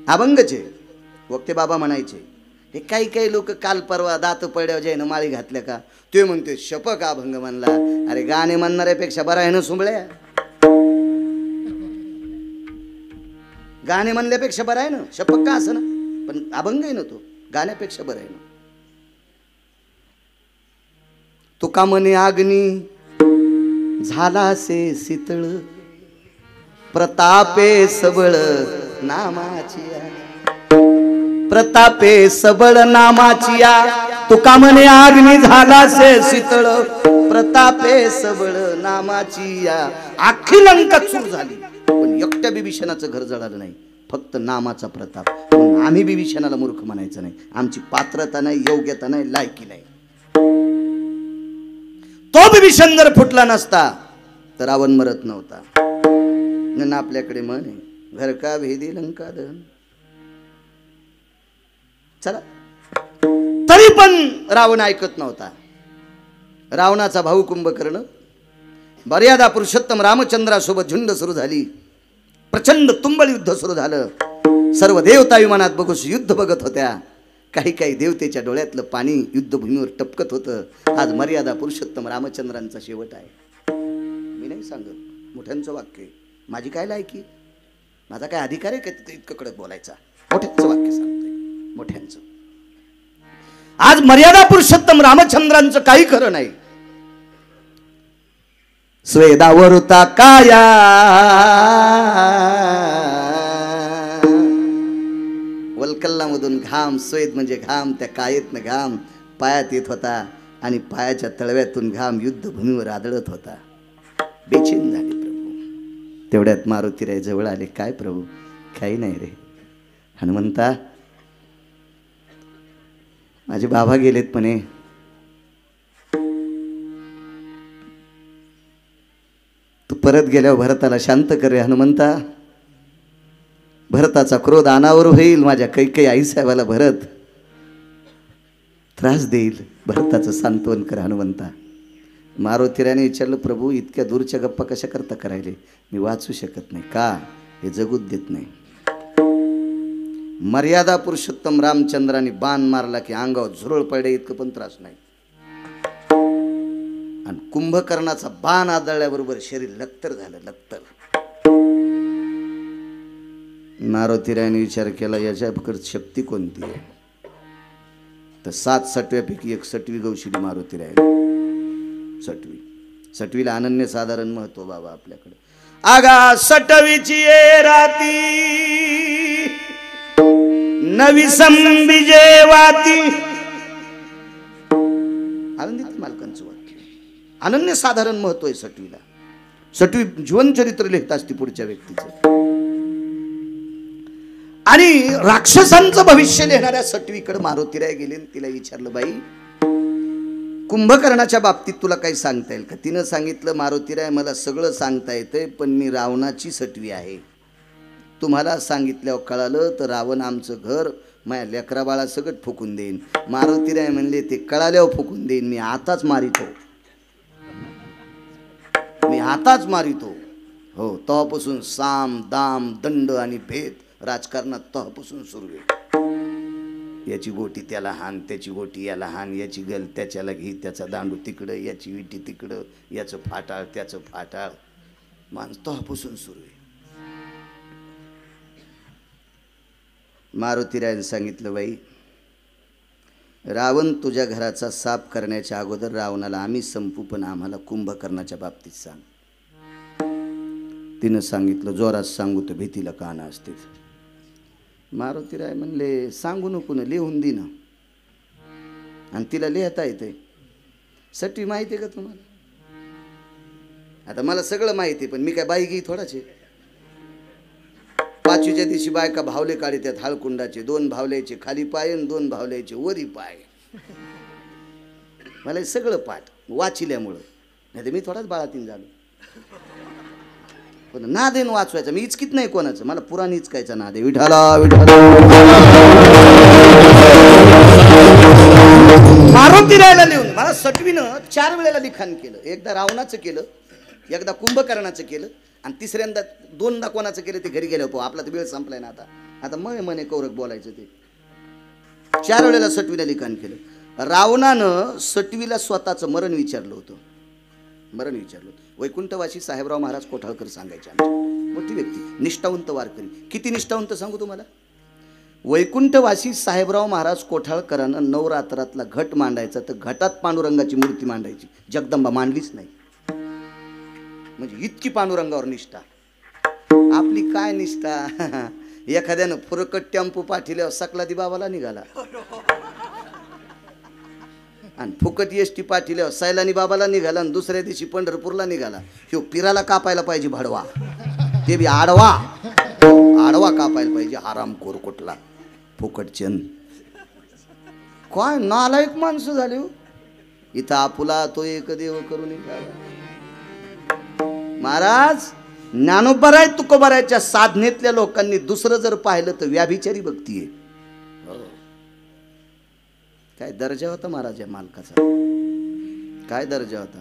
अभंगचे वक्ते बाबा म्हणायचे. हे काही काही लोक काल परवा दात पडल्यावर जाईन माळी घातल्या का ते म्हणते शपक अभंग म्हणला. अरे गाणे म्हणणाऱ्यापेक्षा बरा आहे ना सुंबळ्या. गाणे म्हणल्यापेक्षा बरा आहे ना, शपक का असं ना, पण अभंग आहे ना तो, गाण्यापेक्षा बरा आहे ना. तुका म्हणे अग्नी झाला से शीतळ, प्रतापे सबळ नामाची, प्रतापे सबळ नामाची. तुका म्हणे अग्नी झाला से शीतळ, प्रतापे सबळ नामाची. अख्खी लंका चूर झाली पण एकट्या बिभीषणाचं घर जळालं नाही, फक्त नामाचा प्रताप. म्हणून आम्ही बिभीषणाला मूर्ख म्हणायचं नाही. आमची पात्रता नाही, योग्यता नाही, लायकी नाही. तो बिभीषण जर फुटला नसता तर रावण मरत नव्हता. न आपल्याकडे म्हण आहे, घर का भेदी लंका दहन. चला, तरी पण रावण ऐकत नव्हता. रावणाचा भाऊ कुंभकर्ण मर्यादा पुरुषोत्तम रामचंद्रासोबत झुंड सुरू झाली. प्रचंड तुंबळ युद्ध सुरू झालं. सर्व देवता विमानात बघून युद्ध बघत होत्या. काही काही देवतेच्या डोळ्यातलं पाणी युद्धभूमीवर टपकत होतं. आज मर्यादा पुरुषोत्तम रामचंद्रांचा शेवट आहे. मी नाही सांगत, मोठ्यांचं वाक्य. माझी काय लायकी, माझा काय अधिकार आहे का इतकं कडक बोलायचा. मोठ्यांचं वाक्य सांगतोय, मोठ्यांचं. आज मर्यादा पुरुषोत्तम रामचंद्रांचं काही खरं नाही. स्वेदावरुता काया वल्कल्लामधून घाम, स्वेद म्हणजे घाम, त्या कायेतनं घाम पायात येत होता आणि पायाच्या तळव्यातून घाम युद्धभूमीवर आदळत होता. बेचैन झाले प्रभू. तेवढ्यात मारुतीराय जवळ आले. काय प्रभू? काही नाही रे. हनुमंता, माझे बाबा गेलेत म्हणे. तू परत गेल्यावर भरताला शांत कर रे हनुमंता. भरताचा क्रोध अनावर होईल. माझ्या कैकेयी आईसाहेबाला भरत त्रास देईल. भरताचं सांत्वन कर हनुमंता. मारुतीराने विचारलं, प्रभू इतक्या दूरच्या गप्पा कशा करता करायले? मी वाचू शकत नाही. का? हे जगूच देत नाही. मर्यादा पुरुषोत्तम रामचंद्राने बाण मारला की अंगावर झुरळ पडे इतकं पण त्रास नाही. आणि कुंभकर्णाचा बाण आदळल्याबरोबर शरीर लक्तर झालं, लक्तर. मारुतीरायाने विचार केला, याच्याकडे शक्ती कोणती आहे? तर 7 सटव्यापैकी 1 सटवी गौशिली मारुतीरायाने. सटवी, सटवीला अनन्य साधारण महत्व बाबा आपल्याकडे. आगा सटवीची ये राती नवी संबिजे वाती. आनंदित मालकांचं वाक्य. अनन्य साधारण महत्व आहे सटवीला. सटवी जीवनचरित्र लिहित असते पुढच्या व्यक्तीचं. आणि राक्षसांचं भविष्य लिहिणाऱ्या सटवीकडे मारुतीराय गेले. तिला विचारलं, बाई कुंभकर्णाच्या बाबतीत तुला काही सांगता येईल का? तिनं सांगितलं, मारुतीराय मला सगळं सांगता येतंय पण मी रावणाची सटवी आहे. तुम्हाला सांगितल्यावर कळालं तर रावण आमचं घर, माझ्या लेकरा बाळा सगळं फुकून देईन. मारुतीराय म्हणले, ते कळाल्यावर फुकून देईन. मी आताच मारितो, मी आताच मारितो. हो, तेव्हापासून साम दाम दंड आणि भेद राजकारणात तेव्हापासून सुरू आहे. याची गोटी त्याला हान, त्याची गोटी याला हान, याची गल त्याच्याला घे, त्याचा दांडू तिकडं, याची विटी तिकडं, याचं फाटाळ त्याचं फाटाळ. माणूस तेव्हापासून सुरू आहे. मारुतीरायाने सांगितलं, बाई रावण तुझ्या घराचा साफ करण्याच्या अगोदर रावणाला आम्ही संपू, पण आम्हाला कुंभकर्णाच्या बाबतीत सांग. तिनं सांगितलं, जोरात सांगू तर भीतीला काना असते. मारुतीराय म्हणले, सांगू नको ना, लिहून दे ना. आणि तिला लिहिता येते. सटवी माहिती आहे का तुम्हाला? आता मला सगळं माहिती, पण मी काय बाई घे थोडाच आहे. पाचवीच्या दिवशी बायका भावले काढतात हळकुंडाचे, 2 भावल्याचे खाली पाय आणि 2 भावल्याचे वरी पाय. मला हे सगळं पाठ वाचिल्यामुळं, नाही तर मी थोडाच बाळातीन झालो. पण नादेन वाचवायचा, मी इचकीत नाही कोणाचं, मला पुराण इचकायचा नाद आहे. विठाला विठाला मारुतीरायाला लिहून मला सटवीनं 4 वेळेला लिखाण केलं. एकदा रावणाचं केलं, एकदा कुंभकर्णाचं केलं, आणि तिसऱ्यांदा 2दा कोणाचं केलं ते घरी गेलो. आपला तर वेळ संपलाय ना आता. आता मने कौरक बोलायचं ते. 4 वेळेला सटवीला लिखाण केलं. रावणानं सटवीला स्वतःचं मरण विचारलं होतं. मरण विचारलं. वैकुंठवासी साहेबराव महाराज कोठाळकर सांगायचे, मोठी व्यक्ती, निष्ठावंत वारकरी. किती निष्ठावंत सांगू तुम्हाला. वैकुंठवासी साहेबराव महाराज कोठाळकरांनं नवरात्रातला घट मांडायचा, तर घटात पांडुरंगाची मूर्ती मांडायची. जगदंबा मांडलीच नाही. म्हणजे इतकी पांडुरंगावर निष्ठा. आपली काय निष्ठा. एखाद्यानं फुरकट टेम्पो पाठील्यावर सकला दिबावाला निघाला, आणि फुकट एसटी पाठील्यावर सैलानी बाबाला निघाला, आणि दुसऱ्या दिवशी पंढरपूरला निघाला. ह्यो पिराला कापायला पाहिजे भाडवा, ते बी आडवा. आडवा कापायला पाहिजे. आरामखोर कुठला फुकटचंद. काय नालायक माणसं झाले हो. इथं आपुला तो एक देव करून निघाला. महाराज ज्ञानोबराय तुकोबरायच्या साधनेतल्या लोकांनी दुसरं जर पाहिलं तर व्याभिचारी भक्ती आहे. काय दर्जा होता महाराज या मालकाचा, काय दर्जा होता.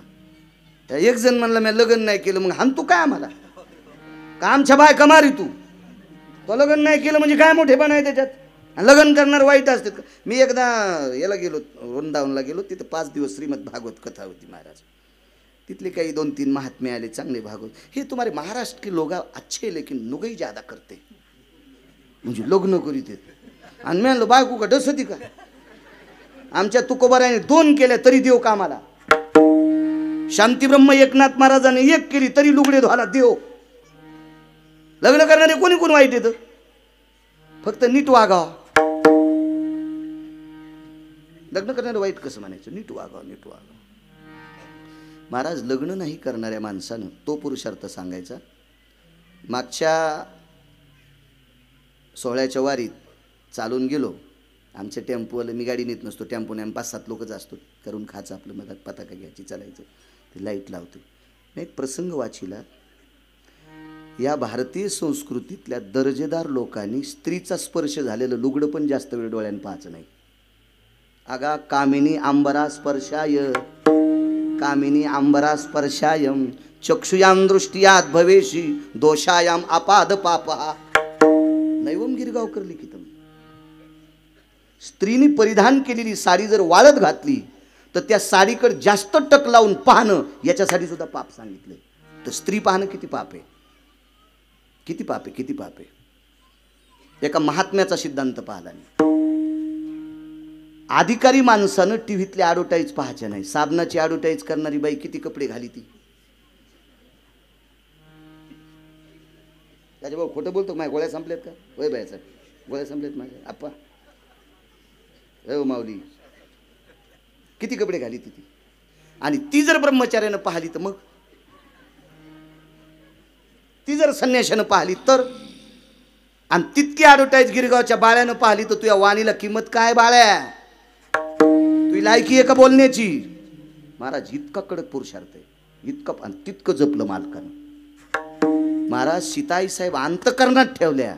त्या एक जण म्हणला, मी लग्न नाही केलं. मग हान तू काय आम्हाला, का आमच्या बायका मारी तू. तो लग्न नाही केलं म्हणजे काय मोठेपण आहे त्याच्यात. लग्न करणार वाईट असतात का. मी एकदा याला गेलो, वृंदावनला गेलो. तिथं 5 दिवस श्रीमद भागवत कथा होती महाराज. तिथले काही 2-3 महात्मे आले, चांगले भागवत. हे तुम्हारे महाराष्ट्र के लोग अच्छे लेकिन नुगई ज्यादा करते, म्हणजे लग्न करीत. आणि मी म्हणलो, बायको का डसती का. आमच्या तुकोबाराने 2 केल्या तरी देव कामाला. शांतीब्रह्म एकनाथ महाराजांनी 1 केली तरी लुगडे धुवाला देव. लग्न करणारे कोणी कोण वाईट येतं. फक्त नीट वागावं. लग्न करणारे वाईट कसं म्हणायचं. नीट वागावं, नीट वागावं. महाराज लग्न नाही करणाऱ्या माणसानं तो पुरुषार्थ सांगायचा. मागच्या सोहळ्याच्या वारीत चालून गेलो. आमच्या टेम्पोवाला, मी गाडी नेत नसतो, टेम्पोने आम्ही 5-7 लोकच असतो. करून खायचं आपलं, मधात पताका घ्यायची, चालायचं. ते लाईट लावतो. मी एक प्रसंग वाचिला. या भारतीय संस्कृतीतल्या दर्जेदार लोकांनी स्त्रीचा स्पर्श झालेलं लुगडं पण जास्त वेळ डोळ्यानं पाहायचं नाही. अगा कामिनी अंबरा स्पर्शाय, कामिनी अंबरा स्पर्शायम चक्षुयाम दृष्टियात भवेशी दोषायाम अपाद पापहा. नैवम गिरगावकर लिखितम. स्त्रीने परिधान केलेली साडी जर वाळत घातली तर त्या साडीकडे जास्त टक लावून पाहणं याच्यासाठी सुद्धा पाप सांगितलंय. तर स्त्री पाहणं किती पाप आहे, किती पाप आहे, किती पाप आहे. एका महात्म्याचा सिद्धांत पाहिला नाही. अधिकारी माणसानं टीव्हीतले ॲडव्हर्टाईज पाहायच्या नाही. साबणाची ॲडव्हर्टाईज करणारी बाई किती कपडे घाली ती. त्याच्या भाऊ खोटं बोलतो. माझ्या गोळ्या संपल्यात का. होय बायचा गोळ्या संपल्यात माझ्या. आप्पा हो माऊली, किती कपडे घाली ती. आणि ती जर ब्रह्मचार्यानं पाहिली तर मग, ती जर संन्याशानं पाहिली तर, आणि तितकी ॲडव्हर्टाईज गिरगावच्या बाळ्यानं पाहिली तर तुझ्या वाणीला किंमत काय बाळ्या. तुझी लायकी आहे का बोलण्याची. महाराज इतका कडक पुरुषार्थ आहे, इतकं. आणि तितकं जपलं मालकानं. महाराज सीताई साहेब अंतकरणात ठेवल्या.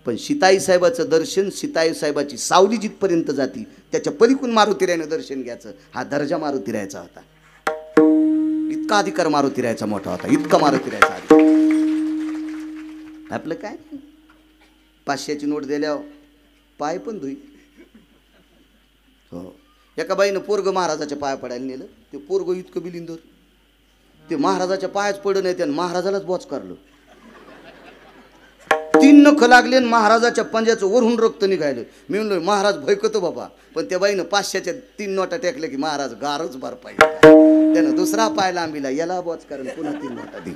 पण सीताई साहेबाचं दर्शन, सीताई साहेबाची सावली जिथपर्यंत जाती त्याच्या पलीकडून मारुतीरायानं दर्शन घ्यायचं. हा दर्जा मारुतीरायाचा होता. इतका अधिकार मारुतीरायाचा मोठा होता, इतका मारुतीरायाचा अधिकार. आपलं काय 500ची नोट दिल्यावर पाय पण धुई. हो, एका बाईनं पोरग महाराजाच्या पाया पडायला नेलं. ते पोरग इतकं बिलिंदर, ते महाराजाच्या पायाच पडलं नाही, त्यानं महाराजालाच बॉच काढलं. 3 नख लागले आणि महाराजाच्या पंजाचं वरून रक्त निघायलं. मी म्हणलो महाराज भयकतो बाबा, पण त्या बाईनं 500च्या 3 नोटा टेकल्या की महाराज गारच बार पाहिजे. त्यानं दुसरा पाय लांबीला, याला बॉच कारण पुन्हा 3 नोटा दे.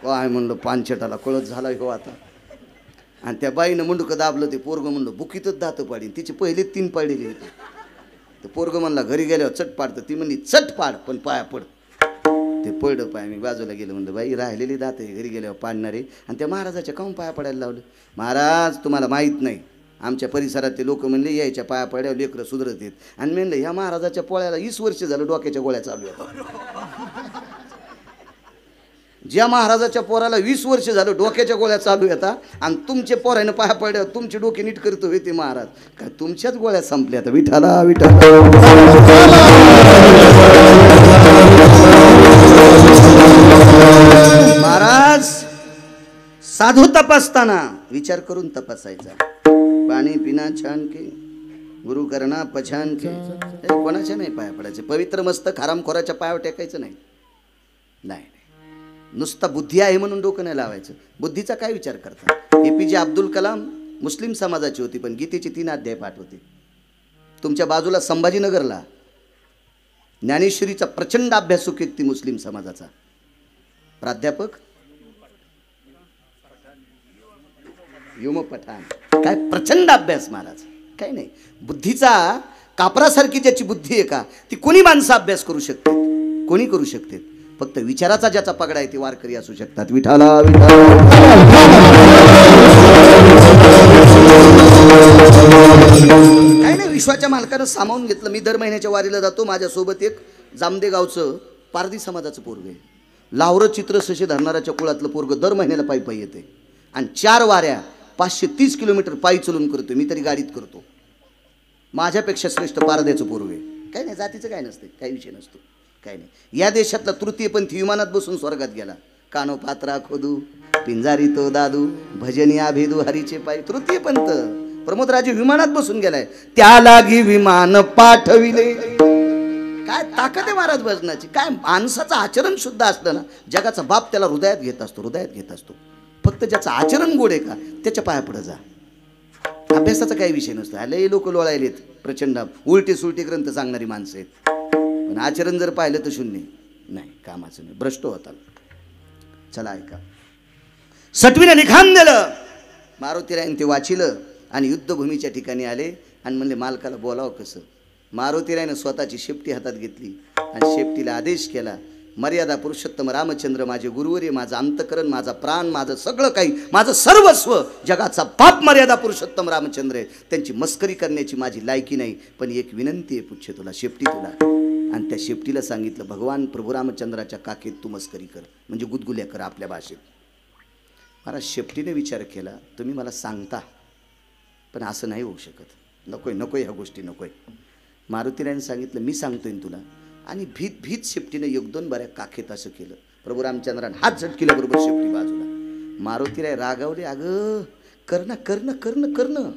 काय म्हणलं पानछटाला कळत झाला हो आता. आणि त्या बाईनं मुंडकं दाबलं. ते पोरग म्हणलं बुकीतच दात पाडीन. तिचे पहिले 3 पाडलेले होते. ते पोरग म्हणला घरी गेल्यावर चट पाडतं. ती म्हणली चट पाड पण पाया पड. ते पडलं पाय. मी बाजूला गेलं, म्हणलं बाई राहिलेली दात आहे, घरी गेल्यावर पाडणारे. आणि त्या महाराजाच्या काहून पाया पडायला लावलं. महाराज तुम्हाला माहीत नाही, आमच्या परिसरात ते लोक म्हणले यायच्या पाया पड्यावर लेकरं सुधरत आहेत. आणि म्हणलं ह्या महाराजाच्या पोळ्याला 20 वर्ष झालं डोक्याच्या गोळ्या चालू आहेत. ज्या महाराजाच्या पोराला 20 वर्ष झालं डोक्याच्या गोळ्या चालू येतात आणि तुमचे पोरानं पाया पड्यावर तुमचे डोके नीट करतो होय ते महाराज. काय तुमच्याच गोळ्या संपल्या आता. विठाला विठाला. महाराज साधू तपासताना विचार करून तपासायचा. पाणी पिना छान के, गुरु करणा पछान के. कोणाच्या नाही पाया पडायचे. पवित्र मस्तक हरामखोराच्या पायावर टेकायचं नाही. नाही, नुसता बुद्धी आहे म्हणून डोकं नाही लावायचं. बुद्धीचा काय विचार करता. APJ अब्दुल कलाम मुस्लिम समाजाची होती, पण गीतेचे 3 अध्याय पाठ होते. तुमच्या बाजूला संभाजीनगरला ज्ञानेश्वरीचा प्रचंड अभ्यासू व्यक्ती मुस्लिम समाजाचा प्राध्यापक युम पठाण. काय प्रचंड अभ्यास महाराज. काय नाही, बुद्धीचा कापरासारखी ज्याची बुद्धी आहे का ती कोणी माणसं अभ्यास करू शकते, कोणी करू शकते. फक्त विचाराचा ज्याचा पगडा आहे ते वारकरी असू शकतात. विठाला काय नाही, विश्वाच्या मालकानं सामावून घेतलं. मी दर महिन्याच्या वारीला जातो. माझ्यासोबत एक जामदे गावचं पारधी समाजाचं पोरग आहे. लावरं चित्र सशे धरणाऱ्याच्या कुळातलं पोरग दर महिन्याला पायी पायी येते आणि 4 वाऱ्या 530 किलोमीटर पायी चलून करतोय. मी तरी गाडीत करतो. माझ्यापेक्षा श्रेष्ठ पारध्याचं पोरग आहे. काय नाही, जातीचं काय नसते, काही विषय नसतो. काय नाही, या देशातला तृतीयपंथी विमानात बसून स्वर्गात गेला. कानो पात्रा खोदू पिंजारी तो दादू भजनी आभेदू हरीचे पायी. तृतीयपंथ प्रमोदराजे विमानात बसून गेलाय. त्या लागी विमान पाठविले. काय ताकद आहे महाराज भजनाची. काय माणसाचं आचरण शुद्ध असलं ना, जगाचा बाप त्याला हृदयात घेत असतो, हृदयात घेत असतो. फक्त ज्याचं आचरण गोड आहे का त्याच्या पाया पुढे जा. अभ्यासाचा काही विषय नसतो. लय लोक लोळायलेत प्रचंड, उलटी सुलटी ग्रंथ सांगणारी माणसं आहेत, पण आचरण जर पाहिलं तर शून्य. नाही, कामाचं नाही, भ्रष्ट होता. चला ऐका. सटवीनं लिखाण दिलं. मारुतीरायन ते वाचिलं आणि युद्धभूमीच्या ठिकाणी आले आणि म्हणले मालकाला बोलावं कसं. मारुतीरायनं स्वतःची शेपटी हातात घेतली आणि शेपटीला आदेश केला, मर्यादा पुरुषोत्तम रामचंद्र माझे गुरुवर्य, माझं अंतकरण, माझा प्राण, माझं सगळं काही, माझं सर्वस्व, जगाचा बाप मर्यादा पुरुषोत्तम रामचंद्र आहे. त्यांची मस्करी करण्याची माझी लायकी नाही, पण एक विनंती आहे पुच्छे तुला, शेपटी तुला. आणि त्या शेपटीला सांगितलं, भगवान प्रभू रामचंद्राच्या काकेत तू मस्करी कर, म्हणजे गुदगुल्या कर आपल्या भाषेत. मला शेपटीने विचार केला, तुम्ही मला सांगता पण असं नाही होऊ शकत, नकोय नकोय ह्या गोष्टी नकोय. मारुतीरायने सांगितलं मी सांगतोय तुला. आणि भीत भीत शेपटीने 1-2 बऱ्या काखेत असं केलं. प्रभू रामचंद्राने हात झटकिल्याबरोबर शेपटी बाजूला. मारुतीराय रागावले, अगं करणं करणं करणं करणं.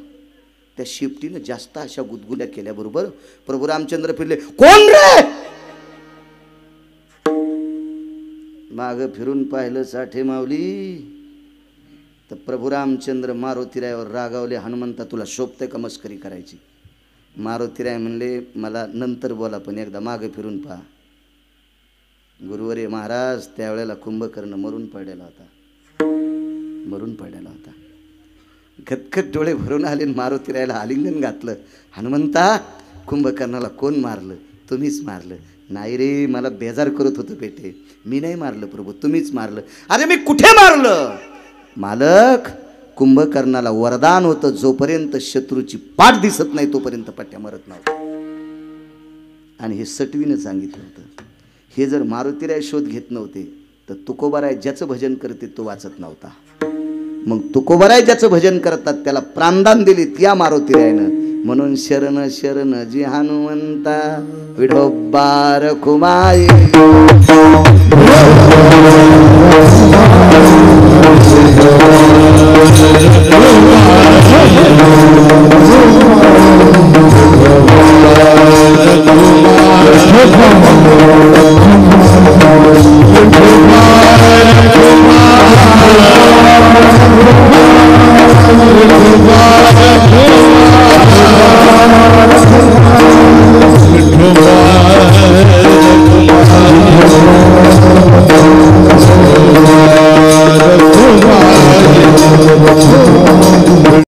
त्या शेपटीनं जास्त अशा गुदगुल्या केल्याबरोबर प्रभू रामचंद्र फिरले, कोण रे. माग फिरून पाहिलं साठे माऊली तर प्रभू रामचंद्र मारुतीरायावर रागावले, हनुमंता तुला शोभते का मस्करी करायची. मारुतीराय म्हणले, मला नंतर बोला पण एकदा मागे फिरून पहा. गुरुवर्य महाराज त्यावेळेला कुंभकर्ण मरून पडलेला होता, मरून पडलेला होता. खतखत डोळे भरून आले. मारुतीरायला आलिंगन घातलं. हनुमंता कुंभकर्णाला कोण मारलं. तुम्हीच मारलं. नाही रे, मला बेजार करत होतं बेटे, मी नाही मारलं प्रभू, तुम्हीच मारलं. अरे मी कुठे मारलं. मालक कुंभकर्णाला वरदान होतं, जोपर्यंत शत्रूची पाठ दिसत नाही तोपर्यंत पट्ट्या मरत नव्हत्या. आणि हे सटवीनं सांगितलं होतं. हे जर मारुतीराय शोध घेत नव्हते तर तुकोबाराय ज्याचं भजन करते तो वाचत नव्हता. मग तुकोबाराय ज्याचं भजन करतात त्याला प्राणदान दिले त्या मारुतीरायनं. म्हणून शरण शरण जी हनुमंता विठोबा रखुमाई